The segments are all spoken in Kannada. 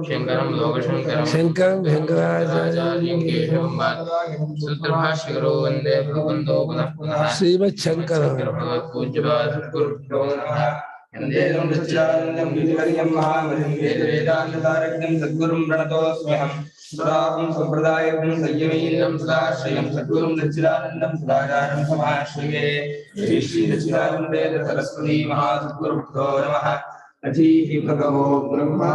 शंकरं लोकशंकरं शंकरं शंकराचार्यं केशवं सूत्रभाष्यकरो वन्दे भगवन्तो पुनः पुनः श्रीमच्छंकरं पूज्यपाद सद्गुरुभ्यो नमः वन्दे सच्चिदानन्दं गिरिवर्यं महामहिं वेदान्ततारकं सद्गुरुं प्रणतोऽस्म्यहं सुराहं सम्प्रदायं संयमीनं सदाश्रयं सद्गुरुं सच्चिदानन्दं सदाचार्यं समाश्रये श्री श्री सच्चिदानन्देन सरस्वती महासद्गुरुभ्यो नमः अधीहि भगवो ब्रह्मा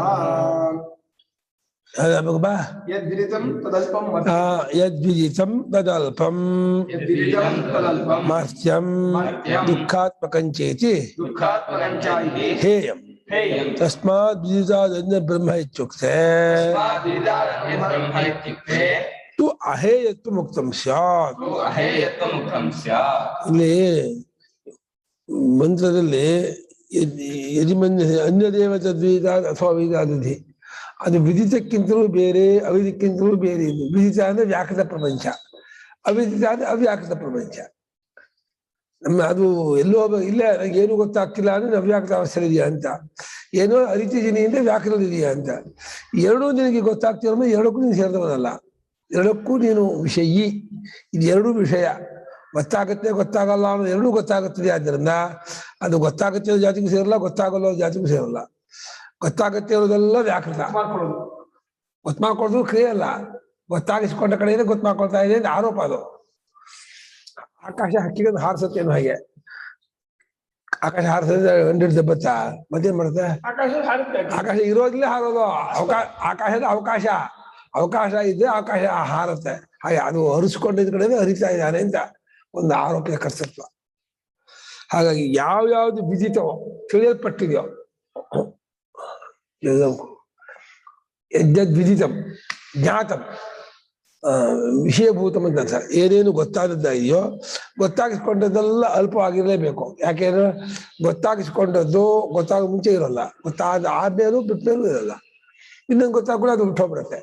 यद्विदितं तदल्पं यद्विदितं तदल्पं मर्त्यं दुःखात्मकं चेति हेयं तस्मात् विदितादन्य ब्रह्म इत्युक्ते तु अहेयत्वमुक्तं स्यात् ಇಲ್ಲಿ ಮಂತ್ರದಲ್ಲಿ अन्यदेव तद्विदितात् अथवा विदितादधि ಅದು ವಿದಿತಕ್ಕಿಂತಲೂ ಬೇರೆ ಅವಿದಿತಕ್ಕಿಂತಲೂ ಬೇರೆ ಇದು ವಿದಿತ ಅಂದ್ರೆ ವ್ಯಾಕೃತ ಪ್ರಪಂಚ ಅವಿದಿತ ಅಂದ್ರೆ ಅವ್ಯಾಕೃತ ಪ್ರಪಂಚ ನಮ್ಮ ಅದು ಎಲ್ಲೋ ಇಲ್ಲ ಏನು ಗೊತ್ತಾಗ್ತಿಲ್ಲ ಅಂದ್ರೆ ಅವ್ಯಾಕೃತ ಅವಸ್ಥೆ ಇದೆಯಾ ಅಂತ ಏನೋ ಅರಿತಿದ್ದೀನಿ ಅಂದ್ರೆ ವ್ಯಾಕೃತ ಇದೆಯಾ ಅಂತ ಎರಡೂ ನಿನಗೆ ಗೊತ್ತಾಗ್ತಿರೋ ಎರಡಕ್ಕೂ ನೀನು ಸೇರಿದವನಲ್ಲ ಎರಡಕ್ಕೂ ನೀನು ವಿಷಯಿ ಇದು ಎರಡೂ ವಿಷಯ ಗೊತ್ತಾಗುತ್ತೆ ಗೊತ್ತಾಗಲ್ಲ ಅನ್ನೋ ಎರಡೂ ಗೊತ್ತಾಗುತ್ತದೆ ಆದ್ದರಿಂದ ಅದು ಗೊತ್ತಾಗುತ್ತೆ ಜಾತಿಗೂ ಸೇರಲ್ಲ ಗೊತ್ತಾಗಲ್ಲ ಜಾತಿಗೂ ಸೇರಲ್ಲ ಗೊತ್ತಾಗುತ್ತೆ ಇರೋದೆಲ್ಲ ವ್ಯಾಕೃತ ಗೊತ್ತು ಮಾಡ್ಕೊಳ್ಳೋದು ಕ್ರಿಯೆ ಅಲ್ಲ ಗೊತ್ತಾಗಿಸ್ಕೊಂಡ ಕಡೆಯಿಂದ ಗೊತ್ತು ಮಾಡ್ಕೊಳ್ತಾ ಇದೆ ಅಂತ ಆರೋಪ ಅದು ಆಕಾಶ ಹಕ್ಕಿಗೆ ಹಾರಿಸುತ್ತೇನು ಹಾಗೆ ಆಕಾಶ ಹಾರಿಸಿದ್ರೆ ಹಂಡ್ರೆಡ್ ದಬ್ಬತ್ತ ಮತ್ತೇನ್ ಮಾಡುತ್ತೆ ಆಕಾಶ ಇರೋದ್ಲೇ ಹಾರೋದು ಆಕಾಶದ ಅವಕಾಶ ಅವಕಾಶ ಇದ್ರೆ ಆಕಾಶ ಹಾರುತ್ತೆ ಹಾಗೆ ಅದು ಹರಿಸ್ಕೊಂಡಿದ್ದ ಕಡೆಯಿಂದ ಹರಿತಾ ಇದ್ದಾನೆ ಅಂತ ಒಂದು ಆರೋಪದ ಕರ್ತೃತ್ವ ಹಾಗಾಗಿ ಯಾವ್ಯಾವ್ದು ವಿದಿತವೋ ತಿಳಿಯಲ್ಪಟ್ಟಿದೆಯೋ ಯದ್ವಿದಿತಂ ಜ್ಞಾತಂ ವಿಷಯಭೂತಂ ಅಂತ ಅರ್ಥ ಏನೇನು ಗೊತ್ತಾದದ್ದಾಗಿದೆಯೋ ಗೊತ್ತಾಗಿಸ್ಕೊಂಡದ್ದೆಲ್ಲ ಅಲ್ಪವಾಗಿರಲೇಬೇಕು ಯಾಕೆಂದ್ರೆ ಗೊತ್ತಾಗಿಸ್ಕೊಂಡದ್ದು ಗೊತ್ತಾಗ ಮುಂಚೆ ಇರೋಲ್ಲ ಗೊತ್ತಾದ ಆದ್ಮೇಲೂ ಬಿಟ್ಮೇಲೂ ಇರಲ್ಲ ಇನ್ನೊಂದು ಗೊತ್ತಾಗ ಅದು ಬಿಟ್ಟೋಗ್ಬಿಡುತ್ತೆ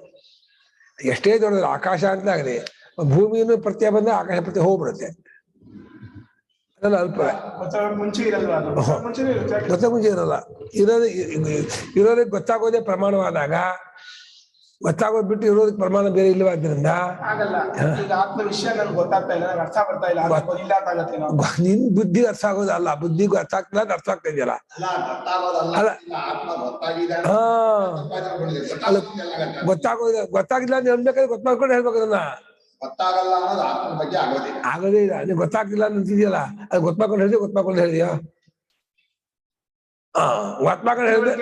ಎಷ್ಟೇ ದೊಡ್ಡದು ಆಕಾಶ ಅಂತ ಆಗಲಿ ಭೂಮಿಯನ್ನು ಪ್ರತ್ಯಯ ಬಂದ್ರೆ ಆಕಾಶ ಪ್ರತ್ಯಯ ಹೋಗ್ಬಿಡುತ್ತೆ ಅದೆಲ್ಲ ಅಲ್ಪವೇ ಮುಂಚೆ ಇರಲ್ಲ ಇರೋದಕ್ಕೆ ಗೊತ್ತಾಗೋದೇ ಪ್ರಮಾಣವಾದಾಗ ಗೊತ್ತಾಗೋದ್ ಬಿಟ್ಟು ಇರೋದಕ್ಕೆ ಪ್ರಮಾಣ ಬೇರೆ ಇಲ್ಲವಾದ್ರಿಂದ ನಿನ್ ಬುದ್ಧಿ ಅರ್ಥ ಆಗೋದಲ್ಲ ಬುದ್ಧಿಗೂ ಅರ್ಥ ಆಗ್ತಿಲ್ಲ ಅರ್ಥ ಆಗ್ತಾ ಇದೆಯಲ್ಲ ಅಲ್ಲ ಗೊತ್ತಾಗಿಲ್ಲ ಅಂತ ಹೇಳ್ಬೇಕಾದ್ರೆ ಗೊತ್ತು ಮಾಡ್ಕೊಂಡು ಹೇಳ್ಬೇಕು ಅದನ್ನ ಗೊತ್ತಾಗಲ್ಲ ಅನ್ನೋದು ಆತ್ಮನ ಬಗ್ಗೆ ಆಗೋದೇ ಇಲ್ಲ ನೀನ್ ಗೊತ್ತಾಗ್ತಿಲ್ಲ ಅಂತಿದೆಯಲ್ಲ ಅದು ಗೊತ್ತು ಮಾಡ್ಕೊಂಡು ಹೇಳಿದ್ಯಾ ಗೊತ್ತು ಮಾಡ್ಕೊಂಡು ಹೇಳಿದ್ಯಾ ಗೊತ್ತು ಮಾಡ್ಕೊಂಡು ಹೇಳಿದೆ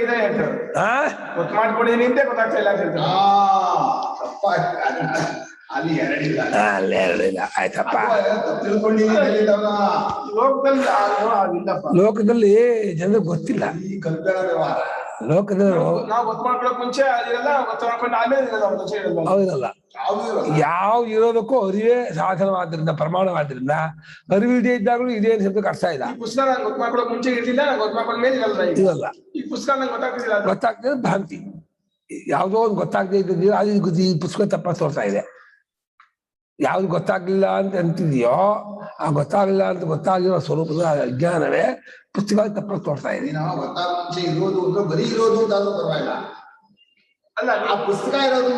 ಗೊತ್ತು ಮಾಡ್ಕೊಂಡಿದೀನಿ ಅಂತ ಗೊತ್ತಾಗ್ತಾ ಇಲ್ಲ ಅಲ್ಲಿ ಎರಡಿಲ್ಲ ಆಯ್ತಪ್ಪ ಲೋಕದಲ್ಲಿ ಲೋಕದಲ್ಲಿ ಜನರಿಗೆ ಗೊತ್ತಿಲ್ಲ ಈ ಕಲ್ಪನಾ ವ್ಯವಹಾರ ಲೋಕದಲ್ಲಿ ನಾವು ಗೊತ್ತು ಮಾಡ್ಕೊಳಕ್ ಮುಂಚೆ ಅದಿರಲ್ಲ ಗೊತ್ತು ಮಾಡ್ಕೊಂಡು ಆಮೇಲೆ ಹೌದಲ್ಲ ಯಾವ ಇರೋದಕ್ಕೂ ಅರಿವೇ ಸಾಧನವಾದ್ರಿಂದ ಪ್ರಮಾಣವಾದ್ರಿಂದ ಅರಿವಿದೆ ಇದ್ದಾಗಲೂ ಇದೇ ಶಬ್ದಕ್ಕೆ ಅರ್ಥ ಇಲ್ಲ ಪುಸ್ತಕ ನಾನು ಗೊತ್ತು ಮಾಡ್ಕೊಳಕ್ ಮುಂಚೆ ಇರ್ಲಿಲ್ಲ ಗೊತ್ತು ಮಾಡ್ಕೊಂಡ ಮೇಲೆ ಇರಲ್ಲ ಈ ಪುಸ್ತಕ ನಂಗೆ ಗೊತ್ತಾಗ್ತಿಲ್ಲ ಗೊತ್ತಾಗ್ತದೆ ಭ್ರಾಂತಿ ಯಾವ್ದೋ ಒಂದು ಗೊತ್ತಾಗದೇ ಇದ್ದಿದ್ದೀವಿ ಅದು ಈ ಪುಸ್ತಕ ತಪ್ಪ ತೋರ್ತಾ ಇದೆ ಯಾವ್ದು ಗೊತ್ತಾಗ್ಲಿಲ್ಲ ಅಂತ ಅಂತಿದೆಯೋ ಆ ಗೊತ್ತಾಗ್ಲಿಲ್ಲ ಅಂತ ಗೊತ್ತಾಗಿರೋ ಸ್ವರೂಪದ ಅಜ್ಞಾನವೇ ಪುಸ್ತಕ ತಪ್ಪ ತೋರ್ತಾ ಇದೆ ನಾವು ಗೊತ್ತಾಗ ಮುಂಚೆ ಇರೋದು ಅಂದ್ರೆ ಬರೀ ಇರೋದು ಅಂತ ಆದ್ರೂ ಪರವಾಗಿಲ್ಲ ಅಲ್ಲ ಆ ಪುಸ್ತಕ ಇರೋದು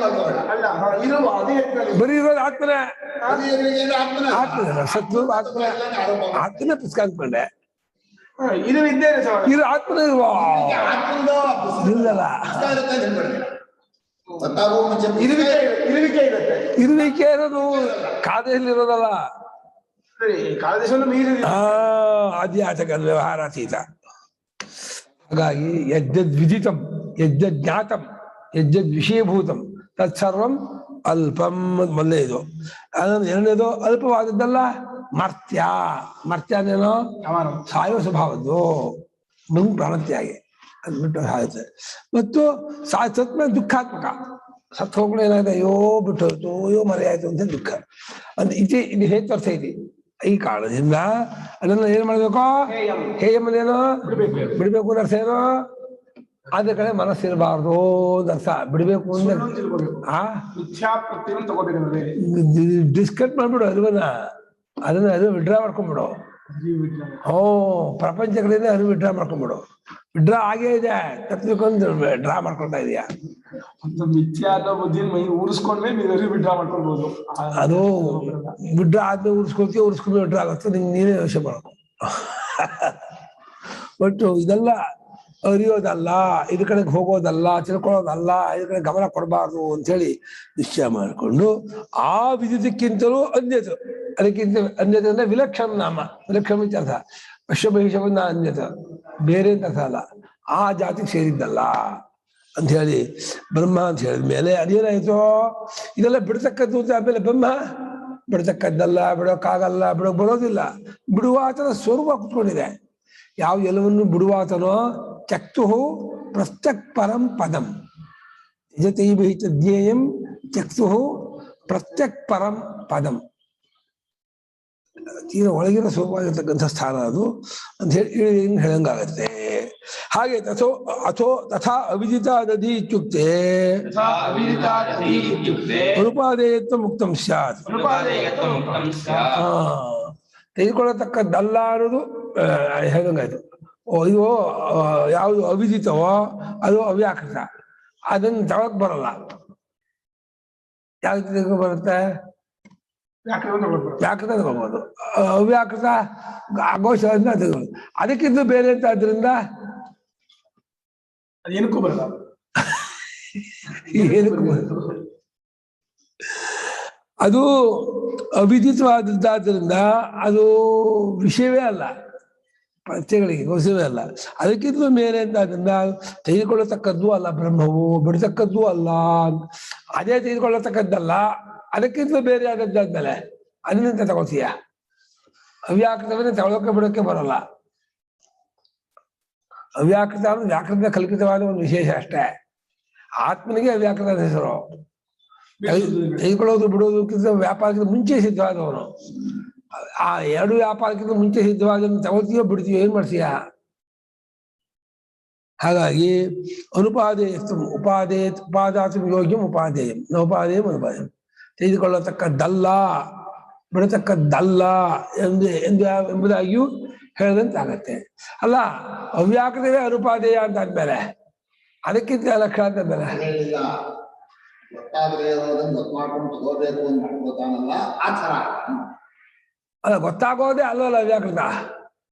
ಅಲ್ಲ ಇರುವ ಅದೇ ಬರೀ ಇರೋದು ಆತ್ಮನೇ ಆತ್ಮನ ಸತ್ತು ಆತ್ಮನೇ ಪುಸ್ತಕ ಅಂದ್ಕೊಂಡೆ ಇದು ಇದ್ದೇನೆ ಇದು ಆತ್ಮನೇ ಇರುವ ಇಲ್ಲಲ್ಲ ಇರುವಿಕೆ ಇರೋದು ಕಾದೇಶದಲ್ಲಿ ಇರೋದಲ್ಲ ಆಧ್ಯಾತ್ಮಿಕ ವ್ಯವಹಾರಾತೀತ ಹಾಗಾಗಿ ಯದ್ವಿದಿತಂ ಯಜ್ಞಾತಂ ಯಜ್ವಿಷಯಭೂತಂ ತತ್ಸರ್ವಂ ಅಲ್ಪಂ ಮೊದಲೇ ಇದು ಎರಡನೇದು ಅಲ್ಪವಾದದ್ದಲ್ಲ ಮರ್ತ್ಯ ಮರ್ತ್ಯ ಅಂದ್ರೇನೋ ಸಾಯುವ ಸ್ವಭಾವದ್ದು ಮುಂಗ್ ಪ್ರಾಣತ್ಯಾಗಿ ಅಂದ್ಬಿಟ್ಟು ಸಾಯುತ್ತೆ ಮತ್ತು ಸತ್ಮ ದುಃಖಾತ್ಮಕ ಸತ್ತು ಹೋಗ್ಲು ಏನಾಗಿದೆ ಅಯ್ಯೋ ಬಿಟ್ಟು ಹೋಯ್ತು ಅಯ್ಯೋ ಮರೆ ಆಯ್ತು ಅಂತ ದುಃಖ ಅಂತ ಇದು ಹೇತರ್ಥ ಇದೆ ಈ ಕಾರಣದಿಂದ ಅದನ್ನ ಏನ್ ಮಾಡ್ಬೇಕು ಹೇಯಮ್ಮನೇನೋ ಬಿಡ್ಬೇಕು ಅಂತ ಅರ್ಥ ಏನೋ ಅದ್ರ ಕಡೆ ಮನಸ್ಸಿರಬಾರ್ದು ಅಂತ ಅರ್ಥ ಬಿಡ್ಬೇಕು ಅಂದ್ರೆ ಡಿಸ್ಕಟ್ ಮಾಡ್ಬಿಡು ಅದನ್ನ ವಿಡ್ರಾ ಮಾಡ್ಕೊಂಡ್ಬಿಡು ಪ್ರಪಂಚ ಕಡೆಯಿಂದ ವಿಡ್ರಾ ಮಾಡ್ಕೊಂಡ್ಬಿಡು ಡ್ರಾ ಆಗೇ ಇದೆ, ತಪ್ಪಿಕೊಂಡು ಡ್ರಾ ಮಾಡ್ಕೊಳ್ತಾ ಇದೆಯಾ? ಒಂದು ಮಿಥ್ಯಾ ಅಥವಾ ಬುದ್ಧಿ ಮೈ ಊರಿಸ್ಕೊಂಡ್ಮೇಲೆ ನೀವು ವಿಡ್ರಾ ಮಾಡ್ಕೊಳ್ಬಹುದು. ಅದು ವಿಡ್ರಾ ಆದ್ಮೇಲೆ ಉರ್ಸ್ಕೊಳ್ತೀವಿ, ಉರ್ಸ್ಕೊಂಡ್ಮೇಲೆ ವಿಡ್ರಾ ಆಗುತ್ತೆ, ನೀನೇ ಯೋಚನೆ ಮಾಡ್ಕೊ. ಒಟ್ಟು ಇದೆಲ್ಲ ಅರಿಯೋದಲ್ಲ, ಇದ್ರ ಕಡೆಗೆ ಹೋಗೋದಲ್ಲ, ತಿಳ್ಕೊಳ್ಳೋದಲ್ಲ, ಇದ್ರ ಕಡೆ ಗಮನ ಕೊಡಬಾರ್ದು ಅಂತೇಳಿ ನಿಶ್ಚಯ ಮಾಡಿಕೊಂಡು ಆ ವಿದಿತಕ್ಕಿಂತಲೂ ಅನ್ಯತ, ಅದಕ್ಕಿಂತ ಅನ್ಯತ ಅಂದ್ರೆ ವಿಲಕ್ಷಣ ನಾಮ, ವಿಲಕ್ಷಣ ಅರ್ಥ ಅಶ್ವಭವಿಷ್ಯವನ್ನ ಅನ್ಯತ, ಬೇರೆ ಅಂತ ಅರ್ಥ ಅಲ್ಲ, ಆ ಜಾತಿಗೆ ಸೇರಿದ್ದಲ್ಲ ಅಂತ ಹೇಳಿ ಬ್ರಹ್ಮ ಅಂತ ಹೇಳಿದ ಮೇಲೆ ಅದೇನಾಯ್ತು, ಇದೆಲ್ಲ ಬಿಡ್ತಕ್ಕದ್ದು ಅಂತ ಆಮೇಲೆ ಬ್ರಹ್ಮ ಬಿಡ್ತಕ್ಕದ್ದಲ್ಲ, ಬಿಡೋಕ್ಕಾಗಲ್ಲ, ಬಿಡೋಕ್ ಬರೋದಿಲ್ಲ, ಬಿಡುವ ಆತನ ಸ್ವರೂಪ ಕುತ್ಕೊಂಡಿದೆ. ಯಾವ ಎಲ್ಲವನ್ನು ಬಿಡುವಾತನೋ ತ್ಯಕ್ತು ಪ್ರತ್ಯಕ್ ಪರಂ ಪದಂ ಜತೈಭಿಹಿತ ಜ್ಞೇಯಂ ತ್ಯಕ್ತು ಪ್ರತ್ಯಕ್ ಪರಂ ಪದಂ. ತೀರ ಒಳಗಿನ ಸ್ವರೂಪವಾಗಿರ್ತಕ್ಕಂಥ ಸ್ಥಾನ ಅದು ಅಂತ ಹೇಳಿ ಹೇಳಂಗಾಗತ್ತೆ. ಹಾಗೆ ತಥಾ ಅವಿದಿತಾದಧಿ ಇತ್ಯುಕ್ತೆ ಅನುಪಾದೇಯತ್ವ ಮುಕ್ತಂ ಸ್ಯಾತ್. ತೆಗೆದುಕೊಳ್ಳತಕ್ಕದ್ದಲ್ಲ ಅನ್ನೋದು ಹೇಗಂಗಾಯ್ತು. ಇದು ಯಾವುದು ಅವಿದಿತವೋ ಅದು ಅವ್ಯಾಕೃತ, ಅದನ್ನು ತಗೊಳಕ್ ಬರಲ್ಲ. ಯಾವ್ದು ತೆಗೆದು ಬರುತ್ತೆ? ವ್ಯಾಕೃತ ತಗೋಬಹುದು, ಅವ್ಯಾಕೃತ ಘೋಷದಿಂದ ತೆಗೆದು, ಅದಕ್ಕಿಂತ ಬೇರೆ ಅಂತ ಆದ್ರಿಂದ ಏನಕ್ಕೂ ಬರಲ್ಲ. ಏನಕ್ಕೂ ಬರಲ್ಲ, ಅದು ಅವಿದಿತವಾದದ್ದಾದ್ರಿಂದ ಅದು ವಿಷಯವೇ ಅಲ್ಲ, ಪ್ರತ್ಯಗಳಿಗೆ ಗೋಚರವೇ ಅಲ್ಲ. ಅದಕ್ಕಿಂತ ಮೇಲೆ ಅಂತ ಅದನ್ನ ತೆಗೆದುಕೊಳ್ಳತಕ್ಕದ್ದು ಅಲ್ಲ, ಬ್ರಹ್ಮವು ಬಿಡತಕ್ಕದ್ದು ಅಲ್ಲ, ಅದೇ ತೆಗೆದುಕೊಳ್ಳತಕ್ಕದ್ದಲ್ಲ, ಅದಕ್ಕಿಂತ ಬೇರೆ ಆದದ್ದಾದ್ಮೇಲೆ ಅದನ್ನೆಂತ ತಗೋತೀಯ? ಅವ್ಯಾಕೃತವನ್ನೇ ತಗೊಳಕ್ಕೆ ಬಿಡೋಕೆ ಬರಲ್ಲ. ಅವ್ಯಾಕೃತ ಅಂದ್ರೆ ವ್ಯಾಕೃತ ಕಲ್ಪಿತವಾದ ಒಂದು ವಿಶೇಷ ಅಷ್ಟೇ. ಆತ್ಮನಿಗೆ ಅವ್ಯಾಕೃತ ಹೆಸರು. ತೆಗೆದುಕೊಳ್ಳೋದು ಬಿಡೋದಕ್ಕಿಂತ ವ್ಯಾಪಾರಕ್ಕಿಂತ ಮುಂಚೆ ಸಿದ್ಧವಾದವನು. ಆ ಎರಡು ವ್ಯಾಪಾರಕ್ಕಿಂತ ಮುಂಚೆ ಸಿದ್ಧವಾದನ್ನು ತಗೋತೀಯೋ ಬಿಡ್ತೀಯೋ, ಏನ್ ಮಾಡ್ತೀಯ? ಹಾಗಾಗಿ ಉಪಾದಾತು ಯೋಗ್ಯಂ ಉಪಾದೇಯಂ ನ ಉಪಾದೇಯಂ ಅನುಪಾದೇಯಂ. ತೆಗೆದುಕೊಳ್ಳತಕ್ಕದ್ದಲ್ಲ, ಬಿಡತಕ್ಕದ್ದಲ್ಲ ಎಂಬುದಾಗಿಯೂ ಹೇಳದಂತಾಗತ್ತೆ. ಅಲ್ಲ, ಅವ್ಯಾಕೃತವೇ ಅನುಪಾದೇಯ ಅಂತ ಆದ್ಮೇಲೆ ಅದಕ್ಕಿಂತ ಲಕ್ಷಣ ಅಂತಂದ್ರೆ ಅಲ್ಲ, ಗೊತ್ತಾಗೋದೇ ಅಲ್ವಲ್ಲ ಅವ್ಯಾಕೃತ.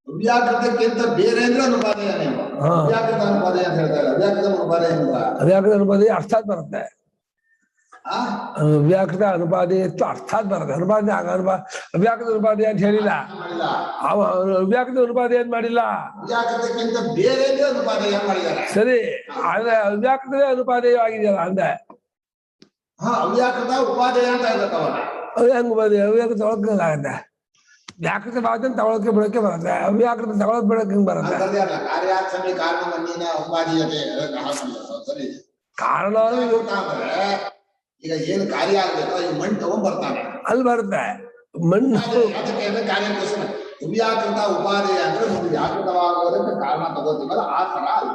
ಅವ್ಯಾಕೃತಕ್ಕಿಂತ ಬೇರೆ ಅಂದ್ರೆ ಅನುಪಾದೇಯ. ಅವ್ಯಾಕೃತ ಅನುಪಾದೇಯ ಅಂತ ಹೇಳ್ತಾರೆ. ಅವ್ಯಾಕೃತ ಅನುಪಾದೇಯ ಅರ್ಥಾತ್ ಬರುತ್ತೆ. ಅವ್ಯಾಕೃತ ಅನುಪಾದೇಯತ್ತು ಅರ್ಥಾತ್ ಬರುತ್ತೆ. ಅವ್ಯಾಕೃತ ಅನುಪಾದೇಯ ಅಂತ ಹೇಳಿಲ್ಲ, ಅವ್ಯಾಕೃತ ಅನುಪಾದೇಯ ಅಂತ ಮಾಡಿಲ್ಲ. ಅವ್ಯಾಕೃತಕ್ಕಿಂತ ಬೇರೆ ಅನುಪಾದೇಯ ಮಾಡಿದ್ದಾರೆ. ಸರಿ, ಆದ್ರೆ ಅವ್ಯಾಕೃತವೇ ಅನುಪಾದೇಯವಾಗಿದೆಯಲ್ಲ ಅಂದೆ. ಅವ್ಯಾಕೃತ ಉಪಾದೇಯ ಅಂತ ಹೇಳ್ಬೇಕವ. ಹೆಂಗ್ ಉಪಾದೇಯ? ಅವ್ಯಾಕೃತ ತಗೊಳಕ್ಕಾಗತ್ತೆ. ವ್ಯಾಕೃತ ಭಾಗದಲ್ಲಿ ತಗೊಳಕ್ಕೆ ಬಿಡಕ್ಕೆ ಬರುತ್ತೆ, ಅವ್ಯಾಕೃತ ತಗೊಳಕ್ ಬಿಡಕ್ಕೆ ಹಿಂಗ್ ಬರುತ್ತೆ. ಕಾರಣ ಈಗ ಏನು ಕಾರ್ಯ ಆಗ್ಬೇಕು, ಈ ಮಣ್ಣು ತಗೊಂಡ್ಬರ್ತಾನೆ, ಅಲ್ಲಿ ಬರುತ್ತೆ ಮಣ್ಣು. ಕಾರ್ಯಕ್ಕೋಸ್ಕರ ಅವ್ಯಾಕೃತ ಉಪಾದೇಯ ಅಂದ್ರೆ ಒಂದು ವ್ಯಾಕೃತವಾಗೋದಕ್ಕೆ ಕಾರಣ ತಗೋತೀವಲ್ಲ, ಆ ತರ ಅಲ್ಲ.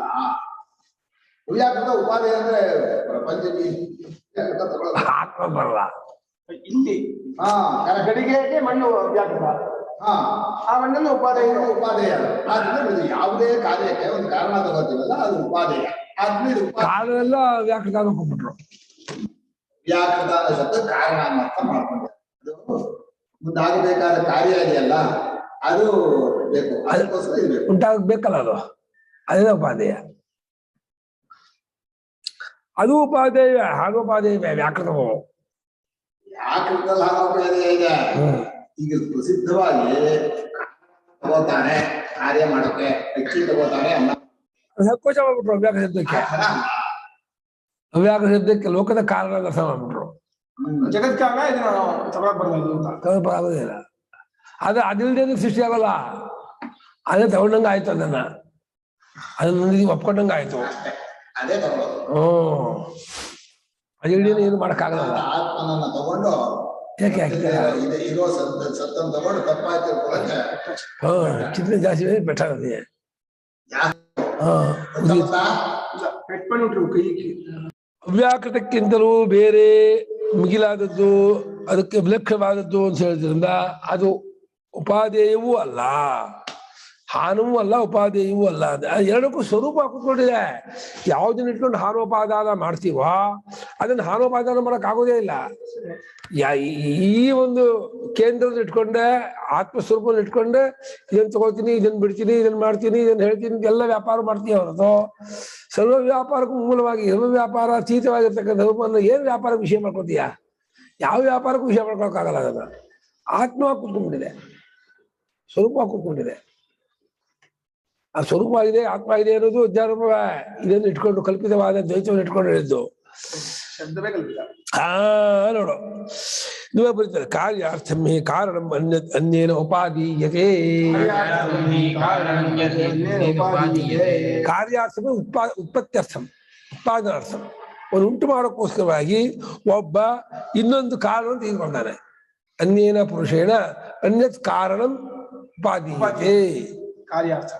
ಅವ್ಯಾಕೃತ ಉಪಾದೇಯ ಅಂದ್ರೆ ಪ್ರಪಂಚದಲ್ಲಿ ಆತ್ಮ ಬರಲ್ಲ. ಇಲ್ಲಿ ಗಡಿಗೆಗೆ ಮಣ್ಣು ವ್ಯಾಕೃತ, ಆ ಮಣ್ಣನ್ನು ಉಪಾದೇಯ ಆದ್ರಿಂದ ಯಾವುದೇ ಕಾರ್ಯಕ್ಕೆ ಒಂದು ಕಾರಣ ತಗೋತೀವಲ್ಲ ಅದು ಉಪಾದೇಯ. ಕಾರಣವೆಲ್ಲ ವ್ಯಾಕೃತ ಅನ್ಕೊಂಡ್ಬಿಟ್ರು. ವ್ಯಾಕೃತ ಶಬ್ದ ಕಾರಣ ಅರ್ಥ ಮಾಡ್ಕೊಂಡೆ. ಅದು ಮುಂದಾಗಬೇಕಾದ ಕಾರ್ಯ ಇದೆಯಲ್ಲ, ಅದು ಬೇಕು, ಅದಕ್ಕೋಸ್ಕರ ಇರ್ಬೇಕು, ಉಂಟಾಗಬೇಕಲ್ಲ, ಅದು ಅದೇ ಉಪಾದೇಯ. ಅದು ಉಪಾದೇಯ, ಹಾಗೋಪಾದೇಯ ವ್ಯಾಕೃತವು. ವ್ಯಾಕೃತದಲ್ಲಿ ಹಾಗೋಪಾದೇಯ ಇದೆ. ಈಗ ಪ್ರಸಿದ್ಧವಾಗಿ ತಗೋತಾನೆ ಕಾರ್ಯ ಮಾಡೋಕೆ, ಅಕ್ಕಿ ತಗೋತಾನೆ, ಅನ್ನ ಸಂಕೋಚ ಮಾಡ್ಬಿಟ್ರು ಅವ್ಯಾಕ ಶಬ್ದಕ್ಕೆ. ಅವ್ಯಾಕ ಶಬ್ದಕ್ಕೆ ಲೋಕದ ಕಾರಣ ಅರ್ಥ ಮಾಡ್ಬಿಟ್ರು. ಜಗತ್ಕಾಗ ಇದನ್ನ ತಗೊಳಕ್ಕಾಗೋದಿಲ್ಲ. ಆದ್ರೆ ಅದಿಲ್ದೇನು ಸೃಷ್ಟಿ ಆಗೋಲ್ಲ. ಅದೇ ತಗೊಂಡಂಗ ಆಯ್ತು, ಅದನ್ನ ಒಪ್ಕೊಂಡಂಗ ಆಯ್ತು. ಅದೇ ತಗೊಳ್ಳೋದು. ಅದಿಲ್ದೇನು ಏನು ಮಾಡಕ್ಕಾಗಲ್ಲ. ಆತ್ಮನನ್ನ ತಗೊಂಡು ಯಾಕೆ ಇರೋ ಸತ್ತನ್ನು ತಗೊಂಡು ತಪ್ಪಾಯ್ತು ಚಿತ್ರ ಜಾಸ್ತಿ ಬೆಟ್ಟಾಗತ್ತೆ. ಅವ್ಯಾಕೃತಕ್ಕಿಂತಲೂ ಬೇರೆ ಮಿಗಿಲಾದದ್ದು, ಅದಕ್ಕೆ ವಿಲಕ್ಷಣವಾದದ್ದು ಅಂತ ಹೇಳಿದ್ರಿಂದ ಅದು ಉಪಾದೇಯವೂ ಅಲ್ಲ. ಹಾನವೂ ಅಲ್ಲ ಉಪಾದೇಯವೂ ಅಲ್ಲ ಎರಡಕ್ಕೂ ಸ್ವರೂಪ ಕೂತ್ಕೊಂಡಿದೆ. ಯಾವುದನ್ನ ಇಟ್ಕೊಂಡು ಹಾನೋಪಾದಾನ ಮಾಡ್ತೀವೋ ಅದನ್ನ ಹಾನೋಪಾದಾನ ಮಾಡಕ್ ಆಗೋದೇ ಇಲ್ಲ. ಈ ಒಂದು ಕೇಂದ್ರದ ಇಟ್ಕೊಂಡೆ ಆತ್ಮಸ್ವರೂಪವನ್ನು ಇಟ್ಕೊಂಡೆ ಇದನ್ನ ತಗೋತೀನಿ, ಇದನ್ನ ಬಿಡ್ತೀನಿ, ಇದನ್ನ ಮಾಡ್ತೀನಿ, ಇದನ್ನ ಹೇಳ್ತೀನಿ, ಎಲ್ಲ ವ್ಯಾಪಾರ ಮಾಡ್ತೀವಿ ಹೊರತು ಸರ್ವ ವ್ಯಾಪಾರಕ್ಕೂ ಮೂಲವಾಗಿ ಸರ್ವ ವ್ಯಾಪಾರ ಅತೀತವಾಗಿರ್ತಕ್ಕಂಥ ರೂಪವನ್ನು ಏನ್ ವ್ಯಾಪಾರ ವಿಷಯ ಮಾಡ್ಕೊತೀಯ? ಯಾವ ವ್ಯಾಪಾರಕ್ಕೂ ವಿಷಯ ಮಾಡ್ಕೊಳಕ್ಕಾಗಲ್ಲ. ಅದನ್ನ ಆತ್ಮ ಕೂತ್ಕೊಂಡ್ಬಿಟ್ಟಿದೆ, ಸ್ವರೂಪ ಕೂತ್ಕೊಂಡಿದೆ. ಆ ಸ್ವರೂಪ ಆಗಿದೆ, ಆತ್ಮ ಇದೆ ಅನ್ನೋದು ಅಧ್ಯಾರೋಪ. ಇದನ್ನು ಇಟ್ಕೊಂಡು ಕಲ್ಪಿತವಾದ ದ್ವೈತವನ್ನು ಇಟ್ಕೊಂಡು ಹೇಳಿದ್ದು. ಶಬ್ದವೇ ಕಲ್ಪಿತ. ನೋಡು, ನೀವೇ ಬರೀತಾರೆ ಕಾರ್ಯಾರ್ಥಮೇ ಕಾರಣಂ ಅನ್ಯೇನ ಉಪಾದೀಯತೆ. ಕಾರ್ಯಾರ್ಥಮ ಉತ್ಪತ್ತ್ಯರ್ಥಂ, ಉತ್ಪಾದನಾರ್ಥಂ. ಒಂದು ಉಂಟು ಮಾಡೋಕ್ಕೋಸ್ಕರವಾಗಿ ಒಬ್ಬ ಇನ್ನೊಂದು ಕಾರಣ ತೆಗೆದುಕೊಂಡಾನೆ. ಅನ್ಯೇನ ಪುರುಷೇಣ ಅನ್ಯತ್ ಕಾರಣಂ ಉಪಾದೀಯತೆ. ಕಾರ್ಯಾರ್ಥ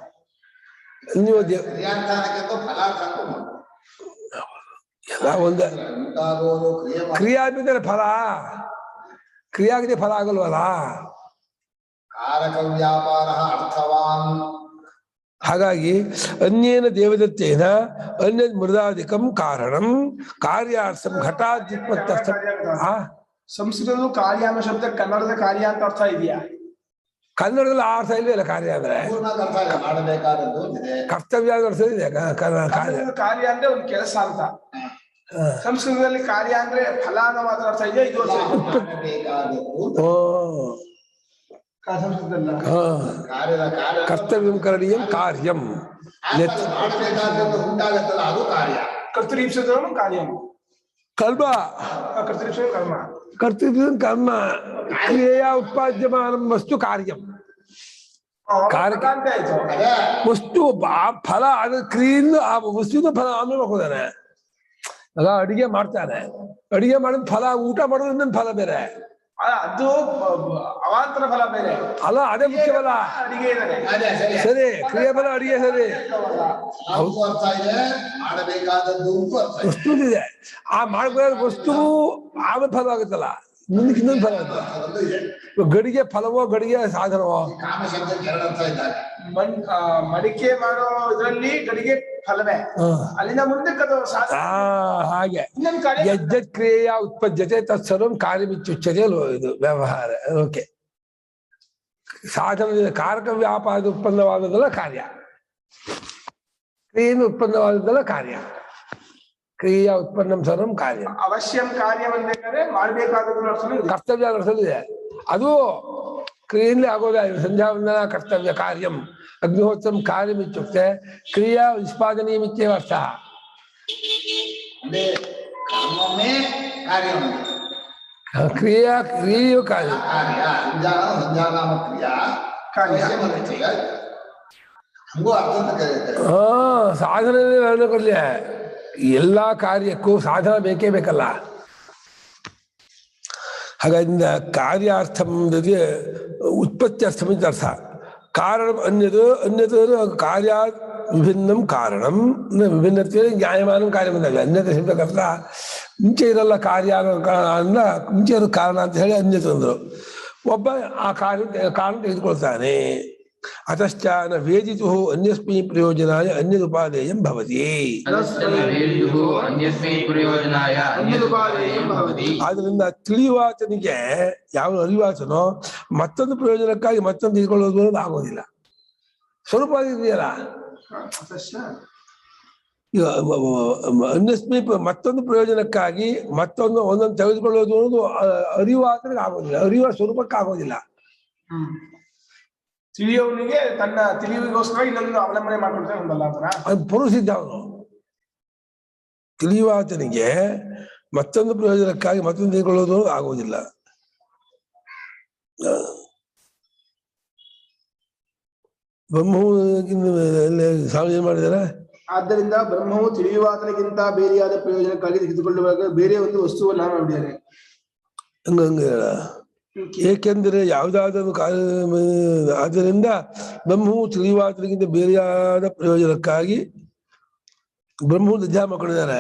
ನೀವು ಎಲ್ಲ ಒಂದು ಕ್ರಿಯೆ ಆದ್ಮೇಲೆ ಫಲ, ಕ್ರಿಯೆ ಆಗದೆ ಫಲ ಆಗಲ್ವಲ್ಲ. ಕಾರಕ ವ್ಯಾಪಾರ ಅರ್ಥವಾನ್. ಹಾಗಾಗಿ ಅನ್ಯೇನ ದೇವದತ್ತೇನ ಅನ್ಯ ಮೃದಾಧಿಕಂ ಕಾರಣಂ ಕಾರ್ಯಾರ್ಥಂ ಘಟಾದ್ಯುತ್ಪತ್ತರ್ಥ. ಸಂಸ್ಕೃತದಲ್ಲೂ ಕಾರ್ಯ ಅನ್ನೋ ಶಬ್ದ ಕನ್ನಡದ ಕಾರ್ಯ ಅಂತ ಅರ್ಥ ಇದೆಯಾ? ಕನ್ನಡದಲ್ಲಿ ಆ ಅರ್ಥ ಇಲ್ವೇ ಕಾರ್ಯ ಅಂದ್ರೆ ಕರ್ತವ್ಯ ಅರ್ಥ ಇದೆ. ಕಾರ್ಯ ಅಂದ್ರೆ ಒಂದು ಕೆಲಸ ಅಂತ. ಸಂಸ್ಕೃತದಲ್ಲಿ ಕಾರ್ಯ ಅಂದ್ರೆ ಫಲ ಅನ್ನೋ ಮಾತ್ರ ಅರ್ಥ ಇದೆಯಾ? ಇದು ಕರ್ತವ್ಯಂ ಕರಣೀಯಂ ಕಾರ್ಯಂ. ಕರ್ತೃಪ್ಸ ಕಾರ್ಯ ಕರ್ಮ, ಕರ್ತೃಪ್ಸ ಕರ್ಮ, ಕರ್ತೃ ಕರ್ಮ. ಕ್ರಿಯೆಯ ಉತ್ಪಾದ್ಯಮಾನ ವಸ್ತು ಕಾರ್ಯಂ. ವಸ್ತು ಫಲ, ಅದು ಕ್ರಿಯೆಯಿಂದ ಆ ವಸ್ತುವಿನ ಫಲ ಆಮೇಲೆ ಹೋಗೋದಾನೆ. ಆಗ ಅಡಿಗೆ ಮಾಡ್ತಾನೆ, ಅಡಿಗೆ ಮಾಡಿದ ಫಲ, ಊಟ ಮಾಡೋದ್ರಿಂದ ಫಲ ಬೇರೆ, ಅದು ಅವಾಂತರ ಫಲ ಬೇರೆ ಅಲ್ಲ. ಅದೇ ಮುಖ್ಯವಲ್ಲ. ಸರಿ, ಕ್ರಿಯೆ ಫಲ ಅಡಿಗೆ ಸರಿ, ವಸ್ತು ಇದೆ. ಆ ಮಾಡ್ಬೇಕಾದ ವಸ್ತು ಆಮೇಲೆ ಫಲ ಆಗುತ್ತಲ್ಲ, ಮುಂದಕ್ಕೆ ಇನ್ನೊಂದು ಫಲ ಆಗುತ್ತೆ. ಗಡಿಗೆ ಫಲವೋ ಗಡಿಗೆ ಸಾಧನವೋ? ಮಡಿಕೆ ಮಾಡೋ ಇದ್ರಲ್ಲಿ ಗಡಿಗೆ ಫಲವೇ, ಅಲ್ಲಿಂದ ಮುಂದಕ್ಕೆ ಅದು ಹಾಗೆ ಯಜ್ಜತ್ ಕ್ರಿಯೆಯ ಉತ್ಪದ್ಯತೆ ತತ್ಸರ್ವಂ ಕಾರ್ಯಮಿತ್ಯುಚ್ಯತೆ. ಇದು ವ್ಯವಹಾರ. ಓಕೆ, ಸಾಧನದಿಂದ ಕಾರಕ ವ್ಯಾಪಾರದ ಉತ್ಪನ್ನವಾದದಲ್ಲ ಕಾರ್ಯ, ಕ್ರಿಯೆಯಿಂದ ಉತ್ಪನ್ನವಾದದ್ದಲ್ಲ ಕಾರ್ಯ. ಕ್ರಿಯೆಯ ಉತ್ಪನ್ನಂ ಸರ್ವಂ ಕಾರ್ಯ. ಅವಶ್ಯಂ ಕಾರ್ಯ ಅಂಬೇಕಾದ್ರೆ ಮಾಡಬೇಕಾದದ್ದು ಕರ್ತವ್ಯ ಅರ್ಥವಿದೆ. ಅದು ಕ್ರಿಯೆಯಲ್ಲಿ ಆಗೋದೇ. ಸಂಧ್ಯಾವಂದನ ಕರ್ತವ್ಯ ಕಾರ್ಯಂ, ಅಗ್ನಿಹೋತ್ರಂ ಕಾರ್ಯಮಿತ್ಯುಕ್ತೆ ಕ್ರಿಯಾ ನಿಷ್ಪಾದನೀಯಮಿತ್ಯೇವ ಅರ್ಥ. ಕ್ರಿಯೆಯು ಕಾರ್ಯ. ಸಾಧನೆ ಕೊಡ್ಲಿ. ಎಲ್ಲಾ ಕಾರ್ಯಕ್ಕೂ ಸಾಧನ ಬೇಕೇ ಬೇಕಲ್ಲ. ಹಾಗಾದ್ರಿಂದ ಕಾರ್ಯಾರ್ಥಂ ಉತ್ಪತ್ತ್ಯರ್ಥಂ ಅಂತ ಅರ್ಥ. ಕಾರಣ ಅನ್ಯದು ಕಾರ್ಯ ವಿಭಿನ್ನಂ ಕಾರಣಂ. ವಿಭಿನ್ನತೆ ನ್ಯಾಯಮಾನ ಕಾರ್ಯ ಬಂದಾಗ ಅನ್ಯತೆ ಶಬ್ದಕ್ಕರ್ಥ ಮುಂಚೆ ಇರಲ್ಲ ಕಾರ್ಯ ಅನ್ನ, ಮುಂಚೆ ಇರೋ ಕಾರಣ ಅಂತ ಹೇಳಿ ಅನ್ಯತೆ ಅಂದ್ರು. ಒಬ್ಬ ಆ ಕಾರಣ ತೆಗೆದುಕೊಳ್ತಾನೆ. ಅತಶ್ಚ ನ ವೇದಿತು ಅನ್ಯಸ್ಮೈ ಪ್ರಯೋಜನಾಯ ಅನ್ಯದುಪಾದೇಯಂ ಭವತಿ. ಆದ್ರಿಂದ ತಿಳಿಯುವಾತನಿಗೆ ಯಾವ ಅರಿವಾತನೋ ಮತ್ತೊಂದು ಪ್ರಯೋಜನಕ್ಕಾಗಿ ಮತ್ತೊಂದು ತೆಗೆದುಕೊಳ್ಳೋದು ಅನ್ನೋದು ಆಗೋದಿಲ್ಲ. ಸ್ವರೂಪ ಇದೆಯಲ್ಲ. ಈಗ ಅನ್ಯಸ್ಮೈ ಮತ್ತೊಂದು ಪ್ರಯೋಜನಕ್ಕಾಗಿ ಮತ್ತೊಂದು ಒಂದೊಂದು ತೆಗೆದುಕೊಳ್ಳೋದು ಅನ್ನೋದು ಅರಿವಾತನಿಗೆ ಆಗೋದಿಲ್ಲ, ಅರಿವ ಸ್ವರೂಪಕ್ಕೆ ಆಗೋದಿಲ್ಲ. ತಿಳಿಯೋನಿಗೆ ತನ್ನ ತಿಳಿವಿಗೋಸ್ಕರ ಇನ್ನೊಂದು ಅವಲಂಬನೆ ಮಾಡ್ಕೊಳ್ತಾರೆ ಉಂಟಲ್ಲ ಆತರ. ಅದು ಪುರುಷಿದ್ದ. ಅವನು ತಿಳಿಯುವಾತನಿಗೆ ಮತ್ತೊಂದು ಪ್ರಯೋಜನಕ್ಕಾಗಿ ಮತ್ತೊಂದು ತೆಗೆದುಕೊಳ್ಳೋದು ಆಗುವುದಿಲ್ಲ. ಬ್ರಹ್ಮವು ಸ್ವಾಮಿ ಏನ್ ಮಾಡಿದಾರೆ? ಆದ್ದರಿಂದ ಬ್ರಹ್ಮವು ತಿಳಿಯುವಾತನಿಗಿಂತ ಬೇರೆಯಾದ ಪ್ರಯೋಜನಕ್ಕಾಗಿ ತೆಗೆದುಕೊಳ್ಳುವಾಗ ಬೇರೆ ಒಂದು ವಸ್ತುವನ್ನು ಮಾಡಿದ್ದಾರೆ. ಹಂಗ ಏಕೆಂದರೆ ಯಾವುದಾದರೂ ಆದ್ದರಿಂದ ಬ್ರಹ್ಮವು ತಿಳಿಯುವಾತನಿಗಿಂತ ಬೇರೆಯಾದ ಪ್ರಯೋಜನಕ್ಕಾಗಿ ಬ್ರಹ್ಮವು ನಿಜ ಮಾಡಿದ್ದಾರೆ.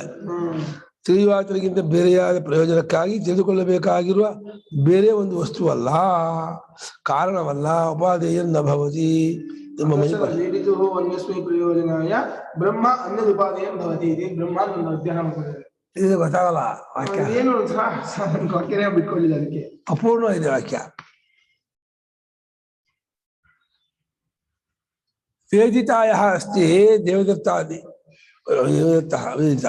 ತಿಳಿಯುವಾತನಿಗಿಂತ ಬೇರೆಯಾದ ಪ್ರಯೋಜನಕ್ಕಾಗಿ ತಿಳಿದುಕೊಳ್ಳಬೇಕಾಗಿರುವ ಬೇರೆ ಒಂದು ವಸ್ತುವಲ್ಲ, ಕಾರಣವಲ್ಲ. ಉಪಾದೇಯನ್ನ ಭವತಿ. ನಿಮ್ಮ ಮನೆ ವೇದಿತು ಅನ್ಯಸ್ಮೈ ಪ್ರಯೋಜನಾಯ ಬ್ರಹ್ಮ ಅನ್ಯದುಪಾದೇಯಂ ಭವತಿ ಇದೆ ಬ್ರಹ್ಮ ಒಂದು ಅಧ್ಯಯನ ಮಾಡ್ತಾರೆ. ಇದು ಗೊತ್ತಾಗಲ್ಲ ವಾಕ್ಯ, ಏನು ವಾಕ್ಯನೇ ಬಿಟ್ಕೊಳ್ಳಿಲ್ಲ ಅದಕ್ಕೆ, ಅಪೂರ್ಣ ಇದೆ ವಾಕ್ಯ. ವೇದಿತಾಯ ಅಸ್ತಿ ದೇವದತ್ತಾದಿ ದೇವದತ್ತಃ ವೇದಿತ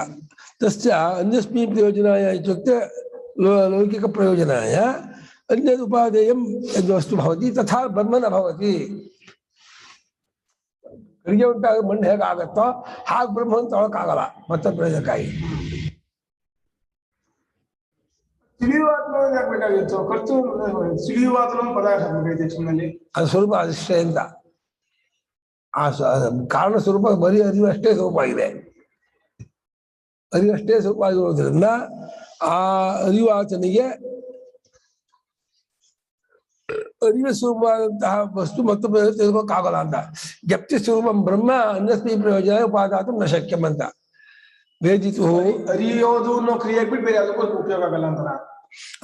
ತಸ್ಯ ಅನ್ಯಸ್ಮೈ ಪ್ರಯೋಜನಾಯ ಇತ್ಯುಕ್ತೆ ಲೌಕಿಕ ಪ್ರಯೋಜನಾಯ ಅನ್ಯದ್ ಉಪಾದೇಯಂ ಯದ್ವಸ್ತು ಭವತಿ ತಥಾ ಬ್ರಹ್ಮ ನ ಭವತಿ. ಅಡಿಗೆ ಉಂಟಾಗ ಮಣ್ಣು ಹೇಗಾಗತ್ತೋ ಹಾಗೆ ಬ್ರಹ್ಮ ಅಂತ ತೊಳಕಾಗಲ್ಲ ಮತ್ತೆ ಪ್ರಯೋಜನಕ್ಕಾಗಿ. ತಿಳಿಯುವಾತ್ಮ ಬೇಕಾಗಿತ್ತು ಖರ್ಚು ತಿಳಿಯುವಾತ್ಮ ಪದಾರ್ಥ ಬೇಕಾಗಿತ್ತು. ಅದು ಸ್ವರೂಪ ಅಷ್ಟೇ ಅಂತ ಆ ಕಾರಣ ಸ್ವರೂಪ ಬರೀ ಅರಿವು ಅಷ್ಟೇ ಸ್ವರೂಪ ಆಗಿದೆ. ಅರಿವು ಅಷ್ಟೇ ಸ್ವರೂಪ ಆಗಿರೋದ್ರಿಂದ ಆ ಅರಿವು ಆತನಿಗೆ ಅರಿವು ಸ್ವರೂಪವಾದಂತಹ ವಸ್ತು ಮತ್ತೊಬ್ಬ ತಿಳ್ಕೊಕ್ಕಾಗಲ್ಲ ಅಂತ. ಜಪ್ತಿ ಸ್ವರೂಪಂ ಬ್ರಹ್ಮ ಅನ್ಯಸ್ಮೈ ಪ್ರಯೋಜನ ಉಪಾದಾತು ನ ಶಕ್ಯಂ ಅಂತ. ವೇದಿತು ಅರಿಯೋದು ಅನ್ನೋ ಕ್ರಿಯೆ ಬಿಟ್ಟು ಬೇರೆ ಅದಕ್ಕೂ ಉಪಯೋಗ ಆಗಲ್ಲ ಅಂತ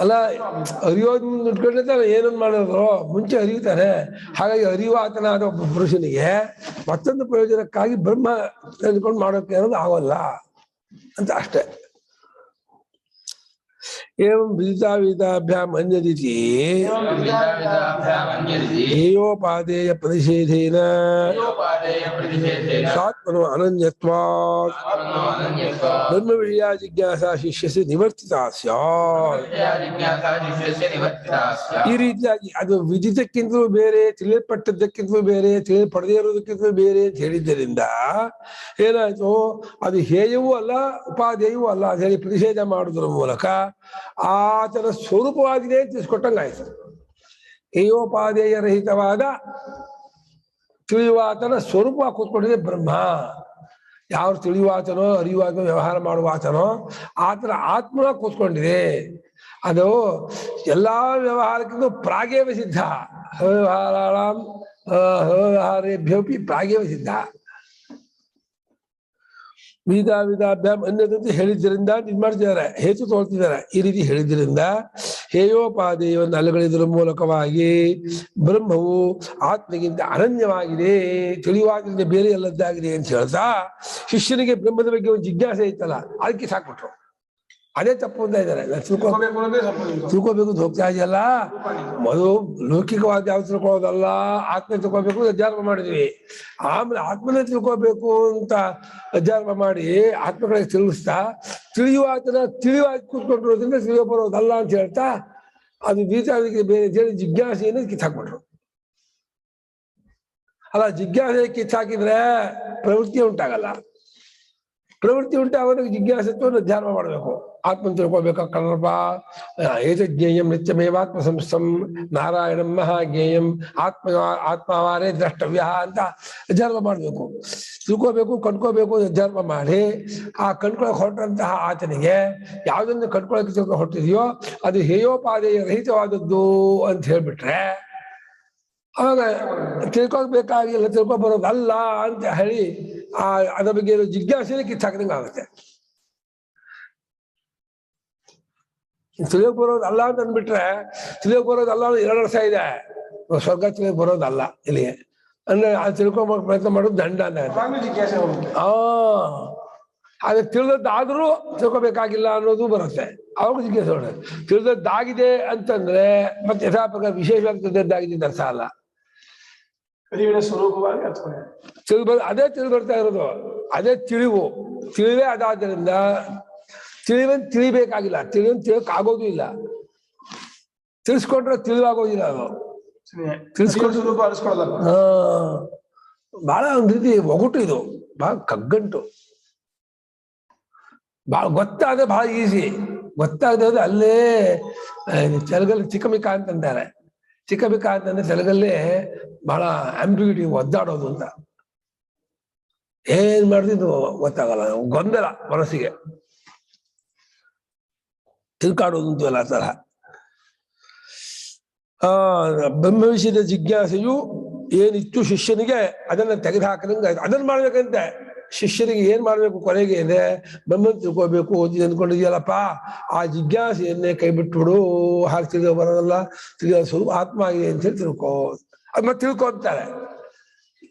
ಅಲ್ಲ, ಅರಿಯೋದನ್ನ ಇಟ್ಕೊಂಡಿರ್ತಾನೆ ಏನೊಂದು ಮಾಡೋದು ಮುಂಚೆ ಅರಿಯುತ್ತಾನೆ. ಹಾಗಾಗಿ ಅರಿವಾತನಾದ ಒಬ್ಬ ಪುರುಷನಿಗೆ ಮತ್ತೊಂದು ಪ್ರಯೋಜನಕ್ಕಾಗಿ ಬ್ರಹ್ಮ ತೆಗೆದುಕೊಂಡು ಮಾಡೋಕೆ ಅನ್ನೋದು ಆಗೋಲ್ಲ ಅಂತ ಅಷ್ಟೇ. ಏವಂ ವಿದಿತಾವಿದಾಭ್ಯಾಂ ಅನ್ಯದಿತಿ ಹೇಯೋಪಾದೇಯ ಪ್ರತಿಷೇಧೇನ ಸ್ವಾತ್ಮನೋ ಅನನ್ಯತ್ವಾತ್ ಬ್ರಹ್ಮ ವಿಷಯ ಜಿಜ್ಞಾಸಾ ಶಿಷ್ಯಸ್ಯ ನಿವರ್ತಿತಾ ಸ್ಯಾತ್. ಈ ರೀತಿಯಾಗಿ ಅದು ವಿದಿತಕ್ಕಿಂತಲೂ ಬೇರೆ, ತಿಳಿಯಲ್ಪಟ್ಟದ್ದಕ್ಕಿಂತಲೂ ಬೇರೆ, ತಿಳಿಯಲ್ಪಡದೇ ಇರೋದಕ್ಕಿಂತಲೂ ಬೇರೆ ಅಂತ ಹೇಳಿದ್ದರಿಂದ ಏನಾಯ್ತು, ಅದು ಹೇಯವೂ ಅಲ್ಲ ಉಪಾದೇಯವೂ ಅಲ್ಲ ಅಂತ ಹೇಳಿ ಪ್ರತಿಷೇಧ ಮಾಡುವುದರ ಮೂಲಕ ಆತನ ಸ್ವರೂಪವಾಗಿದೆ ಅಂತ ತಿಳಿಸ್ಕೊಟ್ಟಂಗಾಯ್ತು. ಹೇಯೋಪಾದೇಯ ರಹಿತವಾದ ತಿಳಿಯುವಾತನ ಸ್ವರೂಪ ಕೂತ್ಕೊಂಡಿದೆ ಬ್ರಹ್ಮ. ಯಾವ ತಿಳಿಯುವಾತನೋ ಅರಿಯುವಾತನೋ ವ್ಯವಹಾರ ಮಾಡುವಾತನೋ ಆತನ ಆತ್ಮನ ಕೂತ್ಕೊಂಡಿದೆ. ಅದು ಎಲ್ಲಾ ವ್ಯವಹಾರಕ್ಕಿಂತ ಪ್ರಾಗೇವ ಸಿದ್ಧ. ವ್ಯವಹಾರೇಭ್ಯೋಪಿ ಪ್ರಾಗೇವ ಸಿದ್ಧ. ವಿಧಾಭ್ಯಾಮ್ ಅನ್ಯದಂತೆ ಹೇಳಿದ್ದರಿಂದ ಇದು ಮಾಡ್ತಿದ್ದಾರೆ, ಹೇತು ತೋರ್ತಿದ್ದಾರೆ. ಈ ರೀತಿ ಹೇಳಿದ್ರಿಂದ ಹೇಯೋಪಾದೇಯವನ್ನು ಅಲುಗಳಿದ್ರ ಮೂಲಕವಾಗಿ ಬ್ರಹ್ಮವು ಆತ್ಮಗಿಂತ ಅನನ್ಯವಾಗಿದೆ, ತಿಳಿಯುವಾದ್ರಿಂದ ಬೇರೆ ಅಲ್ಲದ್ದಾಗಿದೆ ಅಂತ ಹೇಳ್ತಾ ಶಿಷ್ಯನಿಗೆ ಬ್ರಹ್ಮದ ಬಗ್ಗೆ ಒಂದು ಜಿಜ್ಞಾಸೆ ಇತ್ತಲ್ಲ ಅದಕ್ಕೆ ಸಾಕ್ಬಿಟ್ರು. ಅದೇ ತಪ್ಪು ಅಂತ ಇದ್ದಾರೆ. ತಿಳ್ಕೋಬೇಕು ಅಂತ ಹೋಗ್ತಾ ಇದೆಯಲ್ಲ, ಮೊದಲು ಲೌಕಿಕವಾದ ಯಾವ ತಿಳ್ಕೊಳ್ಳೋದಲ್ಲ, ಆತ್ಮ ತಿಳ್ಕೋಬೇಕು ಅಧ್ಯಾತ್ಮ ಮಾಡಿದ್ವಿ. ಆಮೇಲೆ ಆತ್ಮನೇ ತಿಳ್ಕೋಬೇಕು ಅಂತ ಅಧ್ಯಾತ್ಮ ಮಾಡಿ ಆತ್ಮಗಳಿಗೆ ತಿಳಿಸ್ತಾ ತಿಳಿಯುವಾತನ ತಿಳಿಯುವಾಗಿ ಕೂತ್ಕೊಂಡಿರೋದ್ರಿಂದ ತಿಳಿಯೋ ಬರೋದಲ್ಲ ಅಂತ ಹೇಳ್ತಾ ಅದು ಬೀಜಕ್ಕೆ ಬೇರೆ ಹೇಳಿ ಜಿಜ್ಞಾಸೆಯನ್ನು ಕಿತ್ತಾಕ್ಬಿಟ್ರು. ಅಲ್ಲ, ಜಿಜ್ಞಾಸೆ ಕಿತ್ತಾಕಿದ್ರೆ ಪ್ರವೃತ್ತಿ ಉಂಟಾಗಲ್ಲ. ಪ್ರವೃತ್ತಿ ಉಂಟಾಗೋದಕ್ಕೆ ಜಿಜ್ಞಾಸತ್ವವನ್ನು ಅಧ್ಯಾತ್ಮ ಮಾಡಬೇಕು. ಆತ್ಮ ತಿಳ್ಕೊಳ್ಬೇಕು. ಕನ್ನಡಪ ಏತ ಜ್ಞೇಯಂ ನಿತ್ಯಮೇವಾತ್ಮ ಸಂಸ್ಥಂ ನಾರಾಯಣಂ ಮಹಾಜ್ಞೇಯಂ ಆತ್ಮವಾರೇ ದ್ರಷ್ಟವ್ಯ ಅಂತ ಅಧ್ಯಾತ್ಮ ಮಾಡಬೇಕು. ತಿಳ್ಕೋಬೇಕು, ಕಣ್ಕೋಬೇಕು ಅಧ್ಯಾತ್ಮ ಮಾಡಿ ಆ ಕಣ್ಕೊಳಕ್ ಹೊರಟಂತಹ ಆತನಿಗೆ ಯಾವುದನ್ನು ಕಣ್ಕೊಳಕ್ಕೆ ತಿಳ್ಕೊಂಡು ಹೊರಟಿದೆಯೋ ಅದು ಹೇಯೋಪಾದೇಯ ರಹಿತವಾದದ್ದು ಅಂತ ಹೇಳ್ಬಿಟ್ರೆ ಅವಾಗ ತಿಳ್ಕೊಳ್ಬೇಕಾಗಿಲ್ಲ, ತಿಳ್ಕೊ ಬರೋದಲ್ಲ ಅಂತ ಹೇಳಿ ಅದ್ರ ಬಗ್ಗೆ ಜಿಜ್ಞಾಸೆನೇ ಕಿತ್ತಾಕದಂಗೆ ಆಗುತ್ತೆ. ತಿಳಿಯೋಕ್ ಬರೋದಲ್ಲ ಅಂತ ಅಂದ್ಬಿಟ್ರೆ ತಿಳಿಯೋಕ್ ಬರೋದಲ್ಲ ಅಂದ್ರೆ ಎರಡು ವರ್ಷ ಇದೆ. ಸ್ವರ್ಗ ತಿಳಿಯೋಕ್ ಬರೋದಲ್ಲ ಇಲ್ಲಿಗೆ ಅಂದ್ರೆ ಅದು ತಿಳ್ಕೊಂಬ ಪ್ರಯತ್ನ ಮಾಡೋದು ದಂಡ ಅಂತ. ಅದೇ ತಿಳಿದದ್ದಾದ್ರೂ ತಿಳ್ಕೊಬೇಕಾಗಿಲ್ಲ ಅನ್ನೋದು ಬರುತ್ತೆ. ಅವಾಗ ಜಿಜ್ಞಾಸೆ ಮಾಡೋದು. ತಿಳಿದದ್ದಾಗಿದೆ ಅಂತಂದ್ರೆ ಮತ್ತೆ ಯಥಾಪ್ರಕಾರ ವಿಶೇಷವಾಗಿ ತಿಳಿದದ್ದಾಗಿದೆ ಅರ್ಥ ಅಲ್ಲ. ಸ್ವರೂಪವಾಗಿ ಅದೇ ತಿಳಿದು ಬರ್ತಾ ಇರೋದು, ಅದೇ ತಿಳಿವೇ ಅದಾದ್ದರಿಂದ ತಿಳಿಬೇಕಾಗಿಲ್ಲ, ತಿಳಿಯಕ್ ಆಗೋದು ಇಲ್ಲ. ತಿಳಿಸ್ಕೊಂಡ್ರೆ ತಿಳಿವಾಗೋದಿಲ್ಲ. ಅದು ತಿಳಿಸ್ಕೊಂಡ್ರೆ ಬಹಳ ಒಂದ್ ರೀತಿ ಒಗಟು, ಇದು ಬಹಳ ಕಗ್ಗಂಟು. ಬಹಳ ಗೊತ್ತಾದ್ರೆ ಬಹಳ ಈಸಿ, ಗೊತ್ತಾಗದೆ ಅಲ್ಲೇ ತೆಲುಗಲ್ಲಿ ಚಿಕ್ಕಮಿಕ ಅಂತಂತಾರೆ. ಚಿಕ್ಕಮಿಕ ಅಂತಂದ್ರೆ ತೆಲುಗಲ್ಲೇ ಬಹಳ ಆಂಬಿಗ್ಯೂಟಿ, ಒದ್ದಾಡೋದು ಅಂತ. ಏನ್ ಮಾಡ್ತಿದ್ದು ಗೊತ್ತಾಗಲ್ಲ, ಗೊಂದಲ ಮನಸ್ಸಿಗೆ ತಿಳ್ಕಾಡೋದು ಅಂತಲ್ಲ ಆ ತರಹ. ಬ್ರಹ್ಮ ವಿಷಯದ ಜಿಜ್ಞಾಸೆಯು ಏನಿತ್ತು ಶಿಷ್ಯನಿಗೆ ಅದನ್ನ ತೆಗೆದುಹಾಕದಂಗ ಅದನ್ನ ಮಾಡ್ಬೇಕಂತೆ. ಶಿಷ್ಯನಿಗೆ ಏನ್ ಮಾಡ್ಬೇಕು ಕೊನೆಗೆ ಅಂದ್ರೆ ಬ್ರಹ್ಮನ್ ತಿಳ್ಕೋಬೇಕು ಓದಿ ಅಂದ್ಕೊಂಡಿದ್ಯಲ್ಲಪ್ಪ, ಆ ಜಿಜ್ಞಾಸೆಯನ್ನೇ ಕೈ ಬಿಟ್ಬಿಡು. ಹಾಗೆ ತಿಳಿಯೋ ಬರೋದಲ್ಲ, ತಿಳಿಯೋ ಸ್ವರೂಪ ಆತ್ಮ ಆಗಿದೆ ಅಂತ ಹೇಳಿ ತಿಳ್ಕೊ. ಅದ್ ಮತ್ತೆ ತಿಳ್ಕೊಂತಾರೆ.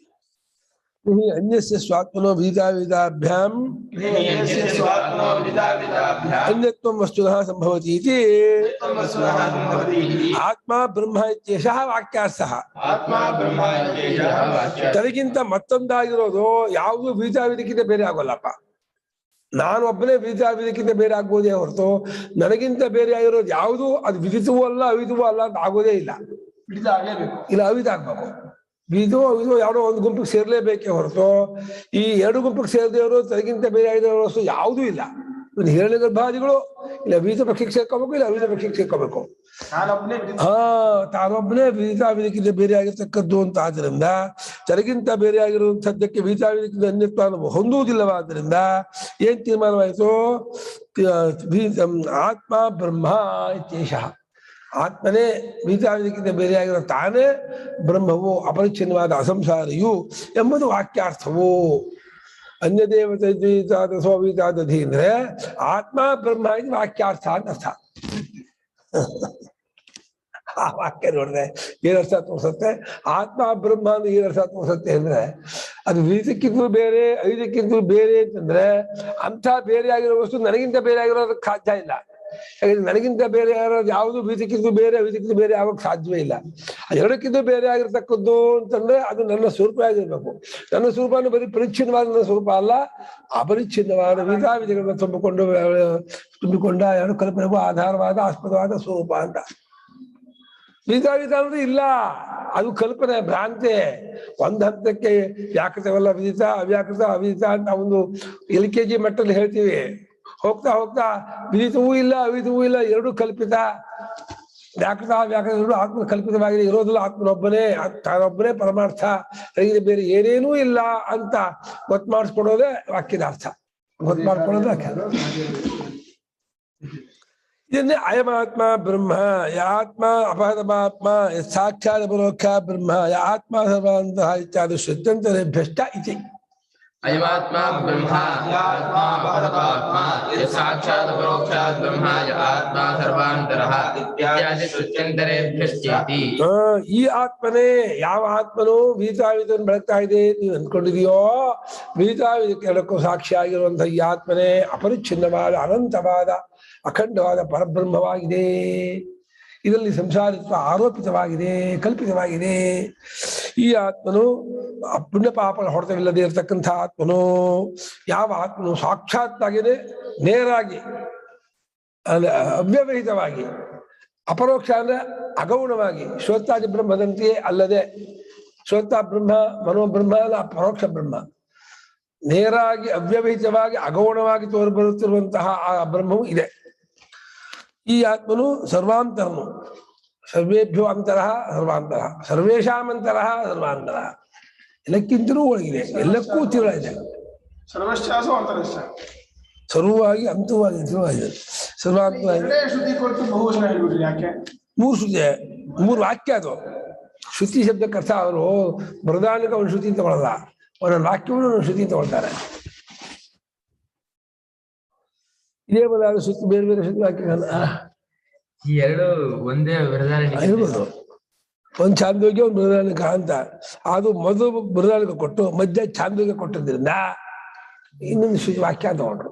ಅನ್ಯಸ್ಯ ಸ್ವಾತ್ಮನೋ ವಿದಿತಾವಿದಾಭ್ಯಾಂ ಅನ್ಯತ್ವಂ ವಸ್ತುನಃ ಸಂಭವತಿ ಇತಿ ಆತ್ಮ ಬ್ರಹ್ಮ ಇತ್ಯೇಷಃ ವಾಕ್ಯಾರ್ಥಃ. ತನಗಿಂತ ಮತ್ತೊಂದಾಗಿರೋದು ಯಾವುದು ವಿದಿತಾವಿದಕ್ಕಿಂತ ಬೇರೆ ಆಗೋಲ್ಲಪ್ಪ. ನಾನು ಒಬ್ಬನೇ ವಿದಿತಾವಿದಕ್ಕಿಂತ ಬೇರೆ ಆಗ್ಬೋದೇ ಹೊರತು ನನಗಿಂತ ಬೇರೆ ಆಗಿರೋದು ಯಾವುದು ಅದು ವಿದಿತವೂ ಅಲ್ಲ ಅವಿದಿವೂ ಅಲ್ಲ ಅಂತ ಆಗೋದೇ ಇಲ್ಲ. ಇಲ್ಲ, ಅವಿದ ಆಗ್ಬೇಕು. ವಿಧು ಅವಿದು ಯಾವುದೋ ಒಂದು ಗುಂಪಿಗೆ ಸೇರ್ಲೇಬೇಕೇ ಹೊರತು ಈ ಎರಡು ಗುಂಪಿಗೆ ಸೇರಿದವರು ತನಗಿಂತ ಬೇರೆ ಆಗಿರೋ ವಸ್ತು ಯಾವುದೂ ಇಲ್ಲ. ಹಿರಣ್ಯ ಗರ್ಭಾದಿಗಳು ಇಲ್ಲ ವಿದಿತ ಪಕ್ಷಕ್ಕೆ ಸೇರ್ಕೋಬೇಕು, ಇಲ್ಲ ಅವಿದಿತ ಪಕ್ಷಕ್ಕೆ ಸೇರ್ಕೋಬೇಕು. ತಾನೊಬ್ಬನೇ ವಿದಿತಾವಿದಕ್ಕಿಂತ ಬೇರೆ ಆಗಿರ್ತಕ್ಕದ್ದು ಅಂತ ಆದ್ರಿಂದ ತನಗಿಂತ ಬೇರೆ ಆಗಿರುವಂಥದ್ದಕ್ಕೆ ವಿದಿತಾವಿದಕ್ಕಿಂತ ಅನ್ಯತ್ವ ಹೊಂದುವುದಿಲ್ಲವಾದ್ದರಿಂದ ಏನ್ ತೀರ್ಮಾನವಾಯಿತು? ಆತ್ಮ ಬ್ರಹ್ಮ ಇತ್ಯೇಷಃ. ಆತ್ಮನೇ ವಿದಿತಾವಿದಕ್ಕಿಂತ ಬೇರೆಯಾಗಿರೋ ತಾನೇ ಬ್ರಹ್ಮವು ಅಪರಿಚ್ಛಿನ್ನವಾದ ಅಸಂಸಾರಿಯು ಎಂಬುದು ವಾಕ್ಯಾರ್ಥವು. ಅನ್ಯದೇವತಾದ ಸ್ವವಿದಿತಾದಧಿ ಅಂದ್ರೆ ಆತ್ಮ ಬ್ರಹ್ಮ ಇದು ವಾಕ್ಯಾರ್ಥ ಅಂತ ಅರ್ಥ. ಆ ವಾಕ್ಯ ನೋಡಿದ್ರೆ ಏನರ್ಥ ತೋರಿಸುತ್ತೆ? ಆತ್ಮ ಬ್ರಹ್ಮ ಅಂದ್ರೆ ಏನರ್ಥ ತೋರಿಸುತ್ತೆ ಅಂದ್ರೆ ಅದು ವಿದಿತಕ್ಕಿಂತಲೂ ಬೇರೆ ಅವಿದಿತಕ್ಕಿಂತಲೂ ಬೇರೆ ಅಂತಂದ್ರೆ ಅಂಥ ಬೇರೆ ಆಗಿರೋ ವಸ್ತು ನನಗಿಂತ ಬೇರೆ ಆಗಿರೋದಕ್ಕೆ ಸಾಧ್ಯ ಇಲ್ಲ. ಯಾಕಂದ್ರೆ ನನಗಿಂತ ಬೇರೆ ಯಾರೋದು ಯಾವುದು ವಿದಿತಕ್ಕಿಂತ ಬೇರೆ ಅವಿದಿಕ್ಕಿಂತ ಬೇರೆ ಆಗೋಕ್ಕೆ ಸಾಧ್ಯವೇ ಇಲ್ಲ. ಎರಡಕ್ಕಿಂತ ಬೇರೆ ಆಗಿರ್ತಕ್ಕದ್ದು ಅಂತಂದ್ರೆ ಅದು ನನ್ನ ಸ್ವರೂಪ ಆಗಿರ್ಬೇಕು. ನನ್ನ ಸ್ವರೂಪನು ಬರೀ ಪರಿಚ್ಛಿನ್ನವಾದ ನನ್ನ ಸ್ವರೂಪ ಅಲ್ಲ, ಅಪರಿಚ್ಛಿನ್ನವಾದ ವಿಧಾವಿಧಿಗಳನ್ನ ತುಂಬಿಕೊಂಡ ಎರಡು ಕಲ್ಪನೆಗೂ ಆಧಾರವಾದ ಆಸ್ಪದವಾದ ಸ್ವರೂಪ ಅಂತ. ವಿಧಾವಿಧ ಅಂದ್ರೆ ಇಲ್ಲ, ಅದು ಕಲ್ಪನೆ, ಭ್ರಾಂತಿ. ಒಂದ್ ಹಂತಕ್ಕೆ ವ್ಯಾಕೃತವಲ್ಲ ವಿದಿತ, ಅವ್ಯಾಕೃತ ಅವಿದಿತ ಅಂತ ಒಂದು LKG ಮಟ್ಟದಲ್ಲಿ ಹೇಳ್ತೀವಿ. ಹೋಗ್ತಾ ಹೋಗ್ತಾ ವಿದಿತವೂ ಇಲ್ಲ ಅವಿದಿತವೂ ಇಲ್ಲ, ಎರಡು ಕಲ್ಪಿತ. ವ್ಯಾಕೃತ ವ್ಯಾಕೃತ ಎರಡು ಆತ್ಮ ಕಲ್ಪಿತವಾಗಿದೆ, ಇರೋದಿಲ್ಲ ಆತ್ಮನೊಬ್ಬನೇ, ತಾನೊಬ್ಬನೇ ಪರಮಾರ್ಥ, ಅದಕ್ಕೆ ಬೇರೆ ಏನೇನೂ ಇಲ್ಲ ಅಂತ ಗೊತ್ತು ಮಾಡಿಸ್ಕೊಡೋದೇ ವಾಕ್ಯದ ಅರ್ಥ. ಗೊತ್ತು ಮಾಡ್ಕೊಳ್ಳೋದು ವಾಕ್ಯ. ಇದನ್ನೇ ಅಯಮಾತ್ಮ ಬ್ರಹ್ಮ ಯಾತ್ಮ ಅಪಹತಮಾತ್ಮ ಸಾಕ್ಷಾತ್ ಪರೋಕ್ಷ ಬ್ರಹ್ಮ ಯಾತ್ಮ ಸರ್ವಾಂತಃ ಇತ್ಯಾದಿ ಶ್ರುತ್ಯಂತರೇಭ್ಯಶ್ಚ ಇತಿ. ಅಯಮಾತ್ಮ ಬ್ರಹ್ಮ ಯಾತ್ಮ ಪರಮಾತ್ಮ ಸಾಕ್ಷಾತ್ ಪರೋಕ್ಷಾತ್ ಬ್ರಹ್ಮ ಯಾತ್ಮ ಸರ್ವಾಂತರಃ ಇತ್ಯಾದಿ ಶ್ರುತ್ಯಂತರೇಭ್ಯಶ್ಚೇತಿ. ಈ ಆತ್ಮನೇ ಯಾವ ಆತ್ಮನು ವಿದಿತಾವಿದನ್ನು ಬೆಳಗ್ತಾ ಇದೆ ನೀವು ಅಂದ್ಕೊಂಡಿದೆಯೋ, ವಿದಿತಾವಿದಕ್ಕೆ ಎರಡಕ್ಕೂ ಸಾಕ್ಷಿಯಾಗಿರುವಂತಹ ಈ ಆತ್ಮನೇ ಅಪರಿಚ್ಛಿನ್ನವಾದ ಅನಂತವಾದ ಅಖಂಡವಾದ ಪರಬ್ರಹ್ಮವಾಗಿದೆ. ಇದರಲ್ಲಿ ಸಂಸಾರಿತ್ವ ಆರೋಪಿತವಾಗಿದೆ, ಕಲ್ಪಿತವಾಗಿದೆ. ಈ ಆತ್ಮನು ಪುಣ್ಯ ಪಾಪ ಹೊಡೆತವಿಲ್ಲದೆ ಇರತಕ್ಕಂಥ ಆತ್ಮನು, ಯಾವ ಆತ್ಮನು ಸಾಕ್ಷಾತ್ತಾಗಿದೆ, ನೇರಾಗಿ ಅವ್ಯವಹಿತವಾಗಿ, ಅಪರೋಕ್ಷ ಅಂದ್ರೆ ಅಗೌಣವಾಗಿ, ಶ್ರೋತಾದಿ ಬ್ರಹ್ಮದಂತೆಯೇ ಅಲ್ಲದೆ, ಶ್ರೋತ ಬ್ರಹ್ಮ ಮನೋಬ್ರಹ್ಮ ಅಲ್ಲ, ಪರೋಕ್ಷ ಬ್ರಹ್ಮ, ನೇರಾಗಿ ಅವ್ಯವಹಿತವಾಗಿ ಅಗೌಣವಾಗಿ ತೋರಿಬರುತ್ತಿರುವಂತಹ ಆ ಬ್ರಹ್ಮವು ಇದೆ. ಈ ಆತ್ಮನು ಸರ್ವಾಂತರನು, ಸರ್ವೇಭ್ಯೋ ಅಂತರಃ ಸರ್ವಾಂತರ, ಸರ್ವೇಶಾಮಂತರ ಸರ್ವಾಂತರ, ಎಲ್ಲಕ್ಕಿಂತಲೂ ಒಳಗಿದೆ, ಎಲ್ಲಕ್ಕೂ ತೀವ್ರ ಇದೆ. ಸರ್ವಶ್ಚಾಸೋ ಅಂತರಶ್ಚ, ಸರ್ವವಾಗಿ ಅಂತವಾಗಿ ಅಂತರವಾಗಿದೆ, ಸರ್ವಾಂತರವಾಗಿದೆ. ಶ್ರುತಿ ಕೊಟ್ಟು ಬಹುವಚನ ಹೇಳ್ಬಿಟ್ರಿ ಯಾಕೆ? ಮೂರು ಶ್ರುತಿ, ಮೂರು ವಾಕ್ಯ. ಅದು ಶ್ರುತಿ ಶಬ್ದಕ್ಕೆ ಅರ್ಥ ಅವರು ಬೃಹದಾನಿಕ ಒಂದು ಶ್ರುತಿ ತಗೊಳ್ಳಲ್ಲ, ಒಂದೊಂದು ವಾಕ್ಯವನ್ನು ಒಂದು ಶ್ರುತಿ ತಗೊಳ್ತಾರೆ. ಇದೇ ಬದಲಾದ ಶ್ರುತಿ ಬೇರೆ ಬೇರೆ ಶ್ರುತಿ ವಾಕ್ಯಗಳಲ್ಲ ಈ ಎರಡು ಒಂದೇ ಇರ್ಬೋದು. ಒಂದು ಚಾಂದೋಗ್ಯ ಒಂದು ಬೃಹದಾನಿಕ ಅಂತ, ಅದು ಮೊದಲು ಬೃಹದಾನಿಕ ಕೊಟ್ಟು ಮಧ್ಯ ಚಾಂದೋಗ್ಯ ಕೊಟ್ಟಿದ್ರಿಂದ ಇನ್ನೊಂದು ಶ್ರುತಿ ವಾಕ್ಯ ತಗೊಂಡ್ರು.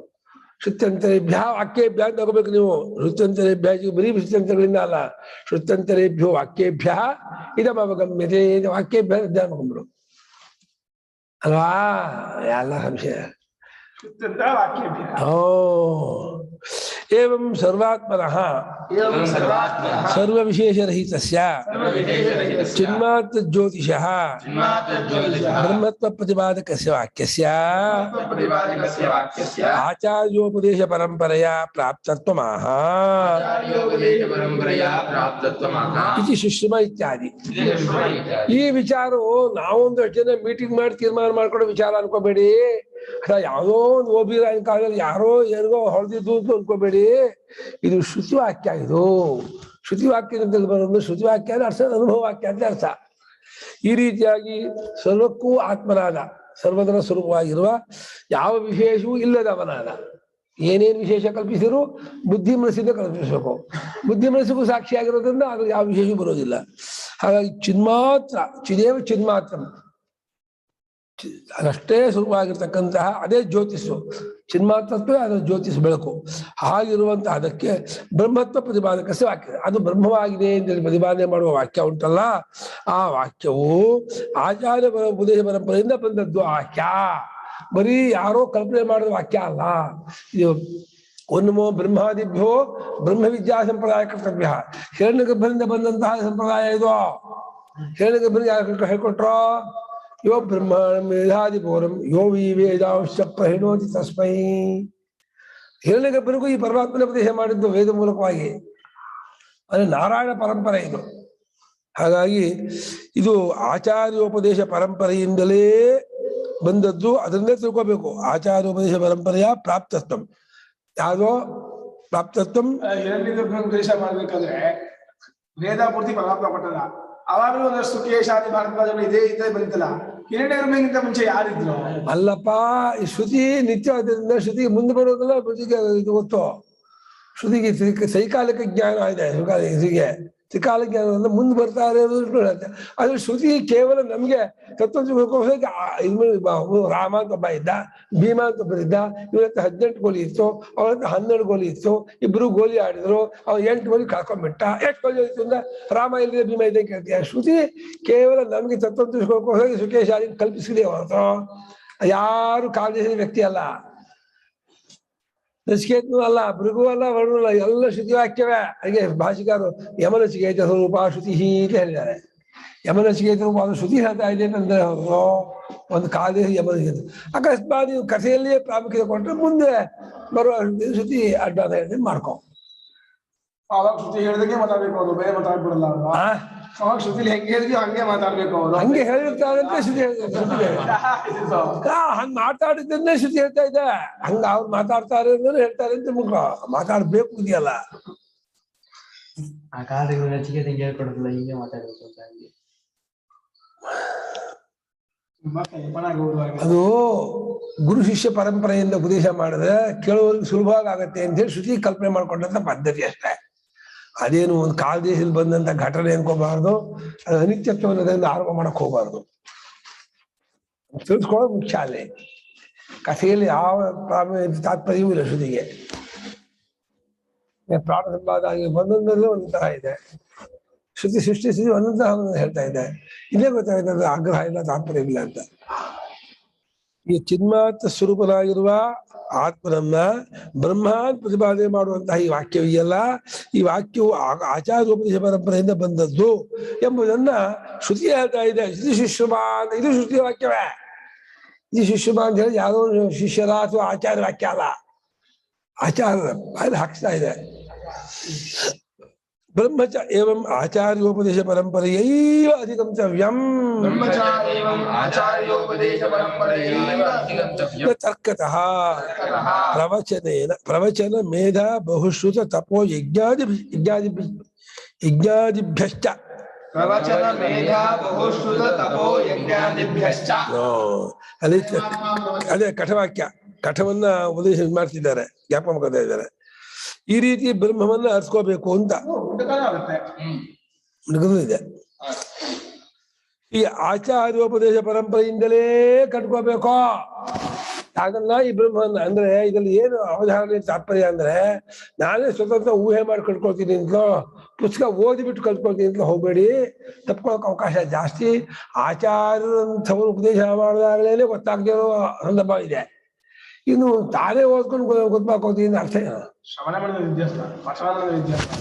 ಶ್ರುತ್ಯಂತರೇಭ್ಯ ವಾಕ್ಯೇಭ್ಯ ಅಂತ ತಗೋಬೇಕು ನೀವು. ಶ್ರುತ್ಯಂತರೇಭ್ಯ ಬರೀ ಶ್ರುತ್ಯಂತರಗಳಿಂದ ಅಲ್ಲ, ಶ್ರುತ್ಯಂತರೇಭ್ಯೋ ವಾಕ್ಯೇಭ್ಯ ಇದಮವಗಮ್ಯತೆ, ವಾಕ್ಯೇಭ್ಯ ಧ್ಯಾನಗೊಂಡ್ರು ಅಲ್ವಾ? ಎಲ್ಲ ಸಂಶಯ. ಏವಂ ಸರ್ವಾತ್ಮನಃ ಸರ್ವವಿಶೇಷರಹಿತಸ್ಯ ಚಿನ್ಮಾತ್ರ ಜ್ಯೋತಿಷಃ ಬ್ರಹ್ಮತ್ವ ಪ್ರತಿಪಾದಕಸ್ಯ ವಾಕ್ಯಸ್ಯ ಆಚಾರ್ಯೋಪದೇಶ ಪರಂಪರೆಯ ಪ್ರಾಪ್ತತ್ವಮಾಹ ಇತಿ ಸುಶ್ರುಮ ಇತ್ಯಾದಿ. ಈ ವಿಚಾರವು ನಾವೊಂದು ಎಷ್ಟು ಜನ ಮೀಟಿಂಗ್ ಮಾಡಿ ತೀರ್ಮಾನ ಮಾಡ್ಕೊಳ್ಳೋ ವಿಚಾರ ಅನ್ಕೋಬೇಡಿ. ಯಾವುದೋ ಒಂದು ಓಬಿರಾಯನ ಕಾಲದಲ್ಲಿ ಯಾರೋ ಏನೋ ಹೊಡೆದಿದ್ದು ಅಂತ ಅನ್ಕೋಬೇಡಿ. ಇದು ಶ್ರುತಿವಾಕ್ಯ. ಇದು ಶ್ರುತಿವಾಕ್ಯದಿಂದ ಬರೋದು. ಶ್ರುತಿವಾಕ್ಯ ಅಂದ್ರೆ ಅರ್ಥ ಅನುಭವ ವಾಕ್ಯ ಅಂತ ಅರ್ಥ. ಈ ರೀತಿಯಾಗಿ ಸರ್ವಕ್ಕೂ ಆತ್ಮನಾದ, ಸರ್ವದರ ಸ್ವರೂಪವಾಗಿರುವ, ಯಾವ ವಿಶೇಷವೂ ಇಲ್ಲದವನಾದ. ಏನೇನು ವಿಶೇಷ ಕಲ್ಪಿಸಿದ್ರು ಬುದ್ಧಿ ಮನಸ್ಸಿಂದ ಕಲ್ಪಿಸಬೇಕು. ಬುದ್ಧಿ ಮನಸ್ಸಿಗೂ ಸಾಕ್ಷಿಯಾಗಿರೋದ್ರಿಂದ ಅದು ಯಾವ ವಿಶೇಷ ಬರೋದಿಲ್ಲ. ಹಾಗಾಗಿ ಚಿನ್ಮಾತ್ರ, ಚಿದೇವ ಚಿನ್ಮಾತ್ರ, ಅದಷ್ಟೇ ಸ್ವರೂಪವಾಗಿರ್ತಕ್ಕಂತಹ ಅದೇ ಜ್ಯೋತಿಷು, ಚಿನ್ಮಾತ್ರತ್ವೇ ಅದರ ಜ್ಯೋತಿಷ್ ಬೆಳಕು. ಹಾಗಿರುವಂತಹ ಅದಕ್ಕೆ ಬ್ರಹ್ಮತ್ವ ಪ್ರತಿಪಾದಕ ವಾಕ್ಯ, ಅದು ಬ್ರಹ್ಮವಾಗಿದೆ ಅಂತೇಳಿ ಪ್ರತಿಪಾದನೆ ಮಾಡುವ ವಾಕ್ಯ ಉಂಟಲ್ಲ, ಆ ವಾಕ್ಯವು ಆಚಾರ್ಯ ಉಪದೇಶ ಪರಂಪರೆಯಿಂದ ಬಂದದ್ದು ಆ ವಾಕ್ಯ. ಬರೀ ಯಾರೋ ಕಲ್ಪನೆ ಮಾಡಿದ ವಾಕ್ಯ ಅಲ್ಲ ಇದು. ಒನ್ನಮೋ ಬ್ರಹ್ಮಾದಿಭ್ಯೋ ಬ್ರಹ್ಮವಿದ್ಯಾ ಸಂಪ್ರದಾಯ ಕರ್ತವ್ಯ. ಹಿರಣ್ಯಗರ್ಭರಿಂದ ಬಂದಂತಹ ಸಂಪ್ರದಾಯ ಇದು. ಹಿರಣ್ಯಗರ್ಭನಿಗೆ ಯಾರು ಹೇಳ್ಕೊಟ್ರೋ? ಯೋ ಬ್ರಹ್ಮಾಣ ಮೇಧಾದಿಪೂರಂ ಯೋ ವಿ ವೇದಾಂಶ ಪ್ರಹಿಣೋತಿ ತಸ್ಮೈ. ಹಿರಣ್ಯಗರ್ಭನಿಗೂ ಈ ಪರಮಾತ್ಮನ ಉಪದೇಶ ಮಾಡಿದ್ದು ವೇದ ಮೂಲಕವಾಗಿ. ಅಂದ್ರೆ ನಾರಾಯಣ ಪರಂಪರೆ ಇದು. ಹಾಗಾಗಿ ಇದು ಆಚಾರ್ಯೋಪದೇಶ ಪರಂಪರೆಯಿಂದಲೇ ಬಂದದ್ದು. ಅದನ್ನೇ ತಿಳ್ಕೋಬೇಕು. ಆಚಾರ್ಯೋಪದೇಶ ಪರಂಪರೆಯ ಪ್ರಾಪ್ತತ್ವ ಯಾವುದೋ ಪ್ರಾಪ್ತತ್ವ. ಉಪದೇಶ ಮಾಡ್ಬೇಕಾದ್ರೆ ವೇದ ಪೂರ್ತಿ ಪರಮಾತ್ಮ ಕೊಟ್ಟಲ್ಲ. ಅವಾಗಲೂ ಒಂದಷ್ಟು ಕೇಶಾದಿ ಭಾರದ್ವಾಜಗಳು ಇದೇ ಬಂತಲ್ಲ. ಹಿರಣ್ಯಗರ್ಭನಿಗಿಂತ ಮುಂಚೆ ಯಾರಿದ್ರು? ಅಲ್ಲಪ್ಪ, ಈ ಶ್ರುತಿ ನಿತ್ಯವಾದ್ರಿಂದ ಶ್ರುತಿಗೆ ಮುಂದೆ ಬರೋದಲ್ಲ. ಶ್ರುತಿಗೆ ಇದು ಗೊತ್ತು. ಶ್ರುತಿಗೆ ಸೈಕಾಲಿಕ ಜ್ಞಾನ ಇದೆ. ಶ್ರುತಿಗೆ ತ್ರಿಕಾಲ ಜ್ಞಾನದಿಂದ ಮುಂದೆ ಬರ್ತಾ ಇರೋದು. ಆದ್ರೆ ಶ್ರುತಿ ಕೇವಲ ನಮ್ಗೆ ತತ್ವ ರಾಮ ಅಂತ ಒಬ್ಬ ಇದ್ದ, ಭೀಮ ಅಂತ ಒಬ್ಬರಿದ್ದ. ಇವತ್ತು 18 ಗೋಲಿ ಇತ್ತು, ಅವತ್ತು 12 ಗೋಲಿ ಇತ್ತು. ಇಬ್ರು ಗೋಲಿ ಆಡಿದ್ರು, ಅವ್ನು 8 ಗೋಲಿ ಕಳ್ಕೊಂಡ್ಬಿಟ್ಟ. 8 ಗೋಲಿ ಇತ್ತು ಅಂದ್ರೆ ರಾಮ ಇಲ್ಲದೆ ಭೀಮ ಇದೆ ಕೇಳ್ತೀಯ. ಶ್ರುತಿ ಕೇವಲ ನಮ್ಗೆ ತತ್ವ ಹೋಗಿ ಸುಖೇಶಾದಿ ಕಲ್ಪಿಸಿದೆ ಹೊರತು ಯಾರು ಕಾಲದೇಶದ ವ್ಯಕ್ತಿ ಅಲ್ಲ. ನಚಿಕೇತನೂ ಅಲ್ಲ, ಭೃಗು ಅಲ್ಲ, ವರ್ಣು ಅಲ್ಲ, ಎಲ್ಲ ಶ್ರುತಿ ವಾಕ್ಯವೇ. ಹಾಗೆ ಭಾಷಿಕಾರರು ಯಮನಚಿಕೇತ ಸ್ವರೂಪ ಶ್ರುತಿ ಅಂತ ಹೇಳಿದ್ದಾರೆ. ಯಮನಚಿಕೇತ ರೂಪ ಅದು ಶ್ರುತಿ ಹೇಳ್ತಾ ಇದೆ ಅಂತಂದ್ರೆ ಅವರು ಒಂದು ಕಾಲದೇಶ ಯಮನಚಿಕೇತ. ಅಕಸ್ಮಾತ್ ನೀವು ಕಥೆಯಲ್ಲಿಯೇ ಪ್ರಾಮುಖ್ಯತೆ ಕೊಟ್ಟರೆ ಮುಂದೆ ಬರುವ ಶ್ರುತಿ ಅಡ್ಡ ಹೇಳಿದ್ರೆ ಮಾಡ್ಕೊ. ಅವಾಗ ಶ್ರುತಿ ಹೇಳಿದಂಗೆ ಮಾತಾಡ್ಬೇಕು, ಅವರು ಬೇರೆ ಮಾತಾಡ್ಬಿಡಲ್ಲ. ಅವಾಗ ಶ್ರುತಿಲಿ ಹೆಂಗೆ ಹೇಳಿದ್ವಿ ಹಂಗೆ ಮಾತಾಡ್ಬೇಕು. ಅವರು ಹಂಗೆ ಹೇಳಿರ್ತಾರೆ ಅಂತ ಶ್ರುತಿ ಹಂಗ ಮಾತಾಡಿದ್ದನ್ನೇ ಶ್ರುತಿ ಹೇಳ್ತಾ ಇದೆ. ಹಂಗ ಅವ್ರು ಮಾತಾಡ್ತಾರೆ ಅಂದ್ರೆ ಹೇಳ್ತಾರೆ ಅಂತ ಮುಖ ಮಾತಾಡ್ಬೇಕು ಇದೆಯಲ್ಲ. ಆ ಕಾಲದಲ್ಲಿ ನಚಿಕೇತನಿಗೆ ಹೇಳ್ಕೊಡೋದಿಲ್ಲ, ಹೀಗೆ ಮಾತಾಡ್ಬೇಕು ಅಂತ. ಅದು ಗುರು ಶಿಷ್ಯ ಪರಂಪರೆಯಿಂದ ಉಪದೇಶ ಮಾಡಿದ್ರೆ ಕೇಳುವವರಿಗೆ ಸುಲಭವಾಗಿ ಆಗತ್ತೆ ಅಂತ ಹೇಳಿ ಶ್ರುತಿ ಕಲ್ಪನೆ ಮಾಡ್ಕೊಂಡಂತ ಪದ್ಧತಿ ಅಷ್ಟೇ. ಅದೇನು ಒಂದು ಕಾಲದೇಶದಲ್ಲಿ ಬಂದಂತ ಘಟನೆ ಅನ್ಕೋಬಾರ್ದು. ಅದು ಅನಿತ್ಯತ್ವವನ್ನು ಅದರಿಂದ ಆರೋಪ ಮಾಡಕ್ ಹೋಗ್ಬಾರ್ದು. ತಿಳಿಸ್ಕೊಳ್ಳೋದು ಮುಖ್ಯ. ಅಲ್ಲಿ ಕಥೆಯಲ್ಲಿ ಯಾವ ತಾತ್ಪರ್ಯವೂ ಇಲ್ಲ ಶ್ರುತಿಗೆ. ಪ್ರಾಣ ಸಂವಾದ ಆಗಿ ಒಂದೊಂದರಲ್ಲೂ ಒಂದು ತರ ಇದೆ. ಶ್ರುತಿ ಸೃಷ್ಟಿಸಿ ಒಂದೊಂದು ಹೇಳ್ತಾ ಇದೆ. ಇಲ್ಲೇ ಗೊತ್ತಾಗಿದೆ ಅದು ಆಗ್ರಹ ಇಲ್ಲ, ತಾತ್ಪರ್ಯ ಇಲ್ಲ ಅಂತ. ಈ ಚಿನ್ಮಾತ್ರ ಸ್ವರೂಪನಾಗಿರುವ ಆತ್ಮನನ್ನ ಬ್ರಹ್ಮ ಪ್ರತಿಪಾದನೆ ಮಾಡುವಂತಹ ಈ ವಾಕ್ಯವಿಯಲ್ಲ, ಈ ವಾಕ್ಯವು ಆಚಾರ್ಯೋಪದೇಶ ಪರಂಪರೆಯಿಂದ ಬಂದದ್ದು ಎಂಬುದನ್ನ ಶ್ರುತಿ ಹೇಳ್ತಾ ಇದೆ. ಇದು ಶಿಷ್ಯಮ ಅಂತ, ಇದು ಶ್ರುತಿ ವಾಕ್ಯವೇ. ಇದು ಶಿಷ್ಯಮ ಅಂತ ಹೇಳಿ ಯಾವುದೋ ಶಿಷ್ಯರ ಅಥವಾ ಆಚಾರ್ಯ ವಾಕ್ಯ ಅಲ್ಲ, ಆಚಾರ್ಯ ಅಲ್ಲಿ ಹಾಕ್ಸ್ತಾ ಇದೆ. ಬ್ರಹ್ಮಚ ಏವಂ ಆಚಾರ್ಯೋಪದೇಶ ಪರಂಪರೆಯೈವ ಅಧಿಗಂತವ್ಯಂ ತರ್ಕತಃ ಪ್ರವಚನ ಮೇಧ ಬಹುಶ್ರುತ ತಪೋ ಯಜ್ಞಾದಿಭ್ಯಶ್ಚ. ಅದೇ ಕಠವಾಕ್ಯ. ಕಠವನ್ನ ಉಪದೇಶ ಮಾಡ್ತಿದ್ದಾರೆ, ಜ್ಞಾಪಕ ಮಾಡ್ತಾ ಇದ್ದಾರೆ. ಈ ರೀತಿ ಬ್ರಹ್ಮವನ್ನ ಅರ್ಸ್ಕೋಬೇಕು ಅಂತ ಇದೆ. ಈ ಆಚಾರ್ಯೋಪದೇಶ ಪರಂಪರೆಯಿಂದಲೇ ಕಟ್ಕೋಬೇಕು. ಹಾಗಲ್ಲ ಈ ಬ್ರಹ್ಮವನ್ನ. ಅಂದ್ರೆ ಇದ್ರಲ್ಲಿ ಏನು ಅವಧಾರಣೆ ತಾತ್ಪರ್ಯ ಅಂದ್ರೆ, ನಾನೇ ಸ್ವತಂತ್ರ ಊಹೆ ಮಾಡಿ ಕಟ್ಕೊಳ್ತೀನಿ ಅಂತಲೋ, ಪುಸ್ತಕ ಓದಿಬಿಟ್ಟು ಕಲ್ತ್ಕೊಳ್ತೀನಿ ಅಂತಲೋ ಹೋಗ್ಬೇಡಿ. ತಪ್ಕೊಳಕ್ ಅವಕಾಶ ಜಾಸ್ತಿ. ಆಚಾರ್ಯರಂಥವ್ರು ಉಪದೇಶ ಮಾಡಿದಾಗಲೇ ಗೊತ್ತಾಗದೇ ಇರೋ ಸಂದರ್ಭ ಇದೆ. ಇನ್ನು ತಾನೇ ಓದ್ಕೊಂಡು ಗೊತ್ತಾಕೋತೀನಿ ಅರ್ಥ ಏನು? ಶ್ರವಣ ಮನನ ನಿಧ್ಯಾಸನ, ಪಠನ ಮನನ ನಿಧ್ಯಾಸನ.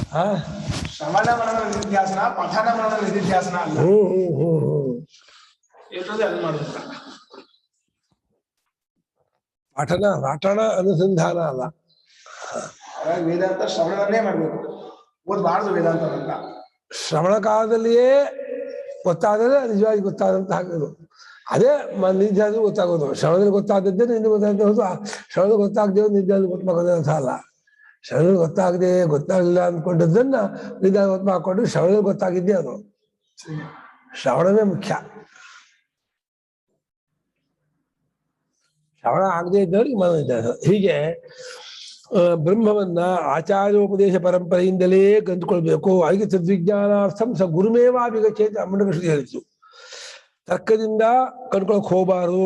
ಶ್ರವಣ ಮನನ ನಿಧ್ಯಾಸನ, ಪಠನ ಮನನ ನಿಧ್ಯಾಸನ ಅಲ್ಲ. ಅದು ಮಾಡುತ್ತ ಪಠನ ರಾಟಣ ಅನುಸಂಧಾನ ಅಲ್ಲ. ವೇದಾಂತ ಶ್ರವಣವನ್ನೇ ಮಾಡ್ಬೇಕು, ಓದ್ಬಾರ್ದು ವೇದಾಂತ ಅಂತ. ಶ್ರವಣ ಕಾಲದಲ್ಲಿಯೇ ಗೊತ್ತಾದರೆ ನಿಜವಾಗಿ ಗೊತ್ತಾದಂತ ಹಾಕೋದು. ಅದೇ ನಿಧ್ಯಾಸ ಗೊತ್ತಾಗೋದು. ಶ್ರವಣದಲ್ಲಿ ಗೊತ್ತಾಗದ್ದೇ ನಿಂದ ಗೊತ್ತಾಗದೆ ಹೋದು. ಶ್ರವಣ ಗೊತ್ತಾಗದೆ ನಿಧ್ಯಾಸ ಗೊತ್ತಾಗೋದೇ ಅಂತ ಅಲ್ಲ. ಶ್ರವಣ ಗೊತ್ತಾಗಲಿಲ್ಲ ಅಂದ್ಕೊಂಡದ್ದನ್ನ ನಿಧ್ಯಾಸ ಗೊತ್ತ ಹಾಕೊಂಡು ಶ್ರವಣದಲ್ಲಿ ಗೊತ್ತಾಗಿದ್ದೇ ಅದು. ಶ್ರವಣವೇ ಮುಖ್ಯ. ಶ್ರವಣ ಆಗದೆ ಇದ್ದವ್ರಿಗೆ ಮನೋನಿಧ್ಯಾಸ. ಹೀಗೆ ಬ್ರಹ್ಮವನ್ನ ಆಚಾರ್ಯೋಪದೇಶ ಪರಂಪರೆಯಿಂದಲೇ ಕಂಡುಕೊಳ್ಬೇಕು. ಹಾಗೆ ತದ್ವಿಜ್ಞಾನಾರ್ಥಂ ಸ ಗುರುಮೇವಾ ವಿಗಚೇತ ಮಂಡಕ ಶ್ರುತಿ ಹೇಳಿತು. ತರ್ಕದಿಂದ ಕಣ್ಕೊಳಕ್ ಹೋಗಬಾರ್ದು.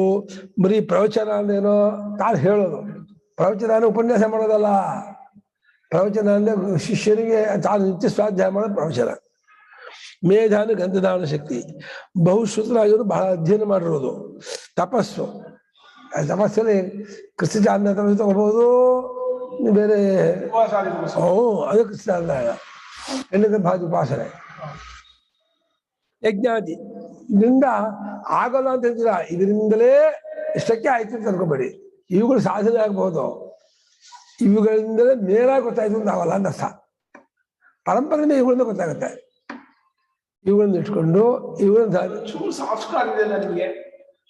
ಬರೀ ಪ್ರವಚನ ಅಂದೇನೋ ತಾನು ಹೇಳೋದು. ಪ್ರವಚನ ಉಪನ್ಯಾಸ ಮಾಡೋದಲ್ಲ. ಪ್ರವಚನ ಅಂದ್ರೆ ಶಿಷ್ಯನಿಗೆ ತಾನು ನಿತ್ಯ ಸ್ವಾಧ್ಯಾಯ ಮಾಡೋದು ಪ್ರವಚನ. ಮೇಧಾನ ಗಂಧದಾನ ಶಕ್ತಿ. ಬಹುಶ್ರುತರಾಗಿರೋದು ಬಹಳ ಅಧ್ಯಯನ ಮಾಡಿರೋದು. ತಪಸ್ಸು, ತಪಸ್ಸಲ್ಲಿ ಕೃಷ್ಣಚಾಂದ ತಪಸ್ಸು ತಗೋಬಹುದು, ಬೇರೆ ಅದು ಕೃಷ್ಣಚಾಂದ ಎಣ್ಣದ ಭಾಗ ಉಪಾಸನೆ. ಯಜ್ಞಾದಿ ಇದರಿಂದ ಆಗಲ್ಲ ಅಂತ ಹೇಳ್ತೀರಾ, ಇದರಿಂದಲೇ ಇಷ್ಟಕ್ಕೆ ಆಯ್ತು ಅಂತ ಅನ್ಕೋಬೇಡಿ. ಇವುಗಳು ಸಾಧನೆ ಆಗ್ಬಹುದು, ಇವುಗಳಿಂದಲೇ ನೇರಾಗಿ ಗೊತ್ತಾಯ್ತು ಅಂತ ಆಗಲ್ಲ ಅಂತ ಅರ್ಥ. ಪರಂಪರೆಯಿಂದ ಇವುಗಳಿಂದ ಗೊತ್ತಾಗುತ್ತೆ. ಇವುಗಳನ್ನ ಇಟ್ಕೊಂಡು ಇವುಗಳನ್ನ ಒಂಚೂರು ಸಂಸ್ಕಾರ ಇದೆ ನಿಮಗೆ,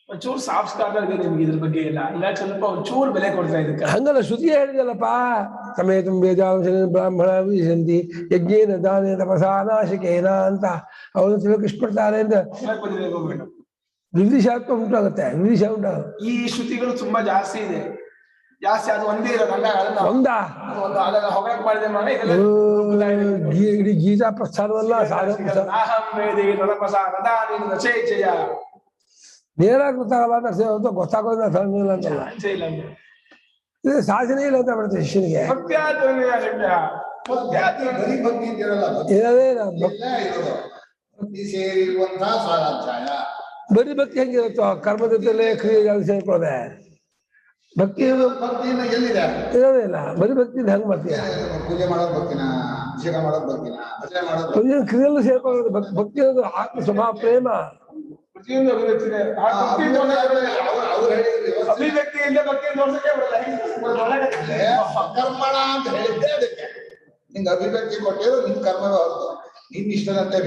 ಒಂಚೂರು ಸಂಸ್ಕಾರ ಇದೆ ನಿಮ್ಗೆ ಇದ್ರ ಬಗ್ಗೆ ಇಲ್ಲ. ಈಗ ಸ್ವಲ್ಪ ಒಂಚೂರು ಬೆಲೆ ಕೊಡ್ತಾ ಇದಕ್ಕೆ ಹಂಗಲ್ಲ. ಶ್ರುತಿಯೇ ಹೇಳಿದಲ್ಲಪ್ಪ, ಸಮೇತಂ ವೇದಾಂಶ ಬ್ರಾಹ್ಮಣ ವಿಶಂತಿ ಯಜ್ಞೇನ ದಾನ ತಪಸಾ ನಾಶಕೇನ ಅಂತ ಅವನು ತಿಳಕ್ಕೆ ಇಷ್ಟಪಡ್ತಾರೆ ಅಂತ ವಿಧಿಶಾತ್ಮ ಉಂಟಾಗುತ್ತೆ. ವಿಧಿಶ ಉಂಟಾಗುತ್ತೆ. ಈ ಶ್ರುತಿಗಳು ತುಂಬಾ ಜಾಸ್ತಿ ಇದೆ, ಜಾಸ್ತಿ. ಅದು ಒಂದೇ ಇರೋದು ಒಂದಾ ಹೊಗಳಕ್ ಮಾಡಿದೆ ಮಾಡಿ ಇಡೀ ಗೀತಾ ಪ್ರಸ್ಥಾನವಲ್ಲ ನೇರಾಗಿ ಗೊತ್ತಾಗಲ್ಲ ಅಂತ ಗೊತ್ತಾಗೋದು ಅಂತಲ್ಲ. ಇದು ಸಾಧನೆ ಇಲ್ಲ ಅಂತ ಬರುತ್ತೆ ಶಿಷ್ಯನಿಗೆ. ಬರೀ ಭಕ್ತಿ ಹೆಂಗಿರುತ್ತೋ ಕರ್ಮದ ಜೊತೆಲೆ ಕ್ರಿಯೆಗಳು ಸೇರ್ಕೊಳ್ಳದೆ. ಭಕ್ತಿ ಭಕ್ತಿಯಿಂದ ಎಲ್ಲಿದೆ? ಇರೋದೇ ಇಲ್ಲ. ಬರೀ ಭಕ್ತಿಯಿಂದ ಹೆಂಗ್ ಮಾಡ್ತೀಯ? ಪೂಜೆ ಮಾಡೋದು ಭಕ್ತಿನ, ಅಭಿಷೇಕ ಮಾಡೋದು ಭಕ್ತಿನ, ಭಜನೆ ಮಾಡೋದು ಪೂಜೆ ಕ್ರಿಯೆಲ್ಲೂ ಸೇರ್ಕೊಳ್ಳೋದು ಭಕ್ತಿ ಅನ್ನೋದು ಆತ್ಮ ಸ್ವಭಾವ ಪ್ರೇಮ. ಪ್ರತಿಯೊಂದು ಅಭಿವ್ಯಕ್ತಿಯಿಂದ ಭಕ್ತಿ ತೋರ್ಸಕ್ಕೆ ಕರ್ಮಣ ಅಂತ ಹೇಳಿದ್ದೆ ಅದಕ್ಕೆ. ನಿಂಗೆ ಅಭಿವ್ಯಕ್ತಿ ಕೊಟ್ಟಿರೋ ನಿನ್ ಕರ್ಮವೇ ಹೊರತು ನಿನ್ ಇಷ್ಟದಂತೆ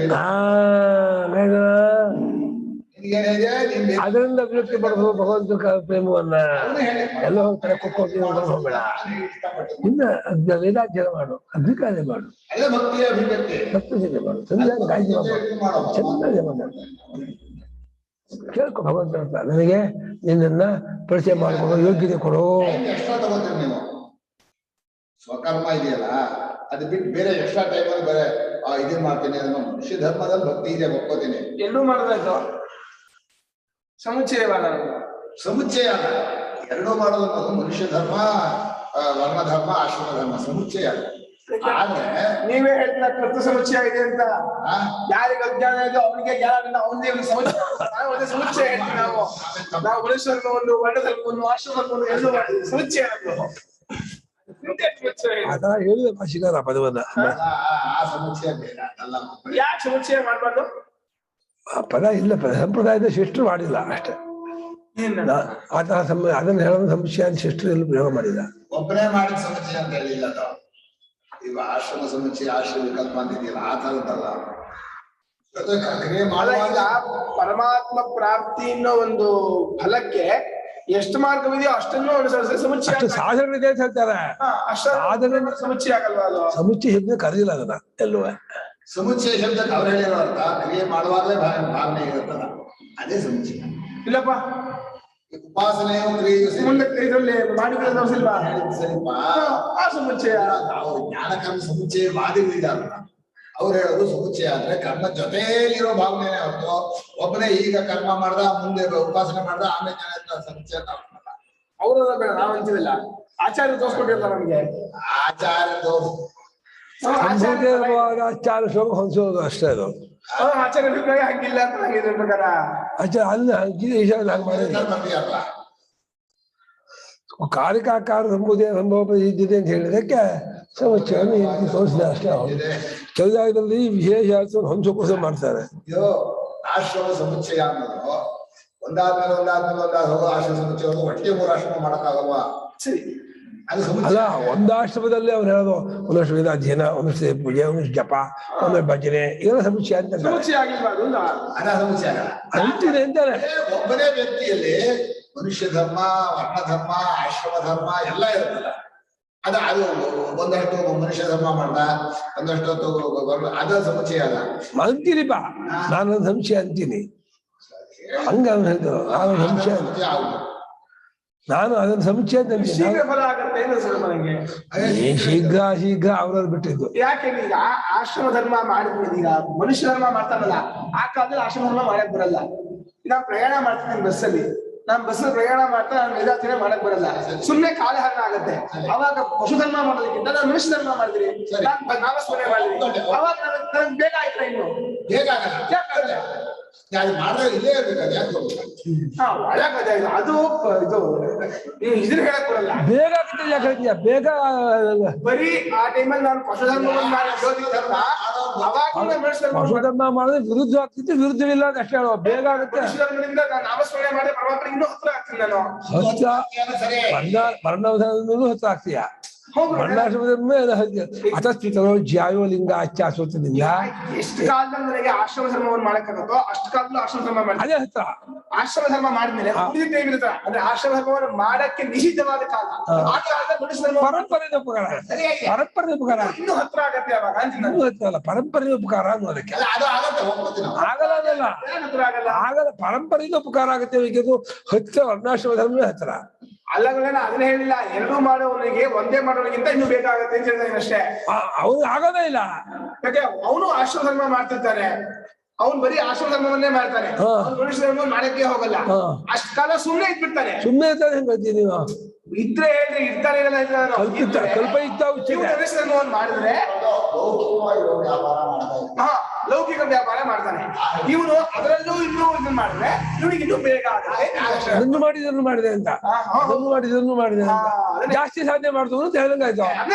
ಅದರಿಂದ ಅಭಿವ್ಯಕ್ತಿ ಪಡೆದು ಭಗವಂತ ಪ್ರೇಮವನ್ನ ಎಲ್ಲ ಹೋಗ್ತಾರೆ. ಕೊಕ್ಕೋಗಿ ಹೋಗ್ಬೇಡ, ಇನ್ನ ವೇದಾಧ್ಯಯನ ಮಾಡು, ಅಭಿಪ್ರಾಯ ಮಾಡು, ಭಕ್ತಿ ಮಾಡು, ಚೆನ್ನಾಗಿ ಗಾಯನ ಮಾಡು, ಚೆನ್ನಾಗಿ ಮಾಡು. ಕೇಳ್ಕೊ ಭಗವಂತ ಅಂತ, ನನಗೆ ನಿನ್ನ ಪರಿಚಯ ಮಾಡ್ಕೊಡು, ಯೋಗ್ಯತೆ ಕೊಡು. ಎಕ್ಸ್ಟ್ರಾ ತಗೋತೀರಿ ನೀವು. ಸ್ವಕರ್ಮ ಇದೆಯಲ್ಲ ಅದು ಬಿಟ್ಟು ಬೇರೆ ಎಕ್ಸ್ಟ್ರಾ ಟೈಮಲ್ಲಿ ಬೇರೆ ಇದನ್ ಮಾಡ್ತೀನಿ. ಅದನ್ನು ಮನುಷ್ಯ ಧರ್ಮದಲ್ಲಿ ಭಕ್ತಿ ಇದೆ ಒಪ್ಕೋತೀನಿ. ಎಲ್ಲೂ ಮಾಡೋದಾಯ್ತು ಸಮುಚ್ಚಯ ಸಮುಚ್ಚಯ ಎರಡೂ ಮಾಡೋದು. ಮನುಷ್ಯ ಧರ್ಮ, ವರ್ಣ ಧರ್ಮ, ಆಶ್ರಮ ಧರ್ಮ ಸಮುಚ್ಚಯ. ಆದ್ರೆ ನೀವೇ ಹೇಳ್ತೀರ ಕರ್ತ ಸಮುಚ್ಚಯ ಇದೆ ಅಂತ. ಯಾರಿಗೆ ಅಜ್ಞಾನ ಇದೆ ಅವನಿಗೆ ಜ್ಞಾನ, ಅವನಿಗೆ ಸಮುಚ್ಚಯ ಸಮುಚ್ಚಯ ಹೇಳ್ತೀವಿ ನಾವು. ನಾವು ಮನುಷ್ಯರನ್ನು ಒಂದು ವರ್ಣಧರ್ಮವನ್ನು, ಆಶ್ರಮವನ್ನು ಎಲ್ಲೂ ಸಮುಚ್ಚಯ ಹೇಳಿದ ಭಾಷಿಕರ ಪದವನ್ನ. ಆ ಸಮುಚ್ಚಯ ಬೇಡ ಅಲ್ಲ. ಯಾಕೆ ಸಮುಚ್ಚಯ ಮಾಡ್ಬಾರ್ದು? ಆ ಪದ ಇಲ್ಲ, ಸಂಪ್ರದಾಯದ ಶಿಷ್ಟರು ಮಾಡಿಲ್ಲ ಅಷ್ಟೇ. ಅದನ್ನ ಹೇಳೋದು ಸಮುಚ್ಚಯ ಅಂತ ಶಿಷ್ಟರು ಎಲ್ಲೂ ಪ್ರಯೋಗ ಮಾಡಿಲ್ಲ. ಒಬ್ಬನೇ ಮಾಡಿದ ಸಮುಚ್ಚಯ ಅಂತ ಹೇಳಿಲ್ಲ. ಇವ ಆಶ್ರಮ ಸಮುಚ್ಚಯ, ಆಶ್ರಮ ವಿಕಲ್ಪ ಅಂತಿದೆಯಲ್ಲ ಆ ತರದ್ದಲ್ಲ. ಕ್ರಿಯೆ ಮಾಡುವಾಗ ಪರಮಾತ್ಮ ಪ್ರಾಪ್ತಿ ಅನ್ನೋ ಒಂದು ಫಲಕ್ಕೆ ಎಷ್ಟು ಮಾರ್ಗವಿದೆಯೋ ಅಷ್ಟನ್ನು ಅನುಸರಿಸಿ ಸಮುಚ್ಚಯ ಸಾಧನೆ ಅಂತ ಹೇಳ್ತಾರೆ. ಸಾಧನೆ ಸಮುಚ್ಚಯ ಆಗಲ್ವಾ? ಅದು ಸಮುಚ್ಚಯ ಶಬ್ದ ಕರೆದಿಲ್ಲ ಅದನ್ನ ಎಲ್ಲೂ. ಸಮುಚ್ಚಯ ಶಬ್ದಕ್ಕೆ ಅವ್ರು ಹೇಳಿರೋ ಅರ್ಥ ಕ್ರಿಯೆ ಮಾಡುವಾಗಲೇ ಭಾವನೆ ಇರುತ್ತಲ್ಲ, ಅದೇ ಸಮುಚ್ಚಯ. ಇಲ್ಲಪ್ಪ, ಉಪಾಸನೆಯು ಕ್ರಿಯೆಯು ಮುಂದಕ್ಕೆ ಇದರಲ್ಲಿ ಮಾಡಿಕೊಳ್ಳೋದು ಸರಿಪ. ಆ ಸಮುಚ್ಚಯ ಅವ್ರು ಜ್ಞಾನಕರ್ಮ ಸಮುಚ್ಚಯ ವಾದಿಗಳಿದಾರಲ್ಲ, ಅವ್ರು ಹೇಳೋದು ಸಮುಚ್ಚಯ ಅಂದ್ರೆ ಕರ್ಮ ಜೊತೆಲಿರೋ ಭಾವನೆನೇ ಹೊರತು ಒಬ್ಬನೇ ಈಗ ಕರ್ಮ ಮಾಡ್ದ ಮುಂದೆ ಉಪಾಸನೆ ಮಾಡ್ದ ಆಮೇಲೆ ಜನ ಸಮುಚ್ಚಯ ಅಂತ ಅವ್ರಲ್ಲ ಬೇಡ, ನಾವ್ ಅಂತೀವಿಲ್ಲ. ಆಚಾರ್ಯ ತೋರ್ಸ್ಕೊಟ್ಟಿರ್ತಾರ ನಮ್ಗೆ. ಆಚಾರ್ಯ ಆಚಾರ ಶ್ಲೋಕ ಹೊಂದಿಸೋದು ಅಷ್ಟೇ. ಅದು ಆಚಾರ್ಯ ಅಭಿಪ್ರಾಯ ಹಂಗಿಲ್ಲ ಅಂತ ನಂಗೆ ಪ್ರಕಾರ ಆಚಾರ ಅಲ್ಲಿ ಹಂಗೆ ಮಾಡಿಲ್ಲ. ಕಾರಿಕಾಕಾರ ಸಂಬುದೇ ಸಂಭವ ಇದ್ದಿದೆ ಅಂತ ಹೇಳಿದಕ್ಕೆ ಸಮುಚ್ಚಯವನ್ನು ತೋರಿಸಿದ ಅಷ್ಟೇ. ಕೆಲವು ಜಾಗದಲ್ಲಿ ವಿಶೇಷ ಹೊಂದಿಸೋಕೋಸ್ಕರ ಮಾಡ್ತಾರೆ. ಇದು ಆಶ್ರಮ ಸಮುಚ್ಚಯ ಅನ್ನೋದು ಒಂದಾದ್ಮೇಲೆ ಹೋಗೋ ಆಶ್ರಮ ಸಮುಚ್ಚಯ ಒಟ್ಟಿಗೆ 3 ಆಶ್ರಮ ಮಾಡಕ್ಕಾಗಲ್ವಾ? ಸರಿ, ಅಲ್ಲ, ಒಂದಾಶ್ರಮದಲ್ಲಿ ಅವ್ರು ಹೇಳೋದು ಒಂದಷ್ಟು ವೇದಾಧ್ಯಯನ, ಒಂದಷ್ಟು ಪೂಜೆ, ಒಂದಷ್ಟು ಜಪ, ಒಂದಷ್ಟು ಭಜನೆ, ಇದೆಲ್ಲ ಸಮುಚ್ಚಯ ಅಂತ. ಸಮುಚ್ಚಯ ಆಗಿರ್ಬಾರ್ದು ಸಮುಚ್ಚಯ ಅಂತಿದೆ ಅಂತಾರೆ. ಒಬ್ಬನೇ ವ್ಯಕ್ತಿಯಲ್ಲಿ ಮನುಷ್ಯ ಧರ್ಮ, ವರ್ಣ ಧರ್ಮ, ಆಶ್ರಮ ಧರ್ಮ ಎಲ್ಲ ಇರುತ್ತಲ್ಲ. ಅದು ಒಂದಷ್ಟು ಮನುಷ್ಯ ಧರ್ಮ ಮಾಡ್ದ, ಒಂದಷ್ಟು ಅದ ಸಮುಚ್ಚಯ ಅಲ್ಲ ಅಂತೀನಿಪ್ಪ. ನಾನು ಸಂಶಯ ಅಂತೀನಿ. ಹಂಗ ಅವ್ನು ಹೇಳ್ತಾರೆ ನಾನು ಸಂಶಯ, ನಾನು ಅದನ್ನ ಸಮುಚ್ಚಯ ಅಂತ ಶೀಘ್ರ ಅವ್ರವ್ರು ಬಿಟ್ಟಿದ್ದು. ಯಾಕೆ ಈಗ ಆಶ್ರಮ ಧರ್ಮ ಮಾಡಿಬಿಡಿದ, ಈಗ ಮನುಷ್ಯ ಧರ್ಮ ಮಾಡ್ತಾರಲ್ಲ, ಆ ಕಾಲದಲ್ಲಿ ಆಶ್ರಮ ಧರ್ಮ ಮಾಡಕ್ ಬರಲ್ಲ. ನಾನ್ ಪ್ರಯಾಣ ಮಾಡ್ತೀನಿ ಬಸ್ಸಲ್ಲಿ, ನಾನ್ ಬಸ್ಸಲ್ಲಿ ಪ್ರಯಾಣ ಮಾಡ್ತಾ ನಾನು ವೇದಾಂತನೇ ಮಾಡಕ್ ಬರಲ್ಲ, ಸುಮ್ನೆ ಕಾಲಹರಣ ಆಗತ್ತೆ. ಅವಾಗ ಪಶು ಧರ್ಮ ಮಾಡೋದಕ್ಕಿಂತ ನಾನು ಮನುಷ್ಯ ಧರ್ಮ ಮಾಡ್ತೀನಿ, ನಾನು ನಾಮಸ್ಮರಣೆ ಮಾಡ್ತೀನಿ. ಅವಾಗ ನನಗೆ ಬೇಗ ಆಯ್ತಾ ಇನ್ನು ಬೇಗ ಆಗಲ್ಲ. ಯಾರು ಮಾಡಿದ್ರೆ ಇಲ್ಲೇ ಇರ್ಬೇಕಾದ್ರೆ ಯಾಕೆ ಒಳಗದೆ ಅದು ಇದು ನೀವು ಇದನ್ನ ಹೇಳಕ್ ಬರಲ್ಲ. ಬೇಗ ಆಗುತ್ತೆ ಯಾಕೆ ಹೇಳ್ತೀಯ? ಬೇಗ ಬರೀ ಆ ಟೈಮಲ್ಲಿ ನಾನು ಪಶು ಧರ್ಮವನ್ನು ಮಾಡಿ ಅವಾಗ ಪಶು ಧರ್ಮ ಮಾಡಿದ್ರೆ ವಿರುದ್ಧ ಆಗ್ತಿತ್ತು, ವಿರುದ್ಧವಿಲ್ಲ ಅಂತ ಅಷ್ಟೇ ಹೇಳುವ. ಬೇಗ ಆಗುತ್ತೆ. ಪಶು ಧರ್ಮದಿಂದ ನಾನು ನಾಮಸ್ಮರಣೆ ಮಾಡಿ ಪರಮಾತ್ಮ ಇನ್ನೂ ಹತ್ರ ಆಗ್ತೀನಿ. ನಾನು ವರ್ಣಾಶ್ರಮದಲ್ಲೂ ಹತ್ರ ಆಗ್ತೀಯ. ವರ್ಣಾಶ್ರಮದ ಅಥಸ್ಥಿತರು ಜ್ಯಾಯೋ ಲಿಂಗ ಅಚ್ಚಾಸೋತದಿಂದ ಎಷ್ಟು ಕಾಲದಲ್ಲಿ ನನಗೆ ಆಶ್ರಮ ಧರ್ಮವನ್ನು ಮಾಡಕ್ಕಾಗತ್ತೋ ಅಷ್ಟು ಕಾಲದಲ್ಲೂ ಆಶ್ರಮ ಧರ್ಮ ಮಾಡಿ ಅದೇ ಹತ್ರ. ಆಶ್ರಮ ಧರ್ಮ ಮಾಡಿದ್ಮೇಲೆ ಉಳಿದ ಟೈಮ್ ಇರುತ್ತೆ, ಅಂದ್ರೆ ಆಶ್ರಮ ಧರ್ಮವನ್ನು ಮಾಡಕ್ಕೆ ನಿಷಿದ್ಧವಾದ ಕಾಲ, ಆ ಕಾಲದಲ್ಲಿ ಮನುಷ್ಯ ಧರ್ಮ ಪರಂಪರೆ ಉಪಕಾರ, ಪರಂಪರೆ ಉಪಕಾರ ಇನ್ನೂ ಹತ್ರ ಆಗತ್ತೆ. ಅವಾಗ ಅಲ್ಲ, ಪರಂಪರೆ ಉಪಕಾರ ಅನ್ನೋದಕ್ಕೆ ಆಗಲ್ಲ, ಅದಲ್ಲ ಹತ್ರ ಆಗಲ್ಲ, ಆಗಲ್ಲ. ಪರಂಪರೆಯಿಂದ ಉಪಕಾರ ಆಗುತ್ತೆ. ಇದು ಹತ್ತಿರ ವರ್ಣಾಶ್ರಮ ಧರ್ಮವೇ ಹತ್ತಿರ. ಅಲ್ಲಗಳೇನ ಅದನ್ನ ಹೇಳಿಲ್ಲ. ಎರಡೂ ಮಾಡೋವನಿಗೆ ಒಂದೇ ಮಾಡೋನಿಗಿಂತ ಇನ್ನೂ ಬೇಕಾಗತ್ತೆ ಅಂತ ಹೇಳ್ತಾನೆ ಅಷ್ಟೇ. ಅವ್ನು ಆಗೋದೇ ಇಲ್ಲ. ಯಾಕೆ ಅವನು ಆಶ್ರಮ ಧರ್ಮ ಮಾಡ್ತಿರ್ತಾನೆ, ಅವ್ನು ಬರೀ ಆಶ್ರಮ ಧರ್ಮವನ್ನೇ ಮಾಡ್ತಾನೆ, ಮನುಷ್ಯ ಧರ್ಮ ಮಾಡಕ್ಕೆ ಹೋಗಲ್ಲ. ಅಷ್ಟ್ ಕಾಲ ಸುಮ್ನೆ ಇದ್ಬಿಡ್ತಾನೆ. ಸುಮ್ಮನೆ ಇರ್ತಾನೆ. ಹೆಂಗ್ ನೀವು ಇದ್ರೆ ಹೇಳ್ರಿ, ಇರ್ತಾನೆ ಕಲ್ಪಯುಕ್ತ ಮನುಷ್ಯ ಧರ್ಮವನ್ನು ಮಾಡಿದ್ರೆ ಲೌಕಿಕ ವ್ಯಾಪಾರ ಮಾಡ್ತಾನೆ. ಇವನು ಅದರಲ್ಲೂ ಇನ್ನೂ ಇದನ್ನ ಮಾಡಿದ್ರೆ ಇವನಿಗೆ ಇನ್ನೂ ಬೇಗ ಆಗುತ್ತೆ. ಅದನ್ನು ಮಾಡಿದೆ ಅಂತ, ಅದನ್ನು ಮಾಡಿದೆ ಅಂತ ಜಾಸ್ತಿ ಸಾಧನೆ ಮಾಡಿದ್ರು ಅಂತ ಹೇಳಂಗಾಯ್ತು.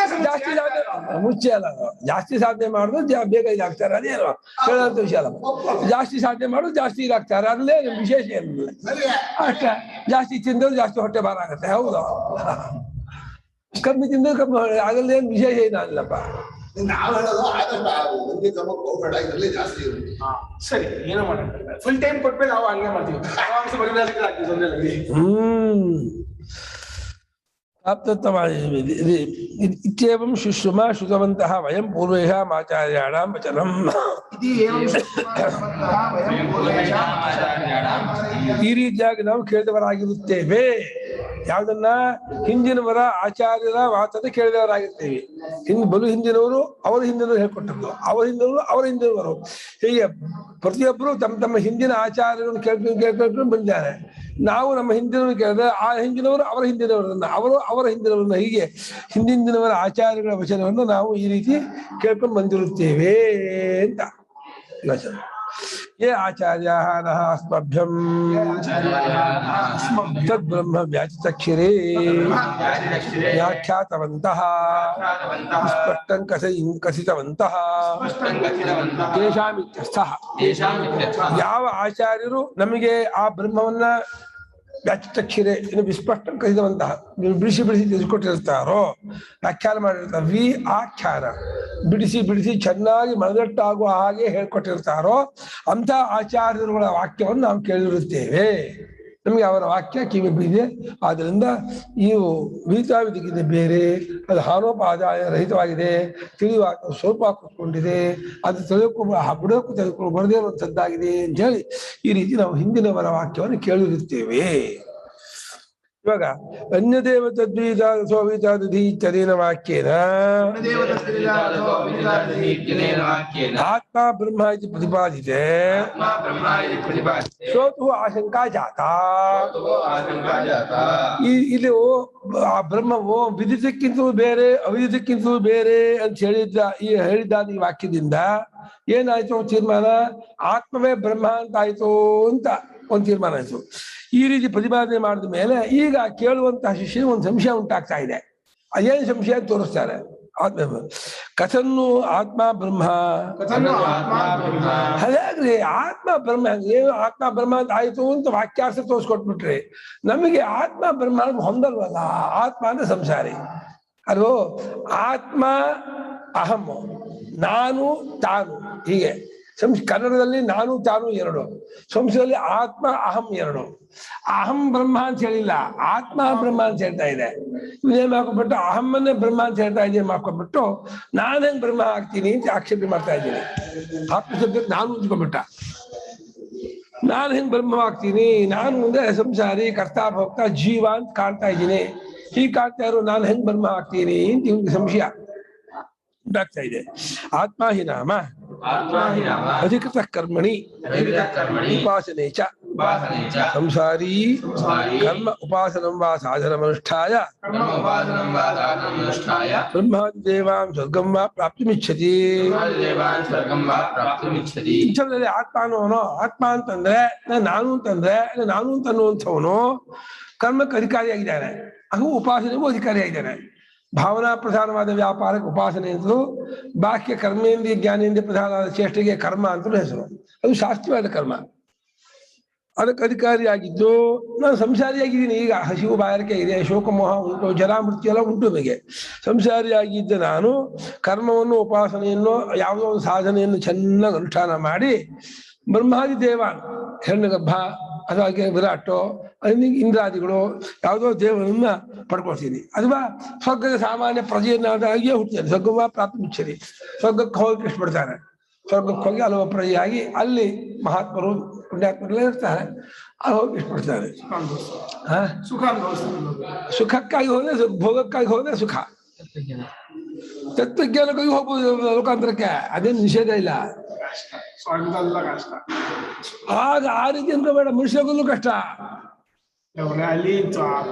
ಜಾಸ್ತಿ ಸಾಧನೆ ಮುಚ್ಚೆ ಅಲ್ಲ, ಜಾಸ್ತಿ ಸಾಧನೆ ಮಾಡಿದ್ರು ಬೇಗ ಇದಾಗ್ತಾರೆ. ಅದೇನು ಹೇಳೋಂಥ ವಿಷಯ ಅಲ್ಲ. ಜಾಸ್ತಿ ಸಾಧನೆ ಮಾಡೋದು ಜಾಸ್ತಿ ಇದಾಗ್ತಾರೆ, ಅಲ್ಲೇ ವಿಶೇಷ ಏನಿಲ್ಲ ಅಷ್ಟೇ. ಜಾಸ್ತಿ ತಿಂದ್ರೆ ಜಾಸ್ತಿ ಹೊಟ್ಟೆ ಭಾರ ಆಗುತ್ತೆ. ಹೌದು, ಕಮ್ಮಿ ತಿಂದ್ರೆ ಕಮ್ಮಿ ಆಗಲ್ಲ, ಏನು ವಿಶೇಷ ಏನಿಲ್ಲಪ್ಪ. ನಾವು ಹೇಳೋದು ಆದಷ್ಟು ಕ್ರಮಕ್ಕೆ ಹೋಗ್ಬೇಡ, ಇದರಲ್ಲಿ ಜಾಸ್ತಿ ಇರುತ್ತೆ. ಸರಿ, ಏನೋ ಮಾಡೋಣ, ಫುಲ್ ಟೈಮ್ ಕೊಟ್ಮೇಲೆ ನಾವು ಹಂಗೆ ಮಾಡ್ತೀವಿ. ಇತ್ಯೇವಂ ಶುಶ್ರುಮ ಶ್ರುತವಂತಹ ವಯಂ ಪೂರ್ವೇಷಾಂ ಆಚಾರ್ಯಾಣಾಂ ವಚನಂ. ಈ ರೀತಿಯಾಗಿ ನಾವು ಕೇಳಿದವರಾಗಿರುತ್ತೇವೆ. ಯಾವುದನ್ನ? ಹಿಂದಿನವರ ಆಚಾರ್ಯರ ಮಾತನ್ನು ಕೇಳಿದವರಾಗಿರ್ತೇವೆ. ಬಲು ಹಿಂದಿನವರು ಅವರ ಹಿಂದಿನವರು ಹೇಳ್ಕೊಟ್ಟದ್ದು, ಅವರ ಹಿಂದಿನವರು ಅವರ ಹಿಂದಿನವರು, ಹೀಗೆ ಪ್ರತಿಯೊಬ್ಬರು ತಮ್ಮ ತಮ್ಮ ಹಿಂದಿನ ಆಚಾರ್ಯರನ್ನು ಕೇಳ್ಕೊಂಡು ಬಂದಿದ್ದಾರೆ. ನಾವು ನಮ್ಮ ಹಿಂದಿನವರು ಕೇಳಿದ್ರೆ ಆ ಹಿಂದಿನವರು ಅವರ ಹಿಂದಿನವರನ್ನ, ಅವರು ಅವರ ಹಿಂದಿನವರನ್ನ, ಹೀಗೆ ಹಿಂದಿನವರ ಆಚಾರ್ಯಗಳ ವಚನವನ್ನು ನಾವು ಈ ರೀತಿ ಕೇಳ್ಕೊಂಡು ಬಂದಿರುತ್ತೇವೆ ಅಂತ ವಚನ. ಯೇ ಆಚಾರ್ಯಾಃ ನಃ ಅಸ್ಮಭ್ಯಂ ತದ್ಬ್ರಹ್ಮ ವ್ಯಾಚಿತಕ್ಷಿರೇ ವ್ಯಾಖ್ಯಾತವಂತಃ ಸ್ಪಷ್ಟಂ ಕಥಿತವಂತಃ ತೇಷಾಮಿತ್ಯರ್ಥಃ. ಯಾವ ಆಚಾರ್ಯರು ನಮಗೆ ಆ ಬ್ರಹ್ಮವನ್ನ ವ್ಯಾಚಿತಕ್ಷಿರೆ ಇನ್ನು ವಿಸ್ಪಷ್ಟ ಕಥಿತವಂತಹ ಬಿಡಿಸಿ ತಿಳಿಸ್ಕೊಟ್ಟಿರ್ತಾರೋ, ವ್ಯಾಖ್ಯಾನ ಮಾಡಿರ್ತಾರೆ. ಆಖ್ಯಾನ ಬಿಡಿಸಿ ಚೆನ್ನಾಗಿ ಮನದಟ್ಟಾಗುವ ಹಾಗೆ ಹೇಳ್ಕೊಟ್ಟಿರ್ತಾರೋ ಅಂಥ ಆಚಾರ್ಯರುಗಳ ವಾಕ್ಯವನ್ನು ನಾವು ಕೇಳಿರುತ್ತೇವೆ. ನಮಗೆ ಅವರ ವಾಕ್ಯ ಕಿವಿ ಬಿಡಿದೆ. ಆದ್ದರಿಂದ ಇವು ವಿಹಿತಾವಿಧಿಗಿಂತ ಬೇರೆ, ಅದು ಹಾನೋಪಾದಾಯ ರಹಿತವಾಗಿದೆ, ತಿಳಿಯುವ ಸ್ವಲ್ಪ ಕೂತ್ಕೊಂಡಿದೆ, ಅದು ಬುಡಕ್ಕೂ ತೆಗೆದುಕೊಂಡು ಬರದೇ ಇರುವಂಥದ್ದಾಗಿದೆ ಅಂತ ಹೇಳಿ ಈ ರೀತಿ ನಾವು ಹಿಂದಿನವರ ವಾಕ್ಯವನ್ನು ಕೇಳಿರುತ್ತೇವೆ. ಇವಾಗ ಅನ್ಯದೇವ ತದ್ವೀತಾದಧಿ ಇತ್ಯದೇನ ವಾಕ್ಯೇನ ಆತ್ಮ ಬ್ರಹ್ಮ ಇತಿ ಪ್ರತಿಪಾದಿತೆ ಶ್ರೋತು ಆಶಂಕಾ ಜಾತ. ಇಲ್ಲಿ ಆ ಬ್ರಹ್ಮವು ವಿದಿತಕ್ಕಿಂತಲೂ ಬೇರೆ ಅವಿದಿತಕ್ಕಿಂತಲೂ ಬೇರೆ ಅಂತ ಹೇಳಿದ್ದಾದ ಈ ವಾಕ್ಯದಿಂದ ಏನಾಯ್ತು ತೀರ್ಮಾನ? ಆತ್ಮವೇ ಬ್ರಹ್ಮ ಅಂತ ಆಯ್ತು ಅಂತ ಒಂದು ತೀರ್ಮಾನ ಆಯ್ತು. ಈ ರೀತಿ ಪ್ರತಿಪಾದನೆ ಮಾಡಿದ ಮೇಲೆ ಈಗ ಕೇಳುವಂತಹ ಶಿಷ್ಯನ ಒಂದು ಸಂಶಯ ಉಂಟಾಗ್ತಾ ಇದೆ. ಅದೇನು ಸಂಶಯ ತೋರಿಸ್ತಾರೆ. ಆತ್ಮ ಕಥನ್ನು ಆತ್ಮ ಬ್ರಹ್ಮ, ಹಾಗಾಗ್ರಿ ಆತ್ಮ ಬ್ರಹ್ಮ ಏನು ಆತ್ಮ ಬ್ರಹ್ಮ ಅಂತ ಆಯ್ತು ಅಂತ ವಾಕ್ಯಾರ್ಥ ತೋರಿಸ್ಕೊಟ್ಬಿಟ್ರಿ. ನಮಗೆ ಆತ್ಮ ಬ್ರಹ್ಮ ಹೊಂದಲ್ವಲ್ಲ. ಆತ್ಮ ಅಂದ್ರೆ ಸಂಸಾರಿ ಅಲ್ವೋ. ಆತ್ಮ ಅಹಂ, ನಾನು ತಾನು, ಹೀಗೆ ಕನ್ನಡದಲ್ಲಿ ನಾನು ತಾನು ಎರಡು, ಸಂಸ್ಕೃತದಲ್ಲಿ ಆತ್ಮ ಅಹಂ ಎರಡು. ಅಹಂ ಬ್ರಹ್ಮ ಅಂತ ಹೇಳಿಲ್ಲ, ಆತ್ಮ ಬ್ರಹ್ಮ ಅಂತ ಹೇಳ್ತಾ ಇದೆ. ಇದೇನು ಹಾಕೊಂಡ್ಬಿಟ್ಟು ಅಹಮ್ಮನ್ನೇ ಬ್ರಹ್ಮ ಅಂತ ಹೇಳ್ತಾ ಇದ್ದೀನಿ ಮಾಡ್ಕೊಂಡ್ಬಿಟ್ಟು ನಾನು ಹೆಂಗ್ ಬ್ರಹ್ಮ ಆಗ್ತೀನಿ ಅಂತ ಆಕ್ಷೇಪಣೆ ಮಾಡ್ತಾ ಇದ್ದೀನಿ. ಆತ್ಮ ಶಬ್ದಕ್ಕೆ ನಾನು ಉಂಚ್ಕೊಂಡ್ಬಿಟ್ಟ. ನಾನು ಹೆಂಗ್ ಬ್ರಹ್ಮ ಆಗ್ತೀನಿ? ನಾನು ಮುಂದೆ ಸಂಸಾರಿ ಕರ್ತಾ ಭೋಕ್ತಾ ಜೀವ ಅಂತ ಕಾಣ್ತಾ ಇದ್ದೀನಿ. ಹೀಗೆ ಕಾಣ್ತಾ ಇರೋ ನಾನು ಹೆಂಗ್ ಬ್ರಹ್ಮ ಆಗ್ತೀನಿ ಅಂತ ಇವ್ನಿಗೆ ಸಂಶಯ ಉಂಟಾಗ್ತಾ ಇದೆ. ಆತ್ಮ ಹಿ ನಾಮ ಅಧಿಕೃತ ಕರ್ಮಣಿ ಉಪಾಸನೆ ಚ ಉಪಾಸನೆ ಚ ಸಂಸಾರಿ ಸಂಸಾರಿ ಕರ್ಮ ಉಪಾಸನಂ ವಾ ಸಾಧನಮನುಷ್ಠಾಯ ಕರ್ಮ ಉಪಾಸನಂ ವಾ ಸಾಧನಮನುಷ್ಠಾಯ ಬ್ರಹ್ಮಾದಿ ದೇವಾಂ ಸ್ವರ್ಗಂ ವಾ ಪ್ರಾಪ್ತಿಮಿಚ್ಛತಿ. ದೇವಾನ್ ಸ್ವರ್ಗಂ ವಾ ಪ್ರಾಪ್ತುಮಿಚ್ಛತಿ. ಇಂಥವರಲ್ಲಿ ಆತ್ಮ ಅನ್ನೋನು, ಆತ್ಮ ಅಂತಂದ್ರೆ ನಾನು ಅಂತಂದ್ರೆ ನಾನು ಅಂತ ಅನ್ನುವಂಥವನು ಕರ್ಮಕ್ಕೆ ಅಧಿಕಾರಿಯಾಗಿದ್ದಾನೆ, ಅದು ಉಪಾಸನೆಗೂ ಅಧಿಕಾರಿಯಾಗಿದ್ದಾನೆ. ಭಾವನಾ ಪ್ರಧಾನವಾದ ವ್ಯಾಪಾರಕ್ಕೆ ಉಪಾಸನೆ ಅಂತಲೂ, ಬಾಹ್ಯ ಕರ್ಮೇಂದ್ರಿಯ ಜ್ಞಾನೇಂದ್ರಿಯ ಪ್ರಧಾನವಾದ ಚೇಷ್ಟೆಗೆ ಕರ್ಮ ಅಂತಲೂ ಹೆಸರು. ಅದು ಶಾಸ್ತ್ರೀಯವಾದ ಕರ್ಮ. ಅದಕ್ಕೆ ಅಧಿಕಾರಿಯಾಗಿದ್ದು ನಾನು ಸಂಸಾರಿಯಾಗಿದ್ದೀನಿ. ಈಗ ಹಸಿವು ಬಾಯಾರಿಕೆ ಇದೆ, ಶೋಕಮೋಹ ಉಂಟು, ಜರ ಮೃತ್ಯು ಎಲ್ಲ ಉಂಟು ನನಗೆ. ಸಂಸಾರಿಯಾಗಿದ್ದ ನಾನು ಕರ್ಮವನ್ನು ಉಪಾಸನೆಯನ್ನು ಯಾವುದೋ ಒಂದು ಸಾಧನೆಯನ್ನು ಚೆನ್ನಾಗಿ ಅನುಷ್ಠಾನ ಮಾಡಿ ಬ್ರಹ್ಮಾದಿ ದೇವ ಹಿರಣ್ಯಗರ್ಭ ಅಥವಾ ವಿರಾಟೋ ಇಂದ್ರಾದಿಗಳು ಯಾವುದೋ ದೇವರನ್ನ ಪಡ್ಕೊಳ್ತೀನಿ, ಅಥವಾ ಸ್ವರ್ಗದ ಸಾಮಾನ್ಯ ಪ್ರಜೆಯನ್ನಾಗಿಯೇ ಹುಡ್ತೇನೆ. ಸ್ವರ್ಗವ ಪ್ರಾಪ್ತಿಮಿಚ್ಛತಿ, ಸ್ವರ್ಗಕ್ಕೆ ಹೋಗಕ್ಕೆ ಇಷ್ಟಪಡ್ತಾನೆ. ಸ್ವರ್ಗಕ್ಕೆ ಹೋಗಿ ಅಲ್ಲವ ಪ್ರಜೆಯಾಗಿ ಅಲ್ಲಿ ಮಹಾತ್ಮರು ಪುಣ್ಯಾತ್ಮರೆಲ್ಲ ಇರ್ತಾರೆ, ಅಲ್ಲಿ ಹೋಗಿ ಇಷ್ಟಪಡ್ತಾರೆ. ಸುಖ ಸುಖಕ್ಕಾಗಿ ಹೋದ್ರೆ ಭೋಗಕ್ಕಾಗಿ ಹೋದ್ರೆ ಸುಖ. ತತ್ವಜ್ಞಾನಕ್ಕಾಗಿ ಹೋಗ್ಬೋದು ಲೋಕಾಂತರಕ್ಕೆ, ಅದೇನು ನಿಷೇಧ ಇಲ್ಲ. ಸ್ವರ್ಗದಲ್ಲ ಕಷ್ಟ. ಆಗ ಆ ರೀತಿ ಅಂತ ಬೇಡ, ಮನುಷ್ಯರಿಗೂ ಕಷ್ಟ. ಅಲ್ಲಿ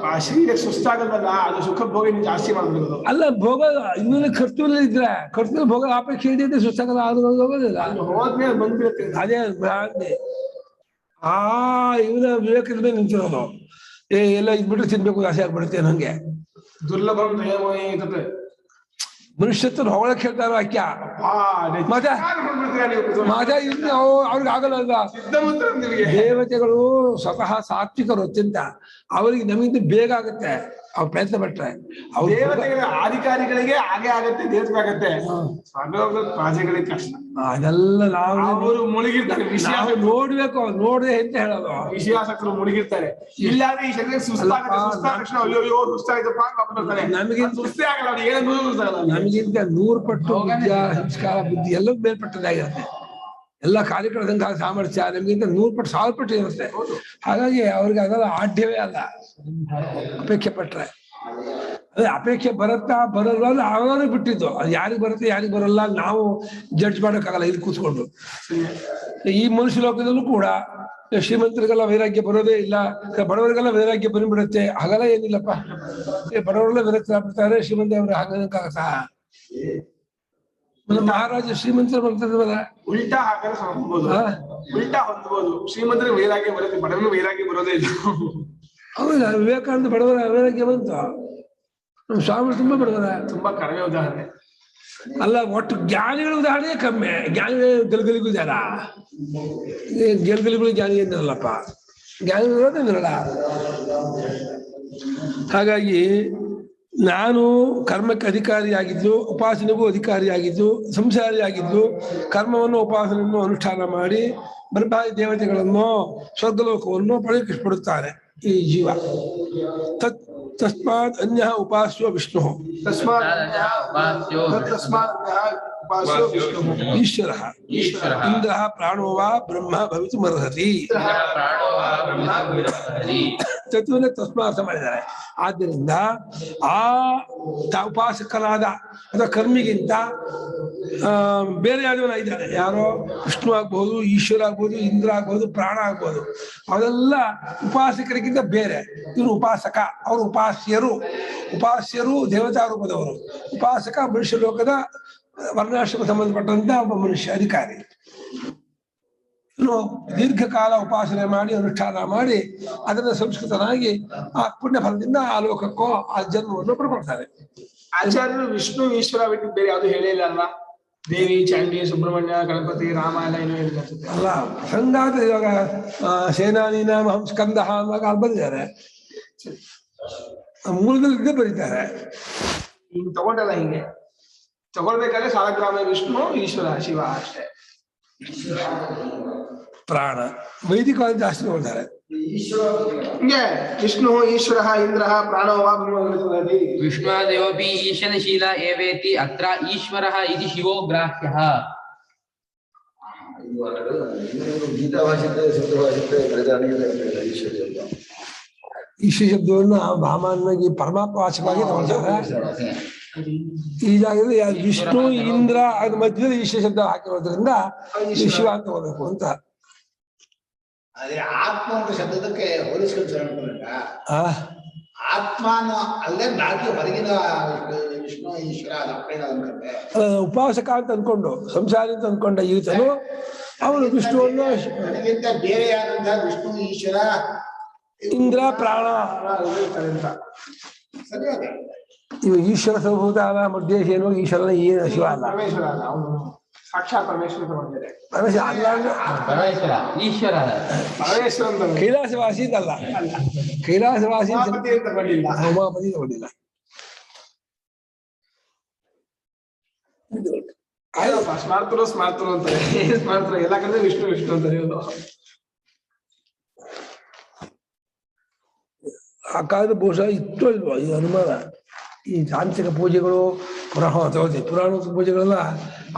ಆ ಶರೀರ ಸುಸ್ತಾಗಲ್ವಲ್ಲ, ಅದು ಸುಖ ಭೋಗ ಜಾಸ್ತಿ ಮಾಡ್ಬೋದು. ಅಲ್ಲ, ಭೋಗ ಇನ್ನೊಂದು ಖರ್ಚು ಇದ್ರೆ ಖರ್ಚು ಭೋಗ ಅಪೇಕ್ಷೆ ಹಿಡಿಯುತ್ತೆ, ಸುಸ್ತಾಗಲ್ಲ, ಹೋಗೋದಿಲ್ಲ. ಹೋದ್ಮೇಲೆ ಬಂದ್ಬಿಡುತ್ತೆ. ಅದೇ ಭ್ರಾಂತಿ. ಆ ಇವನ ವಿವೇಕದ ಮೇಲೆ ನಿಂತಿರೋದು. ಎಲ್ಲ ಇದ್ಬಿಟ್ರೆ ತಿನ್ಬೇಕು ಆಸೆ ಆಗ್ಬಿಡುತ್ತೆ ನಂಗೆ. ದುರ್ಲಭಂ ಮನುಷ್ಯತ್ವ ಹೊಗಳಕ್ಕೆ ಹೇಳ್ತಾರೋ ವಾಕ್ಯ. ಮತ್ತೆ ಅವ್ರಿಗೆ ಆಗಲ್ಲ ಅಲ್ವಾ? ದೇವತೆಗಳು ಸ್ವತಃ ಸಾತ್ವಿಕರು ಅತ್ಯಂತ, ಅವರಿಗೆ ನಮಗಿಂತ ಬೇಗ ಆಗುತ್ತೆ ಅವ್ರು ಪ್ರಯತ್ನ ಪಟ್ರೆ. ದೇವತೆಗಳ ಅಧಿಕಾರಿಗಳಿಗೆ ಹಾಗೆ ಆಗತ್ತೆ, ದೇವತೆಗಾಗತ್ತೆ. ಪ್ರಜೆಗಳಿಗೆ ಕಷ್ಟ. ಅದೆಲ್ಲ ನಾವು ಮುಳುಗಿರ್ತಾರೆ. ನಾವು ನೋಡ್ಬೇಕು, ನೋಡ್ದೆ ಅಂತ ಹೇಳೋದು. ವಿಷಯಾಸಕ್ತರು ಮುಳುಗಿರ್ತಾರೆ. ಇಲ್ಲಾದ್ರೆ ಈ ಶರೀರ ಸುಸ್ತಾಗುತ್ತೆ, ಸುಸ್ತಾದ ತಕ್ಷಣ ಅಯ್ಯೋ ಸುಸ್ತಾಯ್ತಪ್ಪ ಅಂದ್ಬಿಡ್ತಾರೆ. ಸುಸ್ತೇ ಆಗಲ್ಲ, ಅವ್ರಿಗೆ ಏನಂದ್ರೂ ಸುಸ್ತಾಗಲ್ಲ. ನಮಗಿಂತ 100 ಪಟ್ಟು ವಿದ್ಯಾ ಸಂಸ್ಕಾರ ಬುದ್ಧಿ ಎಲ್ಲ ಮೇಲ್ಪಟ್ಟದಾಗಿರುತ್ತೆ. ಎಲ್ಲ ಕಾರ್ಯಕ್ರಮದಂಗ ಸಾಮರ್ಥ್ಯ ನಮಗಿಂತ 100 ಪಟ್ಟು 1000 ಪಟ್ಟು ಇರುತ್ತೆ. ಹಾಗಾಗಿ ಅವ್ರಿಗೆ ಅದೆಲ್ಲ ಆಢ್ಯವೇ ಅಲ್ಲ ಅಪೇಕ್ಷೆ ಪಟ್ರೆ. ಅದೇ ಅಪೇಕ್ಷೆ ಬರುತ್ತಾ ಬರಲ್ಲ ಅಂದ್ರೆ ಆವಾಗ ಬಿಟ್ಟಿದ್ದು. ಅದು ಯಾರಿಗೆ ಬರುತ್ತೆ ಯಾರಿಗೆ ಬರಲ್ಲ ನಾವು ಜಡ್ಜ್ ಮಾಡೋಕ್ಕಾಗಲ್ಲ ಇಲ್ಲಿ ಕೂತ್ಕೊಂಡು. ಈ ಮನುಷ್ಯ ಲೋಕದಲ್ಲೂ ಕೂಡ ಶ್ರೀಮಂತರಿಗೆಲ್ಲ ವೈರಾಗ್ಯ ಬರೋದೇ ಇಲ್ಲ, ಬಡವರಿಗೆಲ್ಲ ವೈರಾಗ್ಯ ಬಂದ್ಬಿಡುತ್ತೆ. ಹಾಗೆಲ್ಲ ಏನಿಲ್ಲಪ್ಪ, ಬಡವರೆಲ್ಲ ವಿರಕ್ತರಾಗ್ಬಿಡ್ತಾರೆ, ಶ್ರೀಮಂತ ಹಾಗಕ್ಕಾಗತ್ತಾ? ಮಹಾರಾಜ ಶ್ರೀಮಂತರು ಬರ್ತಿದ್ವಲ್ಲ, ಉಲ್ಟಾ ಹಾಗಾದ್ರೆ ಹೊಂದ್ಬೋದು, ಉಲ್ಟಾ ಹೊಂದ್ಬೋದು. ಶ್ರೀಮಂತರಿಗೆ ವೈರಾಗ್ಯ ಬರುತ್ತೆ, ಬಡವರಿಗೆ ವೈರಾಗ್ಯ ಬರೋದೇ ಇಲ್ಲ. ಹೌದಾ? ವಿವೇಕಾನಂದ ಬಡವರ ವೈರಾಗ್ಯ ಬಂತು, ನಮ್ಮ ಸ್ವಾಮಿ ತುಂಬಾ ಬಡವರ. ತುಂಬಾ ಕಡಿಮೆ ಉದಾಹರಣೆ ಅಲ್ಲ, ಒಟ್ಟು ಜ್ಞಾನಿಗಳ ಉದಾಹರಣೆ ಕಮ್ಮಿ. ಜ್ಞಾನಿ ಗೆಲ್ಗಲಿಗೂ ಜನ, ಗೆಲ್ಗಲಿಗಳು ಜ್ಞಾನಿ ಏನಿರಲ್ಲಪ್ಪ, ಜ್ಞಾನಿ ಇರೋದೇನಿರಲ್ಲ. ಹಾಗಾಗಿ ನಾನು ಕರ್ಮಕ್ಕೆ ಅಧಿಕಾರಿಯಾಗಿದ್ದು, ಉಪಾಸನೆಗೂ ಅಧಿಕಾರಿಯಾಗಿದ್ದು, ಸಂಸಾರಿಯಾಗಿದ್ದು, ಕರ್ಮವನ್ನು ಉಪಾಸನೆಯನ್ನು ಅನುಷ್ಠಾನ ಮಾಡಿ ಬ್ರಹ್ಮಾದಿ ದೇವತೆಗಳನ್ನು ಸ್ವರ್ಗಲೋಕವನ್ನು ಪಡೆಯಕ್ಕೆ ಇಷ್ಟಪಡುತ್ತಾನೆ ಈ ಜೀವ. ತಸ್ಮಾತ್ ಅನ್ಯ ಉಪಾಸ್ಯೋ ವಿಷ್ಣು ಈಶ್ವರ ಇಂದ್ರ ಪ್ರಾಣೋ ವಾ ಬ್ರಹ್ಮ ಭವಿತುಮರ್ಹತಿ. ತತ್ವನೇ ತಸ್ಮಾತ್ ಮಾಡಿದ್ದಾರೆ. ಆದ್ದರಿಂದ ಆ ಉಪಾಸಕನಾದ ಅಥವಾ ಕರ್ಮಿಗಿಂತ ಬೇರೆ ಯಾವ್ದವನ ಇದ್ದಾನೆ. ಯಾರೋ ವಿಷ್ಣು ಆಗ್ಬೋದು, ಈಶ್ವರ ಆಗ್ಬೋದು, ಇಂದ್ರ ಆಗ್ಬೋದು, ಪ್ರಾಣ ಆಗ್ಬೋದು. ಅವೆಲ್ಲ ಉಪಾಸಕರಿಗಿಂತ ಬೇರೆ. ಇವರು ಉಪಾಸಕ, ಅವರು ಉಪಾಸ್ಯರು ದೇವತಾ ರೂಪದವರು. ಉಪಾಸಕ ಮನುಷ್ಯ ಲೋಕದ ವರ್ಣಾಶ್ರಮ ಸಂಬಂಧಪಟ್ಟಂತ ಒಬ್ಬ ಮನುಷ್ಯ ಅಧಿಕಾರಿ. ದೀರ್ಘಕಾಲ ಉಪಾಸನೆ ಮಾಡಿ ಅನುಷ್ಠಾನ ಮಾಡಿ ಅದನ್ನ ಸಂಸ್ಕೃತನಾಗಿ ಆ ಪುಣ್ಯ ಫಲದಿಂದ ಆ ಲೋಕಕ್ಕೋ ಆ ಜನ್ಮವನ್ನು ಪಡ್ಕೊಳ್ತಾರೆ. ಆಚಾರ್ಯರು ವಿಷ್ಣು ಈಶ್ವರ ಬಿಟ್ಟು ಬೇರೆ ಯಾವ್ದು ಹೇಳಿಲ್ಲ ಅಲ್ವಾ? ದೇವಿ, ಚಂಡಿ, ಸುಬ್ರಹ್ಮಣ್ಯ, ಗಣಪತಿ, ರಾಮ ಎಲ್ಲ ಏನೋ ಹೇಳಿದ್ದಾರೆ ಅಲ್ಲ. ಸಂಗಾತ ಇವಾಗ ಸೇನಾನಿನ ಸ್ಕಂದ ಅನ್ನುವಾಗ ಅಲ್ಲಿ ಬಂದಿದ್ದಾರೆ, ಮೂಲದಲ್ಲಿ ಬರೀತಾರೆ. ಹಿಂಗ್ ತಗೊಂಡಲ್ಲ, ಹಿಂಗೆ ತಗೊಳ್ಬೇಕಾದ್ರೆ ಸಾಲಗ್ರಾಮ ವಿಷ್ಣು, ಈಶ್ವರ, ಶಿವ ಅಷ್ಟೇ. ಪ್ರಾಣ ವೈದಿಕವಾಗಿ ಜಾಸ್ತಿ ನೋಡ್ತಾರೆ. ಹಿಂಗೆ ವಿಷ್ಣು, ಈಶ್ವರ, ಇಂದ್ರ, ಪ್ರಾಣೋ ವಾ ವಿಷ್ಣುದೇವಪಿ ಈಶನಶೀಲ ಏವೇತಿ ಅತ್ರ ಈಶ್ವರಃ ಇತಿ ಶಿವೋ ಗ್ರಾಹ್ಯಃ. ಗೀತಾ ಭಾಷೆ ಈಶ್ವರ ಶಬ್ದವನ್ನ ಸಾಮಾನ್ಯವಾಗಿ ಪರಮಾತ್ಮ ವಾಚಕವಾಗಿ ತಗೊಳ್ತಾರೆ. ಈ ಜಾಗದಲ್ಲಿ ವಿಷ್ಣು, ಇಂದ್ರ ಅದ್ರ ಮಧ್ಯದಲ್ಲಿ ಈಶ್ವರ ಶಬ್ದ ಹಾಕಿರೋದ್ರಿಂದ ಶಿವ ಅಂತ ಹೋಗ್ಬೇಕು ಅಂತ. ಅದೇ ಆತ್ಮ ಅಂತ ಶಬ್ದಕ್ಕೆ ಹೋಲಿಸ್ಕೊಂಡು ಆ ಆತ್ಮ ಅನ್ನೋ ಅಲ್ಲೇ ಬಾಕಿ ಹೊರಗಿನ ವಿಷ್ಣು ಈಶ್ವರ ಲಕ್ಷಣ ಅನ್ಕೊಂಡೆ. ಉಪಾಸಕ ಅಂತ ಅನ್ಕೊಂಡು ಸಂಸಾರಿ ಅಂತ ಅನ್ಕೊಂಡ ಈತನು ಅವನು ವಿಷ್ಣುವನ್ನು ನನಗಿಂತ ಬೇರೆಯಾದಂತಹ ವಿಷ್ಣು ಈಶ್ವರ ಇಂದ್ರ ಪ್ರಾಣ ಸರಿಯಾದ ಇವ ಈಶ್ವರ ಸರ್ವಭೂತಾನ ಮಧ್ಯೇಶ ಏನು ಈಶ್ವರನ ಏನು ಶಿವ ಅಲ್ಲ. ಪರಮೇಶ್ವರ ಅಲ್ಲ, ಅವನು ಸಾಕ್ಷಾತ್ ಪರಮೇಶ್ವರ ಬಂದಿದೆ. ಪರಮೇಶ್ವರ ಅಲ್ಲ ಅಂದ್ರೆ ಪರಮೇಶ್ವರ ಈಶ್ವರ ಪರಮೇಶ್ವರ ಅಂತ ಕೈಲಾಸವಾಸಿ ಅಂತಲ್ಲ, ಕೈಲಾಸವಾಸಿ ಅಂತ ಉಮಾಪತಿ ಅಂತ ಬಂದಿಲ್ಲ. ಉಮಾಪತಿ ತಗೊಂಡಿಲ್ಲ. ಆಯ್ತಪ್ಪ, ಸ್ಮಾರ್ತರು ಸ್ಮಾರ್ತರು ಅಂತಾರೆ. ಸ್ಮಾರ್ತರು ಎಲ್ಲ ಕಡೆ ವಿಷ್ಣು ವಿಷ್ಣು ಅಂತಾರೆ ಇವರು. ಆ ಕಾಲದ ಬಹುಶಃ ಇತ್ತು ಇಲ್ವಾ ಈ ಅನುಮಾನ. ಈ ತಾಂತ್ರಿಕ ಪೂಜೆಗಳು ಪುರಾಣ ಪೂಜೆಗಳೆಲ್ಲ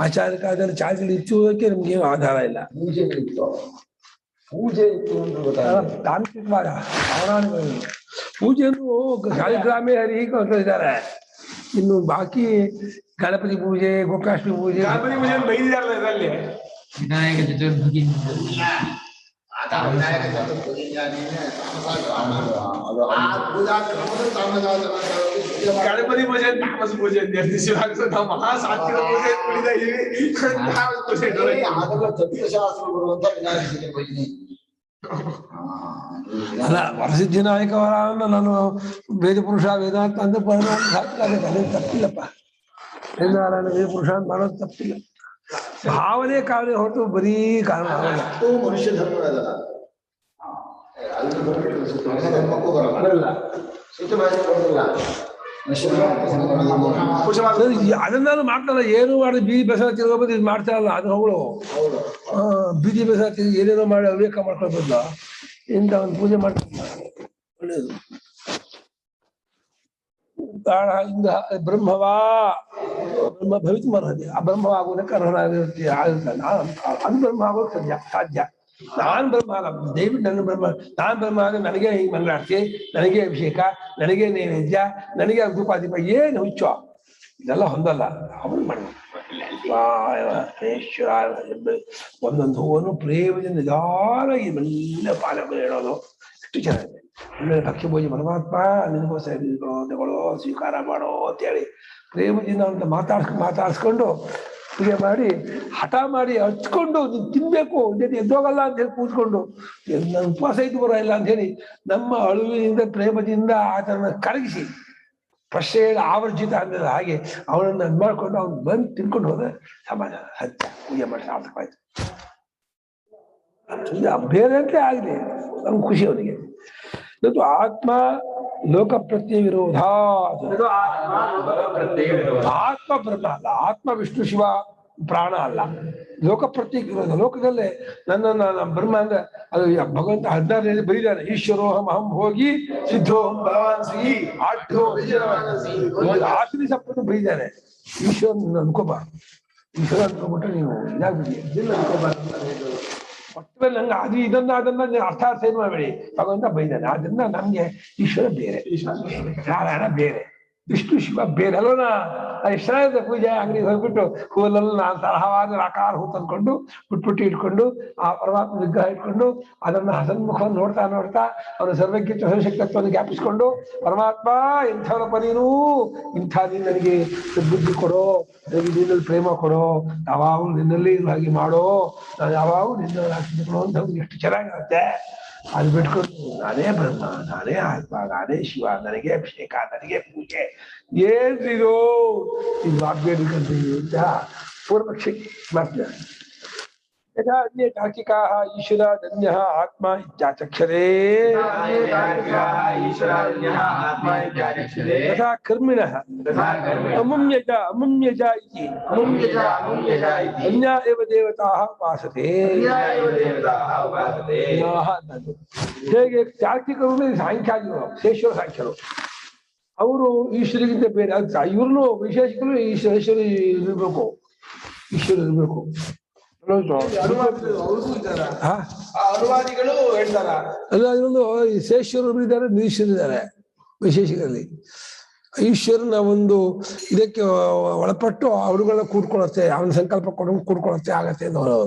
ಆಚಾರ್ಯ ಕಾಲದಲ್ಲಿ ಚಾಲ್ತಿಯಲ್ಲಿ ಇಚ್ಚುವುದಕ್ಕೆ ನಮ್ಗೆ ಏನು ಆಧಾರ ಇಲ್ಲ. ಪೂಜೆ ಇತ್ತು ತಾಂತ್ರಿಕವಾದ ಪೌರಾಣಿಕ ಪೂಜೆಯನ್ನು ಶಾಲಿಗ್ರಾಮೇ ಹರಿ ಅಂತ ಇದ್ದಾರೆ. ಇನ್ನು ಬಾಕಿ ಗಣಪತಿ ಪೂಜೆ, ಗೋಕಾಷ್ಟಮಿ ಪೂಜೆ, ಗಣಪತಿ ಪೂಜೆ ಬೈದಿದಾರಲ್ಲ ಇದರಲ್ಲಿ. ವಿನಾಯಕ ಚತುರ್ಭುಗಿ ವಿನಾಯಕ ಚತುರ್ಥಿ ಪೂಜಾ ಕ್ರಮದ ಗಣಪತಿ ಪೂಜೆ ತಾಮಸ ಪೂಜೆ ಅಂತ ಹೇಳ್ತೀವಿ. ನಾವು ಮಹಾ ಸಾತ್ವಿಕ ಪೂಜೆ ಕುಡಿತಾ ಇದೀವಿ, ತಾಮಸ ಪೂಜೆ ತತ್ವಶಾಸ್ತ್ರ ಬರುವಂತ ವಿನಾಯಕ ಚತುರ್ಥಿ. ಅಲ್ಲ ವರಸಿದ್ಧಿ ನಾಯಕ ಅವರನ್ನ ನಾನು ವೇದ ಪುರುಷ ವೇದಾಂತ ಅಂತ ಅದೇನು ತಪ್ಪಿಲ್ಲಪ್ಪ. ವೇದನಾರಾಯಣ ವೇದ ಪುರುಷ ಅಂತ ಮಾಡೋದು ತಪ್ಪಿಲ್ಲ. ಭಾವನೆ ಕಾರಣ ಹೊರತು ಬರೀ ಕಾರಣ ಆಗಲ್ಲ. ಮನುಷ್ಯ ಧರ್ಮ ಅದಲ್ಲ, ಧರ್ಮಕ್ಕೂ ಬರಲ್ಲ, ಅದನ್ನಾದ್ರು ಮಾಡ್ತಾರಲ್ಲ, ಏನು ಮಾಡಿದ್ರೆ ಬೀದಿ ಬೆಸ ತಿರ್ಗೋಬೋದು ಇದು ಮಾಡ್ತಾರಲ್ಲ, ಅದು ಅವಳು ಬೀದಿ ಬೆಸ ತಿರುಗಿ ಏನೇನೋ ಮಾಡಿ ಅವಿವೇಕ ಮಾಡ್ಕೊಳ್ಬೋದ ಇಂಥ ಒಂದು ಪೂಜೆ ಮಾಡ್ತಾರೆ. ಒಳ್ಳೇದು. ಬ್ರಹ್ಮವಾ ಬ್ರಹ್ಮ ಭವಿತು ಅರ್ಹತೆ, ಆ ಬ್ರಹ್ಮ ಆಗೋದಕ್ಕೆ ಅರ್ಹನಾಗಿರುತ್ತೆ ಆಗಿರ್ತಾನೆ. ಅದು ಬ್ರಹ್ಮ ಆಗೋದು ಸಾಧ್ಯ. ನಾನ್ ಬ್ರಹ್ಮ ಅಲ್ಲ, ದಯವಿಟ್ಟು ನನ್ನ ಬ್ರಹ್ಮ, ನಾನ್ ಬ್ರಹ್ಮ ಆದ್ರೆ ನನಗೆ ಈ ಮಂಗಳಾರತಿ, ನನಗೆ ಅಭಿಷೇಕ, ನನಗೆ ನೈವೇದ್ಯ, ನನಗೆ ಧೂಪಾದೀಪ ಏನು ಹುಚ್ಚು ಇದೆಲ್ಲ ಹೊಂದಲ್ಲ. ಅವನು ಮಾಡ್ಬೇಕು. ಒಂದೊಂದು ಹೂವನ್ನು ಪ್ರೇಮದಿಂದ ನಿಧಾನವಾಗಿ ಮೆಲ್ಲ ಪಾಲಕ ಹೇಳೋದು ಎಷ್ಟು ಚೆನ್ನಾಗಿದೆ. ಒಳ್ಳೆ ಭಕ್ಷ್ಯ ಭೋಜಿ ಪರಮಾತ್ಮ ನಿನಗೋಸ್ಕರ ತಗೊಳ್ಳೋ ಸ್ವೀಕಾರ ಮಾಡೋ ಅಂತೇಳಿ ಪ್ರೇಮದಿಂದ ಅಂತ ಮಾತಾಡ್ಸ್ಕೊಂಡು ಪೂಜೆ ಮಾಡಿ ಹಠ ಮಾಡಿ ಹಚ್ಕೊಂಡು ನೀನು ತಿನ್ಬೇಕು ಎದ್ದೋಗಲ್ಲ ಅಂತ ಹೇಳಿ ಕೂತ್ಕೊಂಡು ನನ್ನ ಉಪವಾಸ ಇದ್ದು ಬರೋ ಇಲ್ಲ ಅಂತ ಹೇಳಿ ನಮ್ಮ ಅಳುವಿನಿಂದ ಪ್ರೇಮದಿಂದ ಆತನ ಕರಗಿಸಿ ಪ್ರಶ್ನೆಯ ಆವರ್ಜಿತ ಅಂದಿಲ್ಲ ಹಾಗೆ ಅವನನ್ನ ಮಾಡ್ಕೊಂಡು ಅವ್ನು ಬಂದು ತಿನ್ಕೊಂಡು ಹೋದ್ರೆ ಸಮಾಧಾನ ಸತ್ಯ ಪೂಜೆ ಮಾಡಿ ಸಾರ್ಥಕವಾಯ್ತು. ಬೇರೆ ಅಂತ ಆಗಲಿ ನಮ್ಗೆ ಖುಷಿ ಅವನಿಗೆ. ಇದು ಆತ್ಮ ಲೋಕ ಪ್ರತ್ಯಯ ವಿರೋಧ. ಆತ್ಮ ಬ್ರಹ್ಮ ಅಲ್ಲ, ಆತ್ಮ ವಿಷ್ಣು ಶಿವ ಪ್ರಾಣ ಅಲ್ಲ, ಲೋಕ ಪ್ರತ್ಯೇಕ ವಿರೋಧ. ಲೋಕದಲ್ಲೇ ನನ್ನ ಬ್ರಹ್ಮ ಅಂದ್ರೆ ಅದು ಭಗವಂತ 16ನೇ ಬರೀದಾನೆ, ಈಶ್ವರೋಹಂ ಅಹಂ ಹೋಗಿ ಸಿದ್ಧೋಹಂ ಭಗವಾನ್ ಶ್ರೀ ಆಠ್ಯೋ ಆತ್ಮಿ ಸಪ್ಪನ್ನು ಬರೀದಾನೆ. ಈಶ್ವರನ ಅನ್ಕೋಬಾರ್ದು, ಈಶ್ವರ ಅನ್ಕೋಬಿಟ್ರೆ ನೀವು ಇದಾಗ್ಬಿಡಿ, ಇದನ್ನ ಅನ್ಕೋಬಾರ್ದು. ಒಟ್ಟಲ್ಲಿ ನಂಗೆ ಅದು ಅದನ್ನ ಅರ್ಥ ಏನು ಮಾಡಬೇಡಿ, ಭಗವಂತ ಬೈದಾನೆ. ಆದ್ರಿಂದ ನಮ್ಗೆ ಈಶ್ವರ ಬೇರೆ, ನಾರಾಯಣ ಬೇರೆ, ವಿಷ್ಣು ಶಿವ ಬೇರೆ ಅಲ್ಲೋನ. ಎಷ್ಟು ಚೆನ್ನಾಗಿದೆ ಪೂಜೆ. ಅಂಗಡಿಗೆ ಹೋಗ್ಬಿಟ್ಟು ಹೂವಲ್ಲೆಲ್ಲ ನಾನು ತರಹವಾದ ಆಕಾರ ಹೂ ತಂದ್ಕೊಂಡು ಪುಟ್ಪುಟ್ಟಿ ಇಟ್ಕೊಂಡು ಆ ಪರಮಾತ್ಮ ವಿಗ್ರಹ ಇಟ್ಕೊಂಡು ಅದನ್ನ ಹಸನ್ಮುಖವನ್ನು ನೋಡ್ತಾ ನೋಡ್ತಾ ಅವರ ಸರ್ವಜ್ಞತ್ವ ಸರ್ವಶಕ್ತತ್ವವನ್ನು ಜ್ಞಾಪಿಸ್ಕೊಂಡು ಪರಮಾತ್ಮ ಇಂಥವರಪ್ಪ ನೀನು, ಇಂಥ ನೀನು ನನಗೆ ಬುದ್ಧಿ ಕೊಡೋ, ನನಗೆ ನಿನ್ನಲ್ಲಿ ಪ್ರೇಮ ಕೊಡೋ, ಯಾವಾಗಲೂ ನಿನ್ನಲ್ಲಿ ಹಾಗೆ ಮಾಡೋ, ನಾನು ಯಾವಾಗೂ ನಿನ್ನ ಕೊಡೋ ಅಂತ ಎಷ್ಟು ಚೆನ್ನಾಗಿರುತ್ತೆ. ಅದು ಬಿಟ್ಕೊಂಡು ನಾನೇ ಬ್ರಹ್ಮ, ನಾನೇ ಆತ್ಮ, ನಾನೇ ಶಿವ, ನನಗೆ ಅಭಿಷೇಕ, ನನಗೆ ಪೂಜೆ, ಏನ್ರಿದು ಇದು ಆಗ್ಬೇಕಂತ ಪೂರ್ವಪಕ್ಷಿ ಮಾಡ್ತಾರೆ. ಯಥಾ ಅನ್ಯ ತಾರ್ಕಿಕಾಃ ಈಶ್ವರ ಧನ್ಯಃ ಆತ್ಮ ಇತ್ಯಾಚಕ್ಷರೇ ತಥಾ ಕರ್ಮಿಣಃ ಅಮುಮ್ಯಜ ಅಮುಮ್ಯಜ ಇತಿ ಅನ್ಯ ಏವ ದೇವತಾಃ ಉಪಾಸತೆ. ಹೇಗೆ ತಾರ್ಕಿಕರು ಸಾಂಖ್ಯಾದಿಗಳು, ಶೇಶ್ವರ ಸಾಂಖ್ಯರು, ಅವರು ಈಶ್ವರಿಗಿಂತ ಬೇರೆ. ಇವ್ರನ್ನು ವಿಶೇಷಕರು ಈಶ್ವರ ಇರಬೇಕು, ಈಶ್ವರ ಇರಬೇಕು. ಅನುವಾದಿಗಳು ಹೇಳ್ತಾರ ಅಲ್ಲ, ಅದೊಂದು ಶೇಶ್ವರರು ಇದ್ದಾರೆ, ನಿರೀಶ್ವರಿದ್ದಾರೆ. ವಿಶೇಷಗಳಲ್ಲಿ ಈಶ್ವರನ ಒಂದು ಇದಕ್ಕೆ ಒಳಪಟ್ಟು ಅವರುಗಳ ಕೂಡ್ಕೊಳ್ಳುತ್ತೆ, ಅವನ ಸಂಕಲ್ಪ ಕೊಡು ಕೂಡ್ಕೊಳ್ಳುತ್ತೆ ಆಗತ್ತೆ ಅನ್ನೋರು.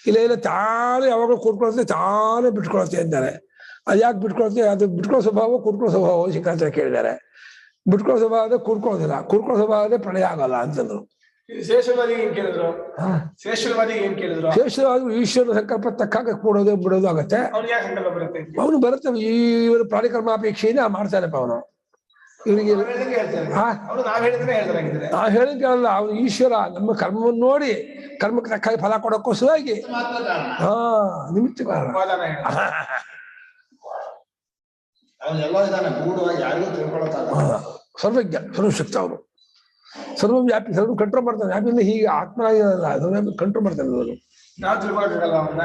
ಇಲ್ಲ ತಾನೇ ಯಾವಾಗಲೂ ಕೂಡ್ಕೊಳುತ್ತೆ ತಾನೇ ಬಿಟ್ಕೊಳುತ್ತೆ ಅಂತಾರೆ. ಅದು ಯಾಕೆ ಬಿಟ್ಕೊಳುತ್ತೆ? ಅದು ಬಿಟ್ಕೊಳ್ಳೋ ಸ್ವಭಾವ ಕೂಡ್ಕೊಳ್ಳೋ ಸ್ವಭಾವ ಶಿಖಾಂತರ ಕೇಳಿದ್ದಾರೆ. ಬಿಟ್ಕೊಳ್ಳೋ ಸ್ವಭಾವದ ಕೂಡ್ಕೊಳ್ಳೋದಿಲ್ಲ, ಕೂಡ್ಕೊಳ್ಳೋ ಸ್ವಭಾವದೇ ಪ್ರಳಯ ಆಗಲ್ಲ ಅಂತಂದ್ರು. ಶೇಷವಾದಿಗೆ ಏನ್ ಕೇಳಿದ್ರು? ಶೇಷವಾದಿಗೆ ಏನ್ ಕೇಳಿದ್ರು? ಶೇಷವಾದ್ರು ಈಶ್ವರ ಸಂಕಲ್ಪ ತಕ್ಕಾಗ ಕೂಡೋದು ಬಿಡೋದು ಆಗತ್ತೆ. ಅವ್ನಿಗೆ ಯಾಕೆ ಸಂಕಲ್ಪ ಬರುತ್ತೆ? ಅವನು ಬರುತ್ತೆ, ಇವರು ಪ್ರಾಣಿಕರ್ಮಾಪೇಕ್ಷೆಯಿಂದ ಮಾಡ್ತಾನಪ್ಪ ಅವನು. ಇವರಿಗೆ ನಾವ್ ಹೇಳಿದ್ರೆ ಹೇಳ್ತಾರೆ. ನಾ ಹೇಳಿದ್ ಕೇಳಲ್ಲ, ಅವನು ಈಶ್ವರ ನಮ್ಮ ಕರ್ಮವನ್ನು ನೋಡಿ ಕರ್ಮಕ್ಕೆ ತಕ್ಕಾಗಿ ಫಲ ಕೊಡೋಕ್ಕೋಸ್ಕರವಾಗಿ ನಿಮಿತ್ತ ಕಾರಣ. ಅವನೆಲ್ಲ ಇದ್ದಾನೆ ಗೂಢವಾಗಿ, ಯಾರಿಗೂ ತಿಳ್ಕೊಳಕ್ಕಾಗಲ್ಲ. ಸರ್ವಜ್ಞ, ಸರ್ವಶಕ್ತ ಅವನು, ಸರ್ವವ್ಯಾಪಿ, ಸರ್ವ ಕಂಟ್ರೋಲ್ ಮಾಡ್ತಾನೆ. ವ್ಯಾಪಿಯಿಂದ ಹೀಗೆ ಆತ್ಮನಾಗಿರಲ್ಲ, ಸರ್ವವ್ಯಾಪಿ ಕಂಟ್ರೋಲ್ ಮಾಡ್ತಾನೆ ಅವನು. ನಾವು ತಿಳ್ಕೊಳಕ್ಕಾಗಲ್ಲ ಅವನ್ನ.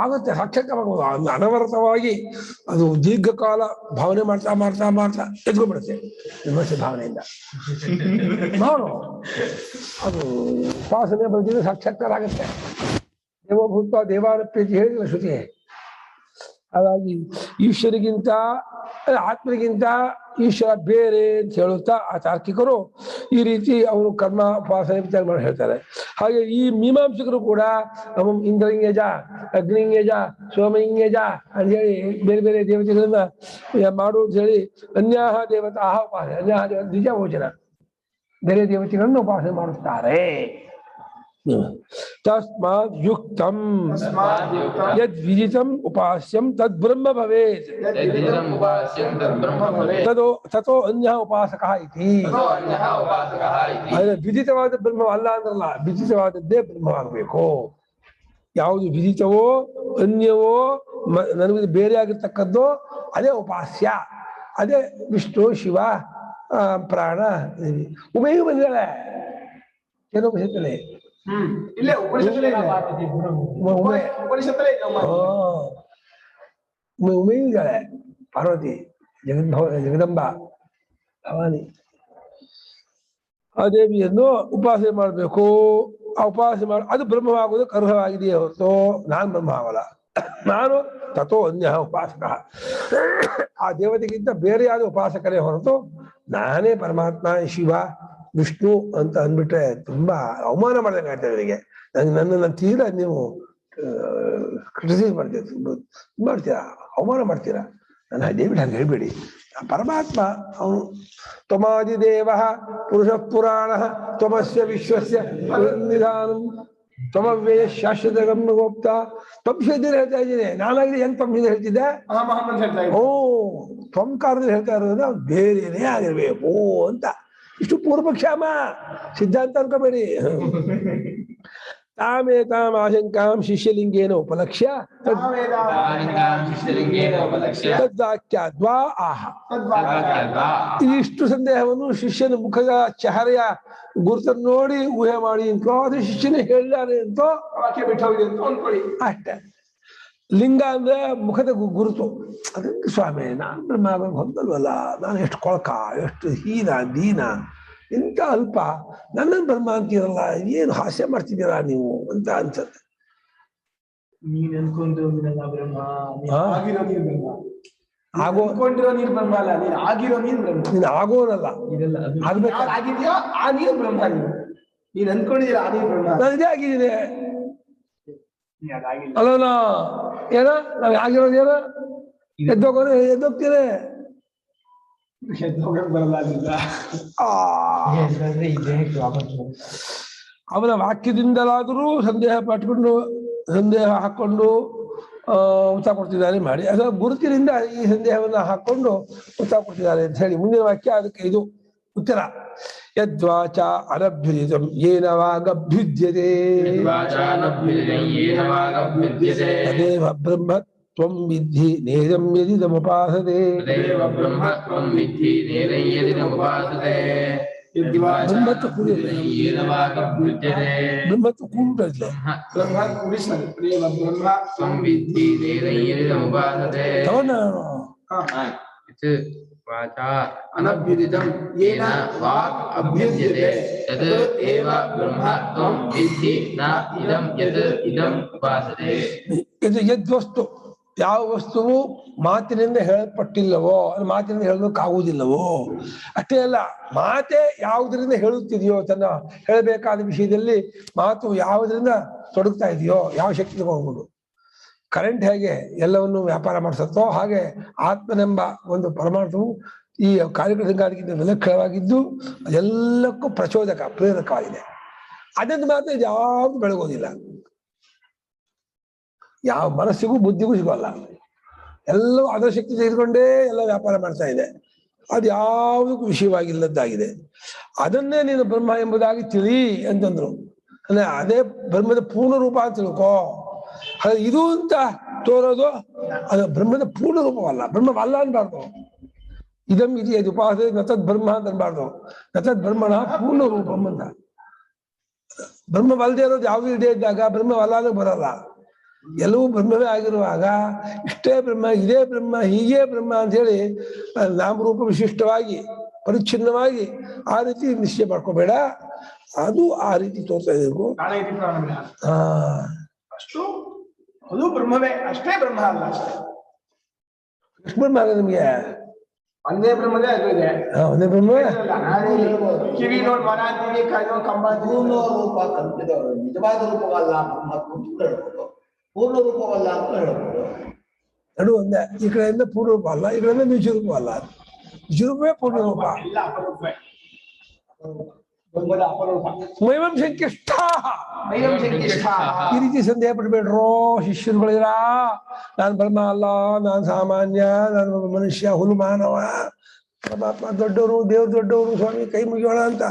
ಆಗುತ್ತೆ, ಸಾಕ್ಷಾತ್ಕಾರವಾಗುವುದು. ಅನವರತವಾಗಿ ಅದು ದೀರ್ಘಕಾಲ ಭಾವನೆ ಮಾಡ್ತಾ ಮಾಡ್ತಾ ಮಾಡ್ತಾ ಎದ್ಕೊಂಡ್ಬಿಡುತ್ತೆ ವಿಮರ್ಶೆ ಭಾವನೆಯಿಂದ. ಮಾಡು ಅದು ಉಪಾಸನೆ ಬಂದಿದ್ರೆ ಸಾಕ್ಷಾತ್ಕಾರ ಆಗುತ್ತೆ. ದೇವಭೂತ ದೇವಾನಪ್ರೀತಿ ಹೇಳಿಲ್ಲ ಶ್ರುತಿ. ಹಾಗಾಗಿ ಈಶ್ವರಿಗಿಂತ ಆತ್ಮರಿಗಿಂತ ಈಶ್ವರ ಬೇರೆ ಅಂತ ಹೇಳುತ್ತಾ ಆ ತಾರ್ಕಿಕರು ಈ ರೀತಿ ಅವರು ಕರ್ಮ ಉಪಾಸನೆ ವಿಚಾರ ಮಾಡಿ ಹೇಳ್ತಾರೆ. ಹಾಗೆ ಈ ಮೀಮಾಂಸಕರು ಕೂಡ ಇಂದ್ರಲಿಂಗೇಜ, ಅಗ್ನಿಂಗೇಜ, ಸೋಮಲಿಂಗೇಜ ಅಂತ ಹೇಳಿ ಬೇರೆ ಬೇರೆ ದೇವತೆಗಳನ್ನ ಮಾಡು ಅಂತ ಹೇಳಿ ಅನ್ಯಾಹ ದೇವತಾ ಉಪಾಸನೆ, ಅನ್ಯಾಹ ದೇವತ ನಿಜ ಭೋಜನ, ಬೇರೆ ದೇವತೆಗಳನ್ನು ಉಪಾಸನೆ ಮಾಡುತ್ತಾರೆ. ತಸ್ಮಾತ್ ಯುಕ್ತಂ ಯದ್ ವಿದಿತಂ ಉಪಾಸ್ಯಂ ತದ್ ಬ್ರಹ್ಮ ಭವೇತ್ ತಥೋ ಅನ್ಯಃ ಉಪಾಸಕಃ ಇತಿ. ವಿದಿತವಾದ ಬ್ರಹ್ಮ ಅಲ್ಲ ಅಂದ್ರಲ್ಲ, ವಿದಿತವಾದದ್ದೇ ಬ್ರಹ್ಮವಾಗಬೇಕು. ಯಾವುದು ವಿದಿತವೋ ಅನ್ಯವೋ ನನಗೆ ಬೇರೆ ಆಗಿರ್ತಕ್ಕದ್ದು ಅದೇ ಉಪಾಸ್ಯ, ಅದೇ ವಿಷ್ಣು ಶಿವ ಪ್ರಾಣ. ಉಮೆಯು ಬಂದಿದ್ದಾಳೆ, ಏನೋ ಉಪನಿಷತ್ತಲ್ಲಿ ಇಲ್ಲೇ ಉಪನಿಷತ್ತಲ್ಲೇ ಉಮೆಯು ಇದ್ದಾಳೆ, ಪಾರ್ವತಿ, ಜಗದಂಬ ಭವಾನಿ. ಆ ದೇವಿಯನ್ನು ಉಪಾಸನೆ ಮಾಡಬೇಕು. ಆ ಉಪಾಸನೆ ಮಾಡಿ ಅದು ಬ್ರಹ್ಮವಾಗುವುದಕ್ಕೆ ಅರ್ಹವಾಗಿದೆಯೇ ಹೊರತು ನಾನು ಬ್ರಹ್ಮ ಆಗಲ್ಲ. ನಾನು ತಥೋ ಅನ್ಯ ಉಪಾಸಕ, ಆ ದೇವತೆಗಿಂತ ಬೇರೆಯಾದ ಉಪಾಸಕರೇ ಹೊರತು ನಾನೇ ಪರಮಾತ್ಮ ಶಿವ ವಿಷ್ಣು ಅಂತ ಅಂದ್ಬಿಟ್ರೆ ತುಂಬಾ ಅವಮಾನ ಮಾಡ್ದಂಗಾಗ್ತದೆ ಅವರಿಗೆ. ನನ್ನನ್ನು ತೀರಾ ನೀವು ಕ್ರಿಟಿಸೈಸ್ ಮಾಡ್ತೀರಾ, ಅವಮಾನ ಮಾಡ್ತೀರಾ. ನನ್ನ ದಯವಿಟ್ಟು ಹಂಗೆ ಹೇಳ್ಬೇಡಿ. ಪರಮಾತ್ಮ ಅವನು ತ್ವಮಾದಿದೇವ ಪುರುಷ ಪುರಾಣ ತ್ವಮಸ್ಯ ವಿಶ್ವಸ್ಯ ನಿಧಾನಂ ತ್ವಮವ್ಯಯ ಶಾಶ್ವತ ಗಮ್ಯಗೋಪ್ತ. ತ್ವಂಶದಲ್ಲಿ ಹೇಳ್ತಾ ಇದ್ದೀನಿ, ನಾನಾಗಿದೆ ಹೆಂಗ್ ತ್ವಂಶದಲ್ಲಿ ಹೇಳ್ತಿದ್ದೆ? ಓ ತ್ವಂಕಾರದಲ್ಲಿ ಹೇಳ್ತಾ ಇರೋದ್ರೆ ಅವ್ನು ಬೇರೆನೇ ಆಗಿರ್ಬೇಕು ಅಂತ. ಇಷ್ಟು ಪೂರ್ವಪಕ್ಷಾಮ, ಸಿದ್ಧಾಂತ ಅನ್ಕೋಬೇಡಿ. ತಾಮೇತಾಂ ಆಶಂಕಾಂ ಶಿಷ್ಯಲಿಂಗೇನ ಉಪಲಕ್ಷ್ಯ ತದ್ವಾಕ್ಯಾದ್ವಾ ಆಹ. ಇಷ್ಟು ಸಂದೇಹವನ್ನು ಶಿಷ್ಯನ ಮುಖದ ಚಹರೆಯ ಗುರುತನ್ನು ನೋಡಿ ಊಹೆ ಮಾಡಿ ಅಂತೋ, ಅದು ಶಿಷ್ಯನೇ ಹೇಳಿದಾನೆ ಅಂತೋ ವಾಕ್ಯ ಬಿಟ್ಟು ಹೋಗಿದೆ ಅಂತ ಅಂದ್ಕೊಳ್ಳಿ ಅಷ್ಟೇ. ಲಿಂಗ ಅಂದ್ರೆ ಮುಖದ ಗುರುತು. ಅದಕ್ಕೆ ಸ್ವಾಮಿ ನಾನು ಬ್ರಹ್ಮ ಹೊಂದಲ್ವಲ್ಲ, ನಾನು ಎಷ್ಟು ಕೊಳಕ, ಎಷ್ಟು ಹೀನ ದೀನ, ಇಂಥ ಅಲ್ಪ, ನನ್ನನ್ನು ಬ್ರಹ್ಮ ಅಂತೀರಲ್ಲ, ಏನು ಹಾಸ್ಯ ಮಾಡ್ತಿದ್ದೀರಾ ನೀವು ಅಂತ ಅನ್ಸತ್ತೆ. ನೀನ್ ಅನ್ಕೊಂಡು ಬ್ರಹ್ಮ, ಅನ್ಕೊಂಡಿರೋ ನೀನು ಬ್ರಹ್ಮ ಅಲ್ಲ, ನೀನ್ ಆಗಿರೋ ನೀನ್ ಬ್ರಹ್ಮ. ನೀನು ಆಗೋನಲ್ಲ, ಆಗಿದ್ಯೋ ಆ ನೀನು ಬ್ರಹ್ಮ. ನೀನ್ ಅನ್ಕೊಂಡಿದ್ದೀರ ಆ ನೀನು ಬ್ರಹ್ಮ. ನಾನು ಇದೇ ಆಗಿದ್ದೀನಿ ಅಲ್ಲ. ಏನ ನಾವ್ ಆಗಿರೋದು ಏನ? ಎದ್ದೋಗೋದು ಎದ್ದೋಗ್ತೀನಿ. ಅವನ ವಾಕ್ಯದಿಂದಲಾದರೂ ಸಂದೇಹ ಪಟ್ಕೊಂಡು ಸಂದೇಹ ಹಾಕೊಂಡು ಉತ್ತರ ಕೊಡ್ತಿದ್ದಾರೆ ಮಾಡಿ, ಅಥವಾ ಗುರುತಿನಿಂದ ಈ ಸಂದೇಹವನ್ನು ಹಾಕೊಂಡು ಉತ್ತರ ಕೊಡ್ತಿದ್ದಾರೆ ಅಂತ ಹೇಳಿ ಮುಂದಿನ ವಾಕ್ಯ ಅದಕ್ಕೆ ಇದು ಉತ್ತರ. ಯದ್ವಾಚ ಅನಭ್ಯುದಿತಂ ಯೇನ ವಾಗಭ್ಯುಜ್ಯತೆ ತದೇವ ಬ್ರಹ್ಮ ತ್ವಂ ವಿದ್ಧಿ ನೇರಂ ಯದಿದಮುಪಾಸತೆ. ಬ್ರಹ್ಮತ್ವ ಕೂಡಿದೆ. ಅನಭ್ಯುದಿತಂ ಯೇನ ವಾಕ್ ಅಭ್ಯುಜ್ಯತೆ ತದ್ ಏವ ಬ್ರಹ್ಮ ತ್ವಂ ವಿದ್ಧಿ ನ ಇದಂ ಯತ್ ಇದಂ ಉಪಾಸತೆ. ಯದ್ವಸ್ತು ಯಾವ ವಸ್ತುವು ಮಾತಿನಿಂದ ಹೇಳಲ್ಪಟ್ಟಿಲ್ಲವೋ ಅದು ಮಾತಿನಿಂದ ಹೇಳೋಕ್ಕಾಗುವುದಿಲ್ಲವೋ ಅಷ್ಟೇ ಅಲ್ಲ, ಮಾತೆ ಯಾವುದರಿಂದ ಹೇಳುತ್ತಿದೆಯೋ ತನ್ನ ಹೇಳಬೇಕಾದ ವಿಷಯದಲ್ಲಿ ಮಾತು ಯಾವುದರಿಂದ ತೊಡಗ್ತಾ ಇದೆಯೋ, ಯಾವ ಶಕ್ತಿ ತಗೊಂಡ್ಬೋದು. ಕರೆಂಟ್ ಹೇಗೆ ಎಲ್ಲವನ್ನು ವ್ಯಾಪಾರ ಮಾಡಿಸುತ್ತೋ ಹಾಗೆ ಆತ್ಮನೆಂಬ ಒಂದು ಪರಮಾರ್ಥವು ಈ ಕಾರ್ಯಕರ್ತಕ್ಕಿಂತ ವಿಲಕ್ಷಣವಾಗಿದ್ದು ಅದೆಲ್ಲಕ್ಕೂ ಪ್ರಚೋದಕ, ಪ್ರೇರಕವಾಗಿದೆ. ಅದನ್ನು ಮಾತ್ರ ಯಾವುದು ಬೆಳಗೋದಿಲ್ಲ, ಯಾವ ಮನಸ್ಸಿಗೂ ಬುದ್ಧಿಗೂ ಸಿಗೋಲ್ಲ. ಎಲ್ಲವೂ ಅದರ ಶಕ್ತಿ ತೆಗೆದುಕೊಂಡೇ ಎಲ್ಲ ವ್ಯಾಪಾರ ಮಾಡ್ತಾ ಇದೆ. ಅದು ಯಾವುದಕ್ಕೂ ವಿಷಯವಾಗಿಲ್ಲದ್ದಾಗಿದೆ. ಅದನ್ನೇ ನೀನು ಬ್ರಹ್ಮ ಎಂಬುದಾಗಿ ತಿಳಿ ಅಂತಂದ್ರು. ಅಂದ್ರೆ ಅದೇ ಬ್ರಹ್ಮದ ಪೂರ್ಣ ರೂಪ ಅಂತ ತಿಳ್ಕೋ. ಹಾಗೆ ಇದು ಅಂತ ತೋರೋದು ಅದು ಬ್ರಹ್ಮದ ಪೂರ್ಣ ರೂಪವಲ್ಲ, ಬ್ರಹ್ಮವಲ್ಲ ಅನ್ಬಾರ್ದು. ಇದಂ ಇದು ಅದು ಉಪಾಸ ನತದ್ ಬ್ರಹ್ಮ ಅಂತ ಅನ್ಬಾರ್ದು. ನತದ್ ಬ್ರಹ್ಮಣ ಪೂರ್ಣ ರೂಪಂ ಅಂತ. ಬ್ರಹ್ಮವಲ್ಲದೆ ಇರೋದು ಯಾವುದು ಇಲ್ಲದೆ ಇದ್ದಾಗ ಬ್ರಹ್ಮವಲ್ಲ ಅನ್ನೋದು ಬರಲ್ಲ. ಎಲ್ಲವೂ ಬ್ರಹ್ಮವೇ ಆಗಿರುವಾಗ ಇಷ್ಟೇ ಬ್ರಹ್ಮ, ಇದೇ ಬ್ರಹ್ಮ, ಹೀಗೆ ಬ್ರಹ್ಮ ಅಂತ ಹೇಳಿ ನಾಮರೂಪ ವಿಶಿಷ್ಟವಾಗಿ ಪರಿಚ್ಛಿನ್ನವಾಗಿ ಆ ರೀತಿ ನಿಶ್ಚಯ ಮಾಡ್ಕೋಬೇಡ. ಅದು ಆ ರೀತಿ ತೋರ್ತಾ ಇರಬೇಕು. ಅಷ್ಟು ಅದು ಬ್ರಹ್ಮವೇ, ಅಷ್ಟೇ ಬ್ರಹ್ಮ ಅಲ್ಲ. ಅಷ್ಟೇ ಎಷ್ಟು ಬ್ರಹ್ಮ ಆಗ ನಿಮ್ಗೆ? ಒಂದೇ ಬ್ರಹ್ಮವೇ ಅದು ಇದೆ. ಒಂದೇ ಬ್ರಹ್ಮವೇ. ಕಿವಿ ನೋಡ್ ಮರ ಅಂತೀವಿ, ಕೈ ನೋಡ್ ಕಂಬ ಪೂರ್ಣ ರೂಪ ಕಲ್ಪಿದವರು ನಿಜವಾದ ರೂಪವಲ್ಲ ಅಂತ ಹೇಳ್ಬೋದು, ಪೂರ್ಣ ರೂಪವಲ್ಲ ಅಂತ ಹೇಳ್ಬೋದು. ನಡು ಒಂದೇ, ಈ ಕಡೆಯಿಂದ ಪೂರ್ಣ ರೂಪ ಅಲ್ಲ, ಈ ಕಡೆಯಿಂದ ನಿಜ ರೂಪ ಅಲ್ಲ. ನಿಜ ರೂಪವೇ ಪೂರ್ಣ ರೂಪ. ಎಲ್ಲ ಅಪರೂಪವೇ, ಬ್ರಹ್ಮದ ಅಪರೂಪ. ಮೈವಂ ಶಂಕಿಷ್ಠ, ಮೈವಂ ಶಂಕಿಷ್ಠ. ಈ ರೀತಿ ಸಂದೇಹ ಪಡ್ಬೇಡ್ರೋ ಶಿಷ್ಯರುಗಳಿರ. ನಾನ್ ಬ್ರಹ್ಮ ಅಲ್ಲ, ನಾನ್ ಸಾಮಾನ್ಯ, ನಾನು ಮನುಷ್ಯ, ಹುಲು ಮಾನವ, ಪರಮಾತ್ಮ ದೊಡ್ಡವರು, ದೇವ್ರು ದೊಡ್ಡವರು, ಸ್ವಾಮಿ ಕೈ ಮುಗಿಯೋಣ ಅಂತ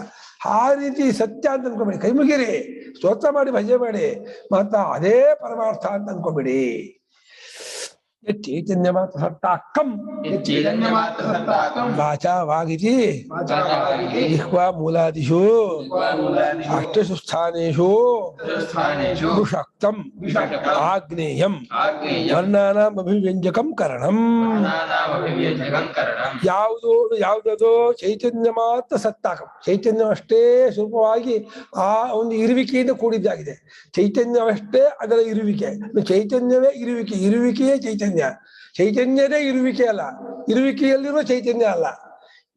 ಆ ರೀತಿ ಸತ್ಯ ಅಂತ ಅನ್ಕೋಬೇಡಿ. ಕೈ ಮುಗಿರಿ, ಸ್ತೋತ್ರ ಮಾಡಿ, ಭಜನೆ ಮಾಡಿ, ಮತ್ತ ಅದೇ ಪರಮಾರ್ಥ ಅಂತ ಅನ್ಕೋಬೇಡಿ. ಚೈತನ್ಯ ಮಾತ್ರ ಸತ್ತಾಕಂ ವಾಚಾ ವಾಗಿತಿ ಜಿಹ್ವಾ ಮೂಲಾದಿಷು ಅಷ್ಟಸು ಸ್ಥಾನೇಷು ಶಕ್ತಂ ಆಗ್ನೇಯಂ ವರ್ಣಾನಾಂ ಅಭಿವ್ಯಂಜಕಂ ಕರಣಂ. ಯಾವುದದು ಚೈತನ್ಯ ಮಾತ್ರ ಸತ್ತಾಕಂ, ಚೈತನ್ಯವಷ್ಟೇ ಸ್ವರೂಪವಾಗಿ ಆ ಒಂದು ಇರುವಿಕೆಯಿಂದ ಕೂಡಿದ್ದಾಗಿದೆ. ಚೈತನ್ಯವಷ್ಟೇ ಅದರ ಇರುವಿಕೆ, ಚೈತನ್ಯವೇ ಇರುವಿಕೆ, ಇರುವಿಕೆಯೇ ಚೈತನ್ಯ, ಚೈತನ್ಯದೇ ಇರುವಿಕೆ ಅಲ್ಲ, ಇರುವಿಕೆಯಲ್ಲಿರುವ ಚೈತನ್ಯ ಅಲ್ಲ.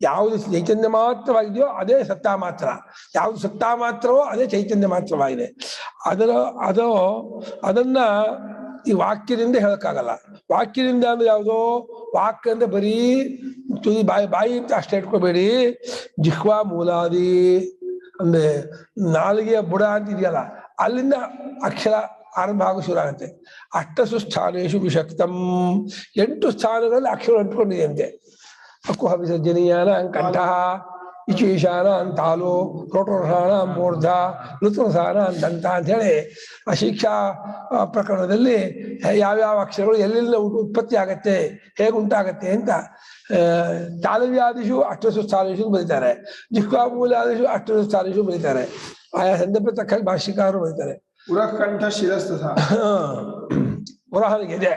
ಯಾವುದು ಚೈತನ್ಯ ಮಾತ್ರವಾಗಿದೆಯೋ ಅದೇ ಸತ್ತಾ ಮಾತ್ರ, ಯಾವುದು ಸತ್ತಾ ಮಾತ್ರವೋ ಅದೇ ಚೈತನ್ಯ ಮಾತ್ರವಾಗಿದೆ. ಅದನ್ನ ಈ ವಾಕ್ಯದಿಂದ ಹೇಳಕ್ಕಾಗಲ್ಲ. ವಾಕ್ಯದಿಂದ ಅಂದ್ರೆ ಯಾವುದೋ ವಾಕ್ಯ ಅಂದ್ರೆ ಬರೀ ಬಾಯಿ ಅಂತ ಅಷ್ಟೇ ಇಟ್ಕೋಬೇಡಿ. ಜಿಹ್ವಾ ಮೂಲಾದಿ ಅಂದ್ರೆ ನಾಲಿಗೆಯ ಬುಡ ಅಂತ ಇದೆಯಲ್ಲ, ಅಲ್ಲಿಂದ ಅಕ್ಷರ ಆರಂಭ ಆಗೋ ಶುರು ಆಗುತ್ತೆ. ಅಷ್ಟಸು ಸ್ಥಾನೇಶು ವಿಷಕ್ತಂ, 8 ಸ್ಥಾನಗಳಲ್ಲಿ ಅಕ್ಷರ ಅಂಟ್ಕೊಂಡಿದೆಯಂತೆ. ಅಕ್ಕುಹ ವಿಸರ್ಜನೀಯಾನ ಕಂಠ, ಇಚೀಶಾನ ಅಂತಾಲು, ರೋಟೋರಸಾನ ಮೂರ್ಧ, ಋತುರಸಾನ ದಂತ ಅಂತ ಹೇಳಿ ಆ ಶಿಕ್ಷಾ ಪ್ರಕರಣದಲ್ಲಿ ಯಾವ್ಯಾವ ಅಕ್ಷರಗಳು ಎಲ್ಲೆಲ್ಲ ಉತ್ಪತ್ತಿ ಆಗತ್ತೆ, ಹೇಗೆ ಉಂಟಾಗತ್ತೆ ಅಂತ ತಾಲವ್ಯಾದಿಷು ಅಷ್ಟಸು ಸ್ಥಾನೇಶು ಬರೀತಾರೆ, ಜಿಹ್ವಾ ಮೂಲಾದಿಷು ಅಷ್ಟಸು ಸ್ಥಾನೇಶು ಬರೀತಾರೆ. ಆಯಾ ಸಂದರ್ಭ ತಕ್ಕ ಭಾಷ್ಯಕಾರರು ಬರೀತಾರೆ. ಉರಕಂಠ ಶಿರಸ್ಥ ಉರಹನಿಗೆ ಇದೆ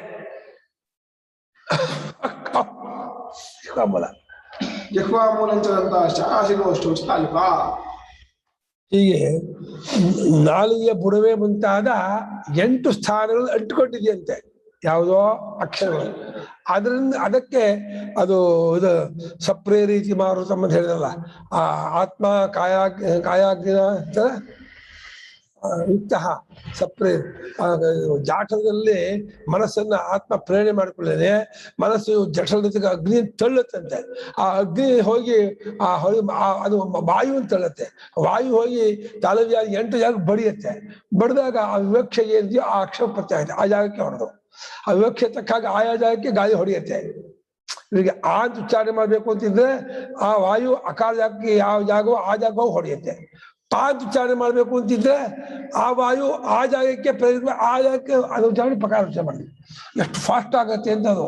ಜಿಹ್ವಾ ಮೂಲಂಚದಂತ ಆಶಿಗೋಷ್ಟು ತಾಲೂಕ. ಹೀಗೆ ನಾಲಿಗೆಯ ಬುಡವೆ ಮುಂತಾದ 8 ಸ್ಥಾನಗಳು ಅಂಟಿಕೊಂಡಿದೆಯಂತೆ, ಯಾವುದೋ ಅಕ್ಷರಗಳು. ಅದಕ್ಕೆ ಅದು ಇದು ಸಪ್ರೇರೀತಿ ಮಾರುತಮ್ಮ ಅಂತ ಹೇಳಿದಲ್ಲ, ಆ ಆತ್ಮ ಕಾಯಾಗ್ನಿನ ಯುಕ್ತ ಸಪ್ರೇ ಜಾಠದಲ್ಲಿ ಮನಸ್ಸನ್ನ ಆತ್ಮ ಪ್ರೇರಣೆ ಮಾಡಿಕೊಳ್ಳೇನೆ, ಮನಸ್ಸು ಜಠರದೊತ್ತಿಗೆ ಅಗ್ನಿ ತಳ್ಳುತ್ತಂತೆ. ಆ ಅಗ್ನಿ ಹೋಗಿ ಅದು ವಾಯುವನ್ನು ತಳ್ಳುತ್ತೆ, ವಾಯು ಹೋಗಿ ತಾಲವ್ಯಾದಿ 8 ಜಾಗ ಬಡಿಯುತ್ತೆ. ಬಡಿದಾಗ ಆ ವಿವಕ್ಷೆ ಏನಿದೆಯೋ ಆ ಅಕ್ಷರ ಪ್ರತ್ಯಯ ಆಗುತ್ತೆ, ಆ ಜಾಗಕ್ಕೆ ಹೊಡೆದು ಆ ವಿವಕ್ಷೆ ತಕ್ಕಾಗ ಆಯಾ ಜಾಗಕ್ಕೆ ಗಾಳಿ ಹೊಡೆಯುತ್ತೆ. ಇವರಿಗೆ ಆ ಅಂತ ಉಚ್ಚಾರಣೆ ಮಾಡ್ಬೇಕು ಅಂತಿದ್ರೆ ಆ ವಾಯು ಅಕಾರ ಜಾಗಕ್ಕೆ ಯಾವ ಜಾಗವೋ ಆ ಜಾಗವೂ ಹೊಡೆಯುತ್ತೆ. ಪಾದ ಉಚ್ಚಾರಣೆ ಮಾಡ್ಬೇಕು ಅಂತಿದ್ರೆ ಆ ವಾಯು ಆ ಜಾಗಕ್ಕೆ ಪ್ರೇರಿತ, ಆ ಜಾಗಕ್ಕೆ ಅದು ಉಚ್ಚಾರಣೆ ಪ್ರಕಾರ ಉಚ್ಚಾರಣೆ ಮಾಡಿ. ಎಷ್ಟು ಫಾಸ್ಟ್ ಆಗತ್ತೆ ಅಂತ ಅದು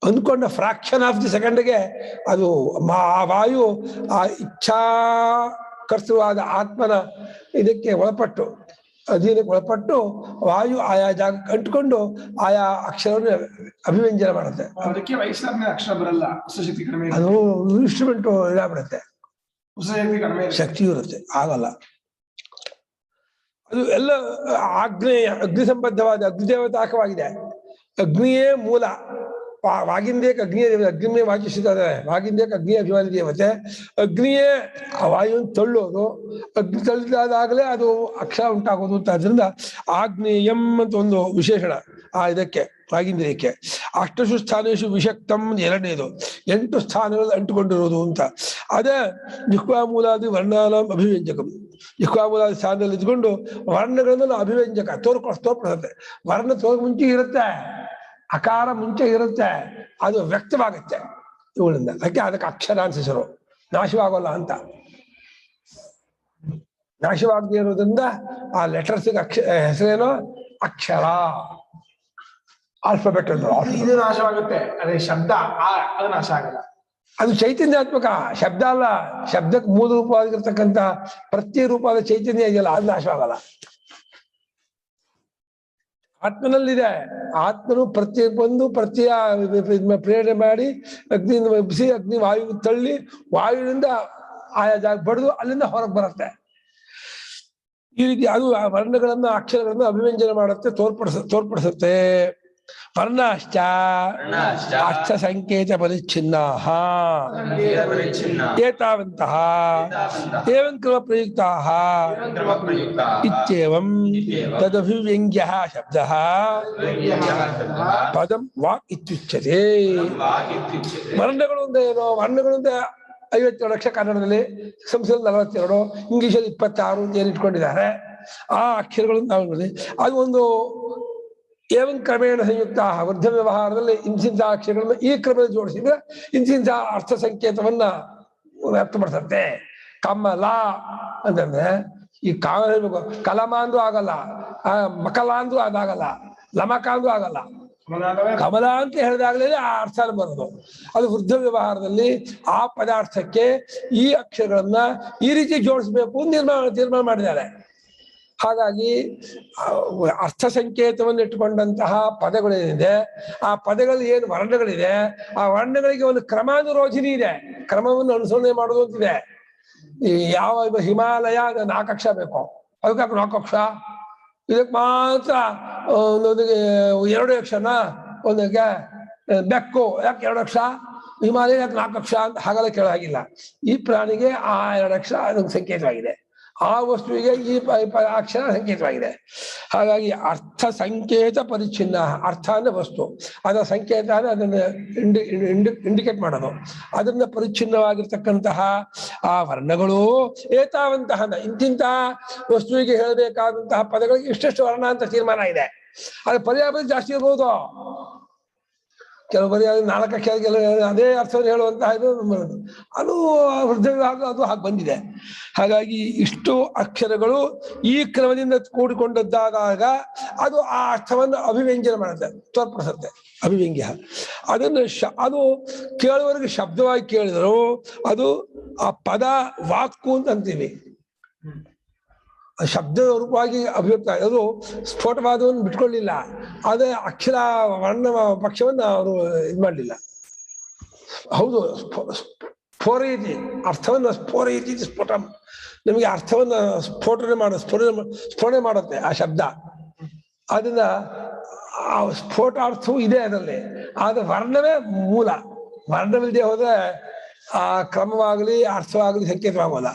ಅಂದ್ಕೊಂಡ ಫ್ರಾಕ್ಷನ್ ಆಫ್ ದಿ ಸೆಕೆಂಡ್ಗೆ ಅದು ಆ ವಾಯು ಆ ಇಚ್ಛಾಕರ್ತೃವಾದ ಆತ್ಮನ ಇದಕ್ಕೆ ಒಳಪಟ್ಟು, ಅಧೀನಕ್ಕೆ ಒಳಪಟ್ಟು ವಾಯು ಆಯಾ ಜಾಗಕ್ಕೆ ಅಂಟ್ಕೊಂಡು ಆಯಾ ಅಕ್ಷರವನ್ನು ಅಭಿವ್ಯಂಜನ ಮಾಡುತ್ತೆ. ಅದಕ್ಕೆ ವಯಸ್ಸಾದ್ಮೇಲೆ ಅಕ್ಷರ ಬರಲ್ಲ, ಶಕ್ತಿ ಕಡಿಮೆ, ಅದು ಇನ್ಸ್ಟ್ರೂಮೆಂಟ್ ಇದಾಗ್ಬಿಡುತ್ತೆ, ಶಕ್ತಿ ಇರುತ್ತೆ, ಆಗಲ್ಲ. ಅದು ಎಲ್ಲ ಆಗ್ನೇಯ ಅಗ್ನಿ ಸಂಬದ್ಧವಾದ ಅಗ್ನಿದೇವತಾಕವಾಗಿದೆ. ಅಗ್ನಿಯೇ ಮೂಲ. ವಾಗಿಂದೇಕ ಅಗ್ನಿಯ ದೇವತೆ, ಅಗ್ನಿಯೇ ವಾಚಿಸಿದ್ದಾರೆ. ವಾಗಿಂದೇಕ ಅಗ್ನಿಯ ಅಭಿಮಾನಿ ದೇವತೆ. ಅಗ್ನಿಯೇ ಆ ವಾಯುವನ್ನು ತಳ್ಳೋದು. ಅಗ್ನಿ ತಳ್ಳಿದಾಗಲೇ ಅದು ಅಕ್ಷರ ಉಂಟಾಗೋದು ಅಂತ. ಅದರಿಂದ ಆಗ್ನೇಯಂ ಅಂತ ಒಂದು ವಿಶೇಷಣ ಇದಕ್ಕೆ ವಾಗಿಂದ್ರಿಯಕ್ಕೆ. ಅಷ್ಟಶು ಸ್ಥಾನೇಶು ವಿಷಕ್ತಂ ಎರಡನೇದು, 8 ಸ್ಥಾನಗಳಲ್ಲಿ ಅಂಟುಕೊಂಡಿರೋದು ಅಂತ. ಅದೇ ಜಿಹ್ವಾಮೂಲಾದಿ ವರ್ಣಾನಾಂ ಅಭಿವ್ಯಂಜಕಂ. ಜಿಹ್ವಾಮೂಲಾದಿ ಸ್ಥಾನದಲ್ಲಿ ಇದ್ಕೊಂಡು ವರ್ಣಗಳನ್ನು ಅಭಿವ್ಯಂಜಕ ತೋರ್ಪಡಿಸುತ್ತೆ. ವರ್ಣ ಮುಂಚೆ ಇರುತ್ತೆ, ಅಕಾರ ಮುಂಚೆ ಇರುತ್ತೆ, ಅದು ವ್ಯಕ್ತವಾಗುತ್ತೆ ಇವುಗಳಿಂದ. ಅದಕ್ಕೆ ಅಕ್ಷರ ಅಂತ ಹೆಸರು. ನಾಶವಾಗೋಲ್ಲ ಅಂತ. ನಾಶವಾಗದೇ ಇರೋದ್ರಿಂದ ಆ ಲೆಟರ್ಸ್ಗೆ ಹೆಸರೇನೋ ಅಕ್ಷರ, ಆಲ್ಫಾಬೆಟ್ ಅಂತ. ಇದು ನಾಶವಾಗುತ್ತೆ, ಅದೇ ಶಬ್ದ ಅದು ನಾಶ ಆಗಲ್ಲ. ಅದು ಚೈತನ್ಯಾತ್ಮಕ ಶಬ್ದ ಅಲ್ಲ. ಶಬ್ದಕ್ಕೆ ಮೂಲ ರೂಪವಾಗಿರ್ತಕ್ಕಂಥ ಪ್ರತ್ಯೇಕ ರೂಪವಾದ ಚೈತನ್ಯ ಇದೆಯಲ್ಲ, ಅದು ನಾಶವಾಗಲ್ಲ. ಆತ್ಮನಲ್ಲಿದೆ. ಆತ್ಮನು ಪ್ರತ್ಯೇಕ ಬಂದು ಪ್ರತ್ಯಯ ಪ್ರೇರಣೆ ಮಾಡಿ ಅಗ್ನಿಯಿಂದ ಎಬ್ಬಿಸಿ ಅಗ್ನಿ ವಾಯು ತಳ್ಳಿ ವಾಯುವಿನಿಂದ ಆಯಾ ಜಾಗ ಬಡಿದು ಅಲ್ಲಿಂದ ಹೊರಗೆ ಬರುತ್ತೆ. ಈ ರೀತಿ ಅದು ಆ ವರ್ಣಗಳನ್ನ ಅಕ್ಷರಗಳನ್ನ ಅಭಿವ್ಯಂಜನ ಮಾಡುತ್ತೆ, ತೋರ್ಪಡಿಸುತ್ತೆ. ವರ್ಣಾಶ್ಚ ಅರ್ಥ ಸಂಕೇತ ಪರಿಚ್ಛಿನ್ನಾಃ ಏತಾವಂತಃ ಏವಂ ಕ್ರಮ ಪ್ರಯುಕ್ತಾಃ ಇತ್ಯೇವಂ ತದಭಿವ್ಯಂಗ್ಯಃ ಶಬ್ದಃ ಪದಂ ವಾಕ್ ಇತ್ಯುಚ್ಯತೆ. ವರ್ಣಗಳು ಅಂದ್ರೆ ಏನು? ವರ್ಣಗಳು ಅಂದ್ರೆ 52 ಅಕ್ಷರ ಕನ್ನಡದಲ್ಲಿ, ಸಂಸ್ಕೃತದಲ್ಲಿ 42, ಇಂಗ್ಲಿಷಲ್ಲಿ 26 ಅಂತ ಏನು ಇಟ್ಕೊಂಡಿದ್ದಾರೆ. ಆ ಅಕ್ಷರಗಳನ್ನು ನಾವು ನೋಡಿ ಅದು ಒಂದು ಏವಂ ಕ್ರಮೇಣ ಸಂಯುಕ್ತ ವೃದ್ಧ ವ್ಯವಹಾರದಲ್ಲಿ ಇಂತಿಂಥ ಅಕ್ಷರಗಳನ್ನ ಈ ಕ್ರಮದಲ್ಲಿ ಜೋಡಿಸಿದ್ರೆ ಇಂತಿಂಥ ಅರ್ಥ ಸಂಕೇತವನ್ನ ವ್ಯಕ್ತಪಡಿಸುತ್ತೆ. ಕಮಲ ಅಂತಂದ್ರೆ ಈ ಕಾಮ ಹೇಳ್ಬೇಕು, ಕಲಮ ಅಂದ್ರೂ ಆಗಲ್ಲ, ಮಕಲ ಅಂದ್ರೂ ಅದಾಗಲ್ಲ, ಲಮಕ ಅಂದ್ರೂ ಆಗಲ್ಲ. ಕಮಲ ಅಂತ ಹೇಳಿದಾಗಲೇ ಆ ಅರ್ಥ ಬರೋದು. ಅದು ವೃದ್ಧ ವ್ಯವಹಾರದಲ್ಲಿ ಆ ಪದಾರ್ಥಕ್ಕೆ ಈ ಅಕ್ಷರಗಳನ್ನ ಈ ರೀತಿ ಜೋಡಿಸ್ಬೇಕು ತೀರ್ಮಾನ ಮಾಡಿದ್ದಾರೆ. ಹಾಗಾಗಿ ಅರ್ಥ ಸಂಕೇತವನ್ನು ಇಟ್ಟುಕೊಂಡಂತಹ ಪದಗಳೇನಿದೆ, ಆ ಪದಗಳಲ್ಲಿ ಏನು ವರ್ಣಗಳಿದೆ, ಆ ವರ್ಣಗಳಿಗೆ ಒಂದು ಕ್ರಮಾನುರೋಧಿನಿ ಇದೆ, ಕ್ರಮವನ್ನು ಅನುಸರಣೆ ಮಾಡೋದು ಅಂತಿದೆ. ಯಾವ ಹಿಮಾಲಯ 4 ಅಕ್ಷರ ಬೇಕು, ಅದಕ್ಕೆ 4 ಅಕ್ಷರ. ಇದಕ್ಕೆ ಮಾತ್ರ ಒಂದೊಂದಿಗೆ 2 ಅಕ್ಷರನ, ಒಂದಕ್ಕೆ ಬೆಕ್ಕು ಯಾಕೆ 2 ಅಕ್ಷರ, ಹಿಮಾಲಯ ಯಾಕೆ 4 ಅಕ್ಷರ ಅಂತ ಹಾಗೆಲ್ಲ ಕೇಳಾಗಿಲ್ಲ. ಈ ಪ್ರಾಣಿಗೆ ಆ 2 ಅಕ್ಷರ ಅದೊಂದು ಸಂಕೇತವಾಗಿದೆ, ಆ ವಸ್ತುವಿಗೆ ಈ ಅಕ್ಷರ ಸಂಕೇತವಾಗಿದೆ. ಹಾಗಾಗಿ ಅರ್ಥ ಸಂಕೇತ ಪರಿಚ್ಛಿನ್ನ. ಅರ್ಥ ಅಂದ್ರೆ ವಸ್ತು, ಅದರ ಸಂಕೇತ ಅಂದ್ರೆ ಅದನ್ನ ಇಂಡಿಕೇಟ್ ಮಾಡೋದು. ಅದನ್ನ ಪರಿಚ್ಛಿನ್ನವಾಗಿರ್ತಕ್ಕಂತಹ ಆ ವರ್ಣಗಳು ಏತಾವಂತಹ ಇಂತಿಂತಹ ವಸ್ತುವಿಗೆ ಹೇಳಬೇಕಾದಂತಹ ಪದಗಳಿಗೆ ಇಷ್ಟೆಷ್ಟು ವರ್ಣ ಅಂತ ತೀರ್ಮಾನ ಇದೆ. ಅದು ಪರ್ಯಾಯ ಜಾಸ್ತಿ ಇರ್ಬೋದು. ಕೆಲವು ಪರ್ಯಾಯ 4 ಅಕ್ಷರಗೆಲ್ಲ ಅದೇ ಅರ್ಥವನ್ನು ಹೇಳುವಂತಹ ಇದು ಅದು ವೃದ್ಧ ವಿಭಾಗ ಅದು ಹಾಗೆ ಬಂದಿದೆ. ಹಾಗಾಗಿ ಇಷ್ಟು ಅಕ್ಷರಗಳು ಈ ಕ್ರಮದಿಂದ ಕೂಡಿಕೊಂಡದ್ದಾದಾಗ ಅದು ಆ ಅರ್ಥವನ್ನು ಅಭಿವ್ಯಂಜನ ಮಾಡುತ್ತೆ, ತೋರ್ಪಡಿಸುತ್ತೆ. ಅಭಿವ್ಯಂಗ್ಯ ಅದನ್ನು ಅದು ಕೇಳುವವರೆಗೆ ಶಬ್ದವಾಗಿ ಕೇಳಿದರು ಅದು ಆ ಪದ ವಾಕು ಅಂತ ಅಂತೀವಿ. ಶಬ್ದ ರೂಪವಾಗಿ ಅಭಿವ್ಯಕ್ತ ಅದು ಸ್ಫೋಟವಾದವನ್ನು ಬಿಟ್ಕೊಳ್ಳಿಲ್ಲ. ಅದೇ ಅಕ್ಷರ ವರ್ಣ ಪಕ್ಷವನ್ನು ಅವರು ಇದು ಮಾಡಲಿಲ್ಲ. ಹೌದು, ಸ್ಫೋರಯತಿ ಅರ್ಥವನ್ನ ಸ್ಫೋರಯತಿ ಸ್ಫೋಟ, ನಮಗೆ ಅರ್ಥವನ್ನ ಸ್ಫೋಟನೆ ಮಾಡುತ್ತೆ ಆ ಶಬ್ದ. ಅದನ್ನ ಆ ಸ್ಫೋಟಾರ್ಥವೂ ಇದೆ ಅದರಲ್ಲಿ, ಆದ್ರೆ ವರ್ಣವೇ ಮೂಲ. ವರ್ಣವಿಲ್ಲದೆ ಹೋದ್ರೆ ಆ ಕ್ರಮವಾಗಲಿ ಅರ್ಥವಾಗಲಿ ಸಂಕೇತವಾಗೋಲ್ಲ.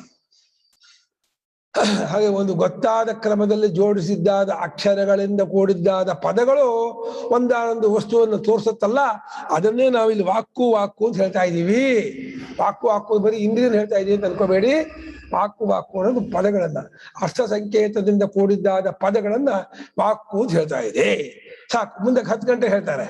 ಹಾಗೆ ಒಂದು ಗೊತ್ತಾದ ಕ್ರಮದಲ್ಲಿ ಜೋಡಿಸಿದ್ದಾದ ಅಕ್ಷರಗಳಿಂದ ಕೂಡಿದ್ದಾದ ಪದಗಳು ಒಂದಾನೊಂದು ವಸ್ತುವನ್ನು ತೋರಿಸುತ್ತಲ್ಲ, ಅದನ್ನೇ ನಾವಿಲ್ಲಿ ವಾಕು ಅಂತ ಹೇಳ್ತಾ ಇದ್ದೀವಿ. ವಾಕು ಬರೀ ಇಂದ್ರಿಯನ್ ಹೇಳ್ತಾ ಇದೀವಿ ಅಂತ ಅನ್ಕೋಬೇಡಿ. ವಾಕು ಅನ್ನೋದು ಪದಗಳನ್ನ, ಅರ್ಥ ಸಂಕೇತದಿಂದ ಕೂಡಿದ್ದಾದ ಪದಗಳನ್ನ ವಾಕು ಅಂತ ಹೇಳ್ತಾ ಇದೆ. ಸಾಕು, ಮುಂದೆ 10 ಗಂಟೆ ಹೇಳ್ತಾರೆ.